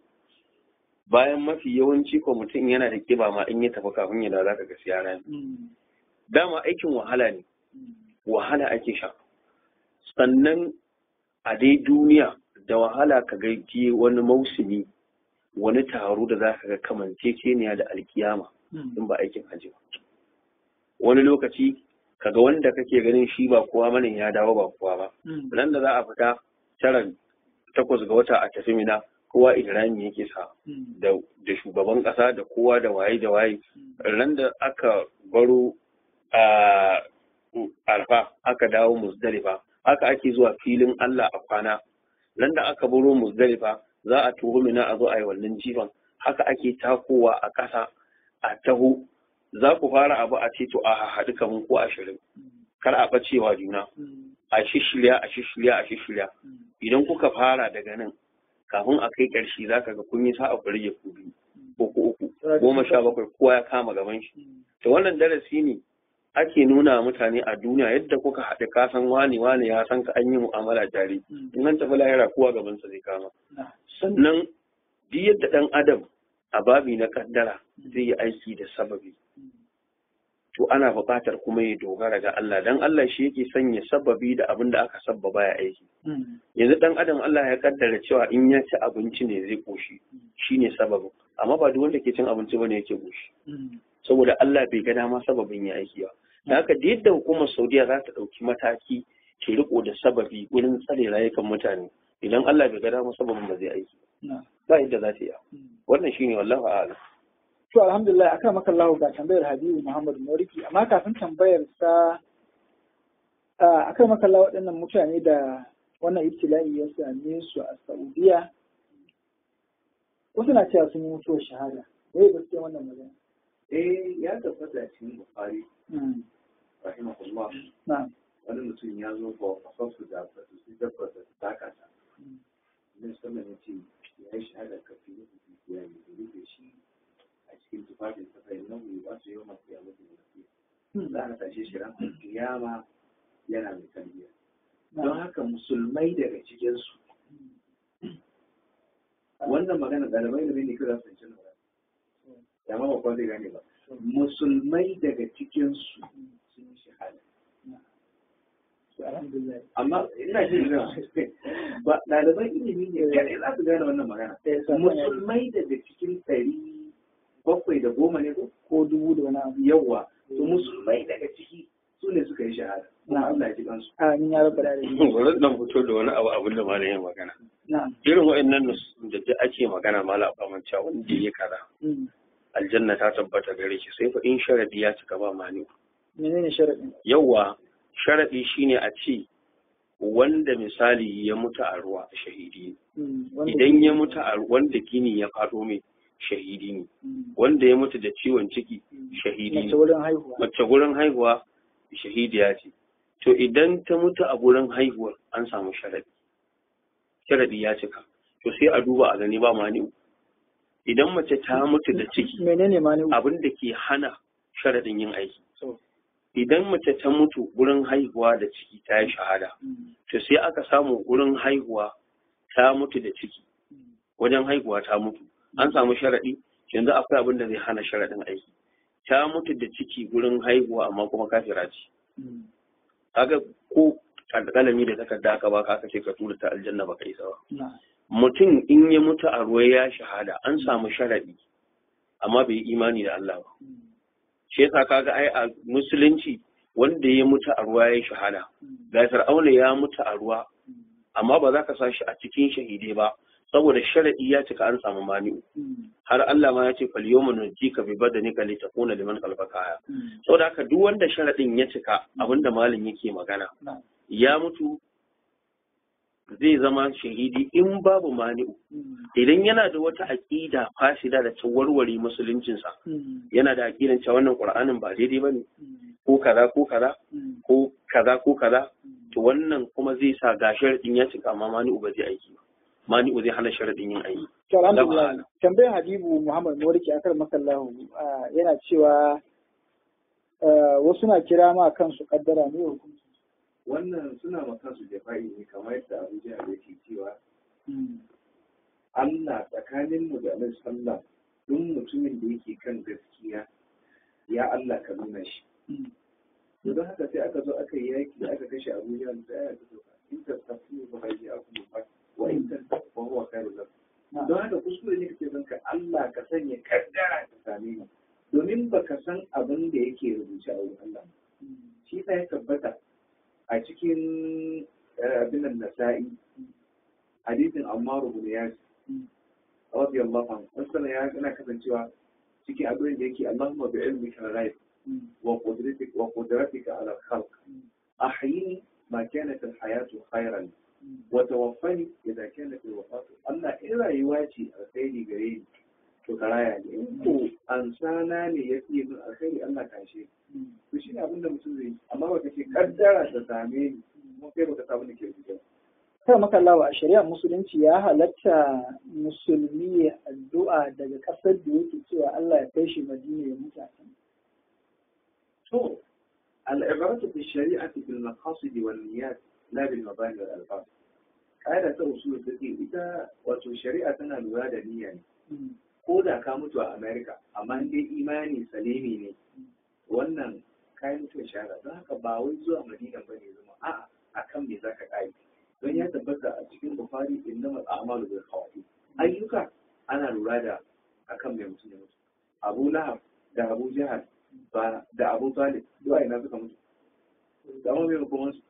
bayan mafi yawanci ko mutum yana da kiba ma in ya tafi kafin ya dawo zaka ga siyara ne dama aikin wahala ne wahala ake sha sannan a dai duniya da wahala ka ga wani mausumi wani taro da za ka ga kamanceceniya da alkiyama in ba aikin hajji ba wani lokaci kaga wanda kake ganin shi ba kowa mana ya dawo ba kowa ba nan da za a fita 8 ga wata a tafi mina kowa ihrami yake sa da shugaban kasa da kowa da waye ran da aka baro a arfa aka dawo muzdalifa haka ake zuwa filin Allah a kwana nan da aka baro muzdalifa za a tuho mina a zo a yi wannan jifan haka ake takowa a ƙasa a taho za ku fara abu a ce to a haɗu kamun ko 20 kar a ɓacewa juna a shishirya idan kuka fara daga nan kafin a kai ƙarshe za ka ga kun yi sa'a ku rage ku biyu ko ku uku 17 kowa ya kama gaban shi to wannan darasi ne ake nuna mutane a duniya yadda kuka haɗe kasan wani ya san ka an yi mu'amala tare in an tafi lahira kowa gabansa zai kama sannan duk yadda ɗan adam a babi na kaddara zai yi aiki da sababi to to ana buƙatar kuma ya dogara ga Allah dan Allah shi yake sanya sababi da abin da aka sabbaba ya aiki yanzu dan adam Allah ya kaddara cewa in ya ci abinci ne zai koshi shine sababin amma ba duk wanda ke cin abinci bane yake koshi saboda Allah bai ga dama sababin ya aiki ba da haka da yadda hukumar Saudiya za ta ɗauki mataki ke riko da sababi wurin tsare rayukan mutane idan Allah bai ga dama sababin ba zai aiki ba yadda za ta yi wannan shine wallahi a'lam. To alhamdulillah akan maka Allah ga tambayar Habibu Muhammad Moriki amma kafin tambayar sa akan maka Allah waɗannan mutane da wannan ibtila'i ya same su a Saudiya wasu na cewa sun yi mutuwar shahada wai ba su yi wannan magana. Ya tabbata cikin Bukhari rahimahullah wani mutum ya zo ba fasasu da ba su tabbata su taka ta ne sama ne ce ya yi shahada kafin ya yi shi a cikin tufafin safai na wuri ba su yi wa masu yawon da za a tashe shi ran kiyama yana mai tarbiyya don haka musulmai daga cikinsu wannan magana ɗalibai da ne kira sun cin ya ma ba zai gane ba musulmai daga cikinsu sun yi shahada amma ina jin ba ɗaliban ilimi ne kaɗai za su gane wannan magana musulmai daga cikin 710 ne ko 1000 da wani abu yawa to musulmai daga ciki su ne suka yi shahada na Allah ya ji kansu amin ya rabbal alamin wurin nan fito da wani abin da malam ya magana irin wa'annan da ake magana malam amancewa wanda ya kaza aljanna ta tabbata gare shi sai fa in sharadi ya cika ba mani menene sharadi yawa sharadi shine a ce wanda misali ya mutu a ruwa shahidi idan ya mutu a wanda gini ya faɗo mai shahidi ne wanda ya mutu da ciwon ciki shahidi ne mace gurin haihuwa shahidiya ce to idan ta mutu a gurin haihuwar an samu sharadi ya cika to sai a duba a gani ba mani idan mace ta mutu da ciki menene mani abin da ke hana sharadin yin aiki idan mace ta mutu gurin haihuwa da ciki ta yi shahada to sai aka samu gurin haihuwa ta mutu da ciki wajen haihuwa ta mutu an samu sharadi yanzu akwai abin da zai hana sharadin aiki ta mutu da ciki gurin haihuwa amma kuma kafira ce kaga ko kalami da takarda aka baka aka ce ka tura ta aljanna baka isa ba mutum in ya mutu a ruwa ya shahada an samu sharadi amma bai imani da Allah ba shi yasa kaga ai a musulunci wanda ya mutu a ruwa ya shahada ga Fir'auna ya mutu a ruwa amma ba za ka sa shi a cikin shahidai ba saboda sharadi ya cika an samu mani'u har Allah ma ya ce fal yawma nujika bi badanika litakuna liman khalfaka aya saboda haka duk wanda sharadin ya cika abinda malin yake magana ya mutu zai zama shahidi in babu mani'u idan yana da wata aqida fasida da ta warware musuluncinsa yana da aqidan cewa wannan Qur'anin ba daidai bane ko kaza ko kaza ko kaza ko kaza to wannan kuma zai sa ga sharadin ya cika amma mani'u ba zai aiki ba mani'u zai hana sharadin yin aiki alhamdulillah tambayar Habibu Muhammad Moriki akar makallahu yana cewa wasu na kira ma kansu kaddara ne hukunci wannan suna maka su jafa'i ne kamar yadda Abu Jahal yake cewa Allah tsakanin mu da Allah sallah duk mutumin da yake kan gaskiya ya Allah ka nuna shi to don haka sai aka zo aka yi yaki aka kashe Abu Jahal sai aka zo in ta tafi ba kai aku ba wa in ta tafi wa kai da don haka kuskure ne kake son ka Allah ka sanya kaddara ta same ni domin baka san abin da yake rubuce a wurin Allah shi sai ya tabbata a cikin abinan nasa'i hadisin Ammar ibn Yasir radiyallahu anhu wannan ya kana kasancewa cikin abin da yake Allahumma bi ilmika al-ghaib wa qudratika ala al-khalq ahyini ma kanat al-hayatu khayran wa tawaffani idha kanat al-wafatu Allah in rayuwa ce alkhairi gare ni to karaya ne in ko ansana ne yafi min alkhairi Allah ka shi to shine abin da mutum zai amma baka ce kaddara ta same ni kuma kai baka samu nake rubuta sai maka Allah a shari'ar musulunci ya halatta musulmi addu'a daga kasar da yake cewa Allah ya kai shi Madina ya mutu a can to al-ibaratu fi shari'ati bil maqasid wal niyyat la bil mabani wal alfaz kaida ta usul take ita wato shari'a tana lura da niyya ne ko da ka mutu a America amma dai imani salimi ne wannan shahada don haka ba wai zuwa madina ba ne zama a'a akan me zaka kai don ya tabbata a cikin bukhari innamal a'malu bil khawatim ayyuka ana lura da akan mai mutum ya mutu abu lahab da abu jahal ba da abu talib duwa ina suka mutu da amma mai kuma su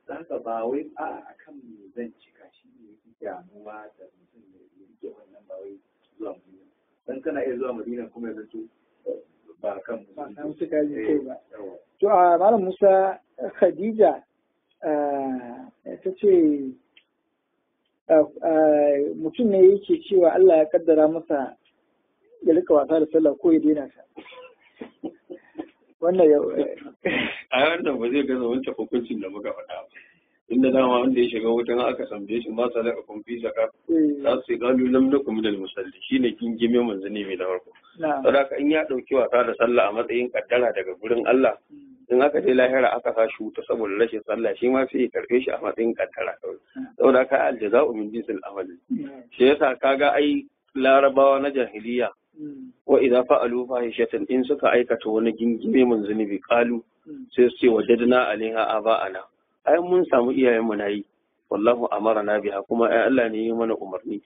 da haka ba wai akan me zan cika shi ne yake damuwa da mutum ya rike wannan ba wai zuwa madina dan kana iya zuwa madina kuma ya zato ba kan musu kaji kai ba. To a Malam Musa, Khadija ta ce mutum ne yake cewa Allah ya kaddara masa ya rika wasa da sallah ko ya daina ta. Wannan wannan ba zai gaza wancan hukuncin da muka faɗa ba. Inda dama wanda ya shiga wutan aka tambaye shi ma sadaka kun fi zaka za su yi galu lam nakum min al-musalli shine kin gime manzani mai da farko. Saboda in ya dauki wasa da sallah a matsayin kaddara daga gurin Allah in aka je lahira aka sa shi wuta saboda rashin sallah shi ma sai ya karbe shi a matsayin kaddara kawai. Saboda ka aljaza'u min jinsil amal. Shi yasa kaga ai larabawa na jahiliya wa idza fa'alu fahishatan in suka aikata wani gingime mun zunubi qalu sai su ce wajadna alaiha aba'ana ai mun samu iyayen mu nayi wallahu amarna biha kuma ai Allah ne ya mana umarni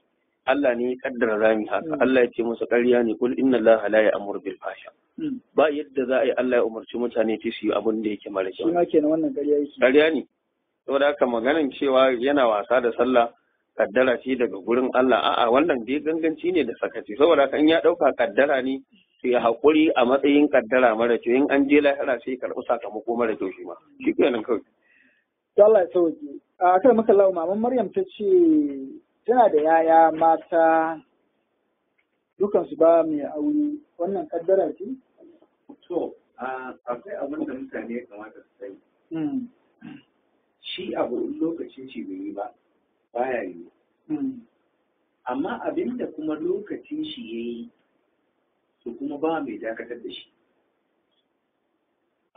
Allah ne ya kaddara zami haka Allah ya ce musu ƙarya ne kul inna Allah la ya'muru bil fahsha ba yadda za a yi Allah ya umarci mutane ta su yi abin da yake mara kyau shi ma kenan wannan ƙarya yake ƙarya ne saboda haka maganan cewa yana wasa da sallah kaddara ce daga gurin Allah a'a wannan dai ganganci ne da sakaci saboda haka in ya dauka kaddara ne sai ya haƙuri a matsayin kaddara mara kyau in an je lahira sai karɓi sakamako mara kyau shi ma shi kenan kawai to Allah ya sauke a kan maka lawa maman Maryam ta ce tana da yaya mata dukansu ba mai aure wannan kaddara ce to akwai abin da mutane ya kamata su sani shi abu in lokacin shi bai yi ba baya yi amma abin da kuma lokacin shi ya yi su kuma ba mai dakatar da shi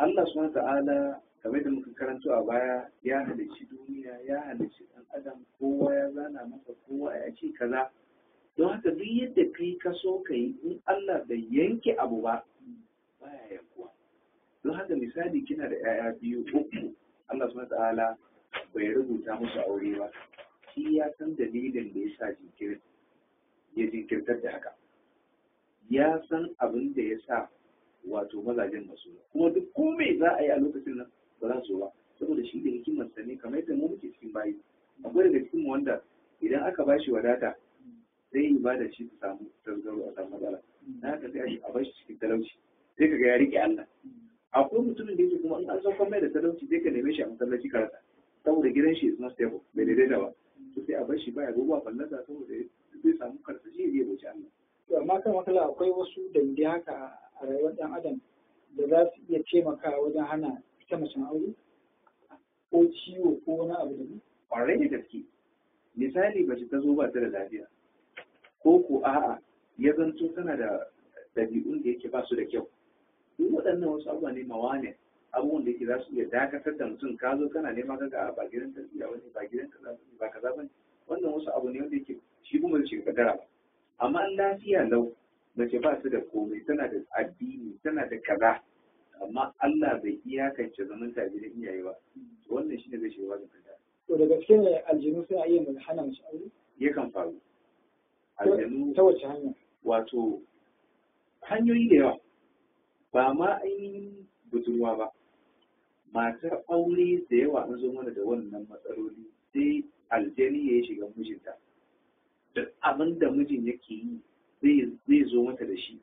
Allah subhanahu ta'ala kamar da muka karanto a baya ya halicci duniya ya halicci ɗan adam kowa ya zana masa kowa ya ce kaza don haka duk yadda kai ka so ka yi in Allah bai yanke abu ba baya yankuwa don haka misali kina da 'ya'ya biyu uku Allah subhanahu ta'ala bai rubuta musu aure ba shi ya san dalilin da ya sa ya jinkirtar da haka ya san abin da ya sa wato mazajen masu kuma duk komai za a yi a lokacin nan ba za su ba saboda shi da hikimar sa ne kamar yadda mu muke cikin bayi akwai daga cikin wanda idan aka bashi wadata sai yi ba da shi su samu tasgaro a samu matsala na haka sai a bashi cikin talauci sai ka ga ya riƙe Allah akwai mutumin da yake kuma in an saukan mai da talauci sai ka neme shi a masallaci karata saboda gidan shi is not stable bai daidaita ba to sai a bar shi baya gobe fallasa saboda zai samu karsashi ya bauci Allah to amma kan matsala akwai wasu dalilai haka a rayuwar ɗan adam da za su iya taimakawa wajen hana ita macen aure ko ciwo ko wani abu da ƙwarai da gaske misali ba ta zo ba ta da lafiya ko ko a'a ya zanto tana da ɗabi'un da yake ba su da kyau duk waɗannan wasu abubuwa ne mawane abubuwan da yake za su iya dakatar da mutum ka zo kana nema kaga ba gidan tarbiyya wani ba gidan kaza ba kaza ba wannan wasu abu ne wanda yake shi kuma zai shiga kaddara ba amma lafiya lau mace ba su da komai tana da addini tana da kaza amma Allah bai iyakance zaman ta gidan iyaye ba wannan shine zai shiga wajen kaddara to da gaske ne aljinu suna iya mai hana mace aure yakan faru aljanu ta wace hanya wato hanyoyi da yawa ba ma ainihin budurwa ba matar aure da yawa an zo mana da wannan matsaloli sai aljani ya shiga mijinta duk abin da mijin yake yi zai zo mata da shi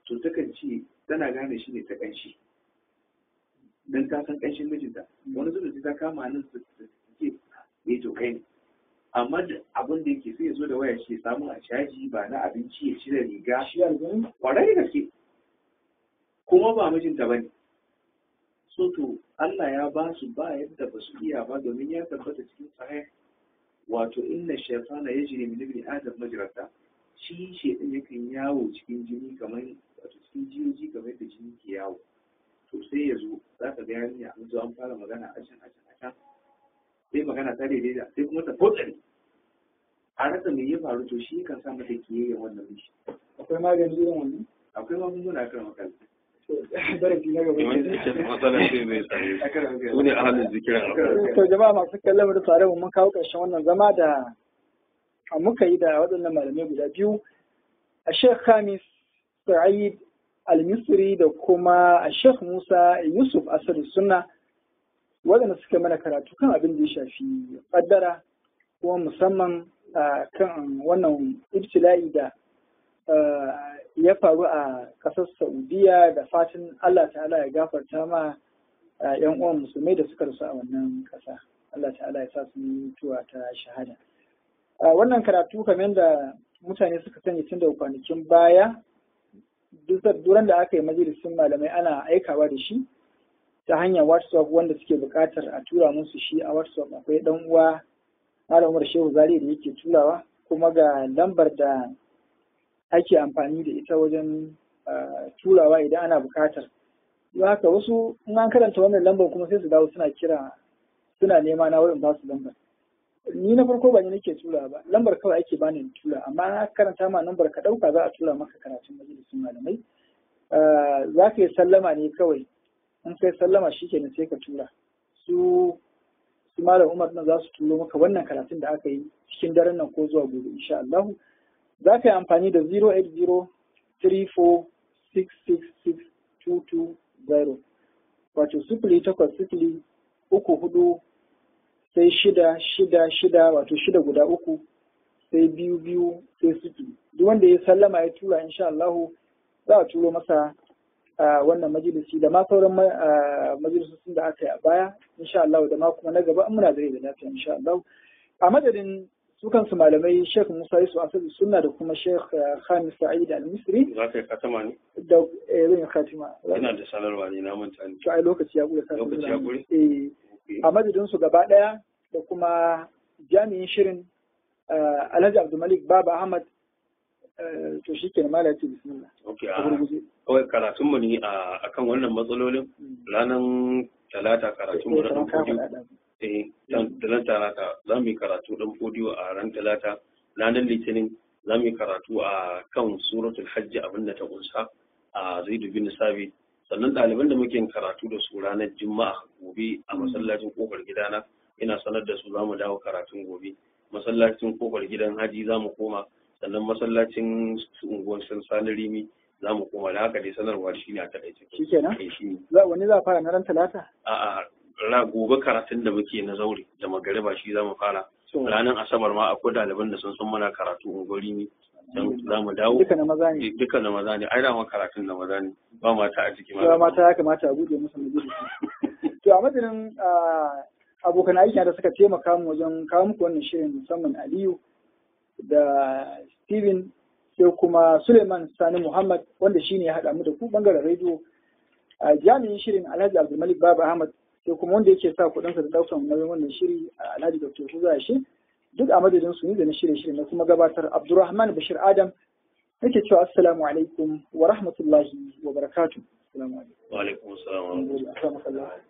to takan ce tana gane shi ne ta kanshi don ta san kanshin mijinta wani zuwa ta kama nan su ce ya to kai ne amma da abin da yake sai ya zo da waya shi samu a caji ba na abinci ya cire riga shi aljinu kwarai da gaske kuma ba mijinta ba ne so to Allah ya ba su ba yadda ba su iya ba domin ya tabbata cikin sahih wato inna shaytana yajri min ibni adam majrata shi shaytan yakan yawo cikin jini kamar wato cikin jiyoji kamar da jini ke yawo to sai ya zo za ka ga yarinya an zo an fara magana a can sai magana ta daidai sai kuma ta fotsari a rasa me ya faru to shi kan sa mata kiyayya wannan miji akwai magani irin wannan akwai magunguna kan makal darasi na gaba matsalar sai zai same su ne ahalin zikirin. To jama'a masu kallon da tare mun kawo ƙarshen wannan zama da muka yi da waɗannan malamai guda biyu, a Sheikh Khamis Sa'id Al-Misri da kuma a Sheikh Musa Yusuf Asadu Sunna, waɗanda suka mana karatu kan abin da ya shafi ƙaddara, kuma musamman kan wannan ibtila'i da ya faru a ƙasar Saudiya, da fatan Allah ta'ala ya gafarta ma ‘yan uwan musulmai da suka rasu a wannan ƙasa. Allah ta'ala ya sa su mutuwa ta shahada. Wannan karatu kamar da mutane suka sani tun da kwanakin baya, duran da aka yi majalisun malamai ana aikawa da shi ta hanyar WhatsApp, wanda suke buƙatar a tura musu shi a WhatsApp. Akwai ɗan uwa Malam Umar Shehu Zari da yake turawa, kuma ga lambar da ake amfani da ita wajen turawa idan ana buƙatar. Don haka wasu in an karanta wannan lambar kuma sai su dawo suna kira, suna nema na wurin ba su lambar. Ni na farko ba ni nake tura ba, lambar kawai ake bani in tura, amma na karanta ma lambar ka ɗauka za a tura maka karatun majalisun malamai. Za ka yi sallama ne kawai, in kai sallama shi kenan sai ka tura. Su Malam Umar nan za su turo maka wannan karatun da aka yi cikin daren nan ko zuwa gobe insha Allah. Za ka yi amfani da 08034666220, wato 0803 sai 666, wato 6 guda 3 sai 22 sai 0. Duk wanda ya sallama ya tura insha Allah za a turo masa wannan majalisi da ma sauran majalisun da aka yi a baya insha Allah, da ma kuma na gaba muna da lafiya insha Allah. A madadin su kansu malamai Sheikh Musa Yusuf Asadu Sunna da kuma Sheikh Khamis Sa'id Al-Misri. Za ka yi katama ne? Da zan khatima. Ina da sanarwa ne, na manta ne. To ai lokaci ya gure. Lokaci ya gure? A madadin su gaba daya da kuma jami'in shirin Alhaji Abdulmalik Baba Ahmad, to shi ke mala ce bismillah. Kawai karatunmu ne a kan wannan matsalolin ranar talata karatunmu na ɗan fodiyo. Ranar talata za mu yi karatu ɗan fodiyo a ran talata. Ranar litinin za mu yi karatu a kan suratul hajji abinda ta kunsa a Zaidu bin Sabit. Sannan ɗaliban da muke karatu da su ranar juma'a gobe a masallacin kofar gidana, ina sanar da su za mu dawo karatun gobe. Masallacin kofar gidan haji za mu koma, sannan masallacin unguwar Sani Rimi za mu koma. Da haka dai sanarwa shi ne a taƙaice. Shi kenan? Wani za a fara na ran talata? A'a, gobe karatun da muke na zaure da magariba shi za mu fara. Ranar asabar ma akwai ɗaliban da sun san mana karatu unguwar Rimi. Za mu dawo. Duka na maza ne? Duka na maza ne. Ai dama karatun na maza ne. Ba mata a ciki. Ba mata ya kamata a buɗe musu majalisi. To a madadin abokan aiki da suka taimaka mu wajen kawo muku wannan shirin, musamman Aliyu da Steven, sai kuma Suleiman Sani Muhammad wanda shine ya haɗa mu da ku bangaren rediyo, jami'in shirin Alhaji Abdulmalik Baba Ahmad, sai kuma wanda yake sa kuɗinsa da ɗaukar nauyin wannan shiri Alhaji Dr. Huza shi, duk a madadin su ne da na shirye na kuma gabatar Abdulrahman Bashir Adam nake cewa assalamu alaikum wa rahmatullahi wa barakatuh. Assalamu alaikum. Wa alaikum assalam wa rahmatullahi.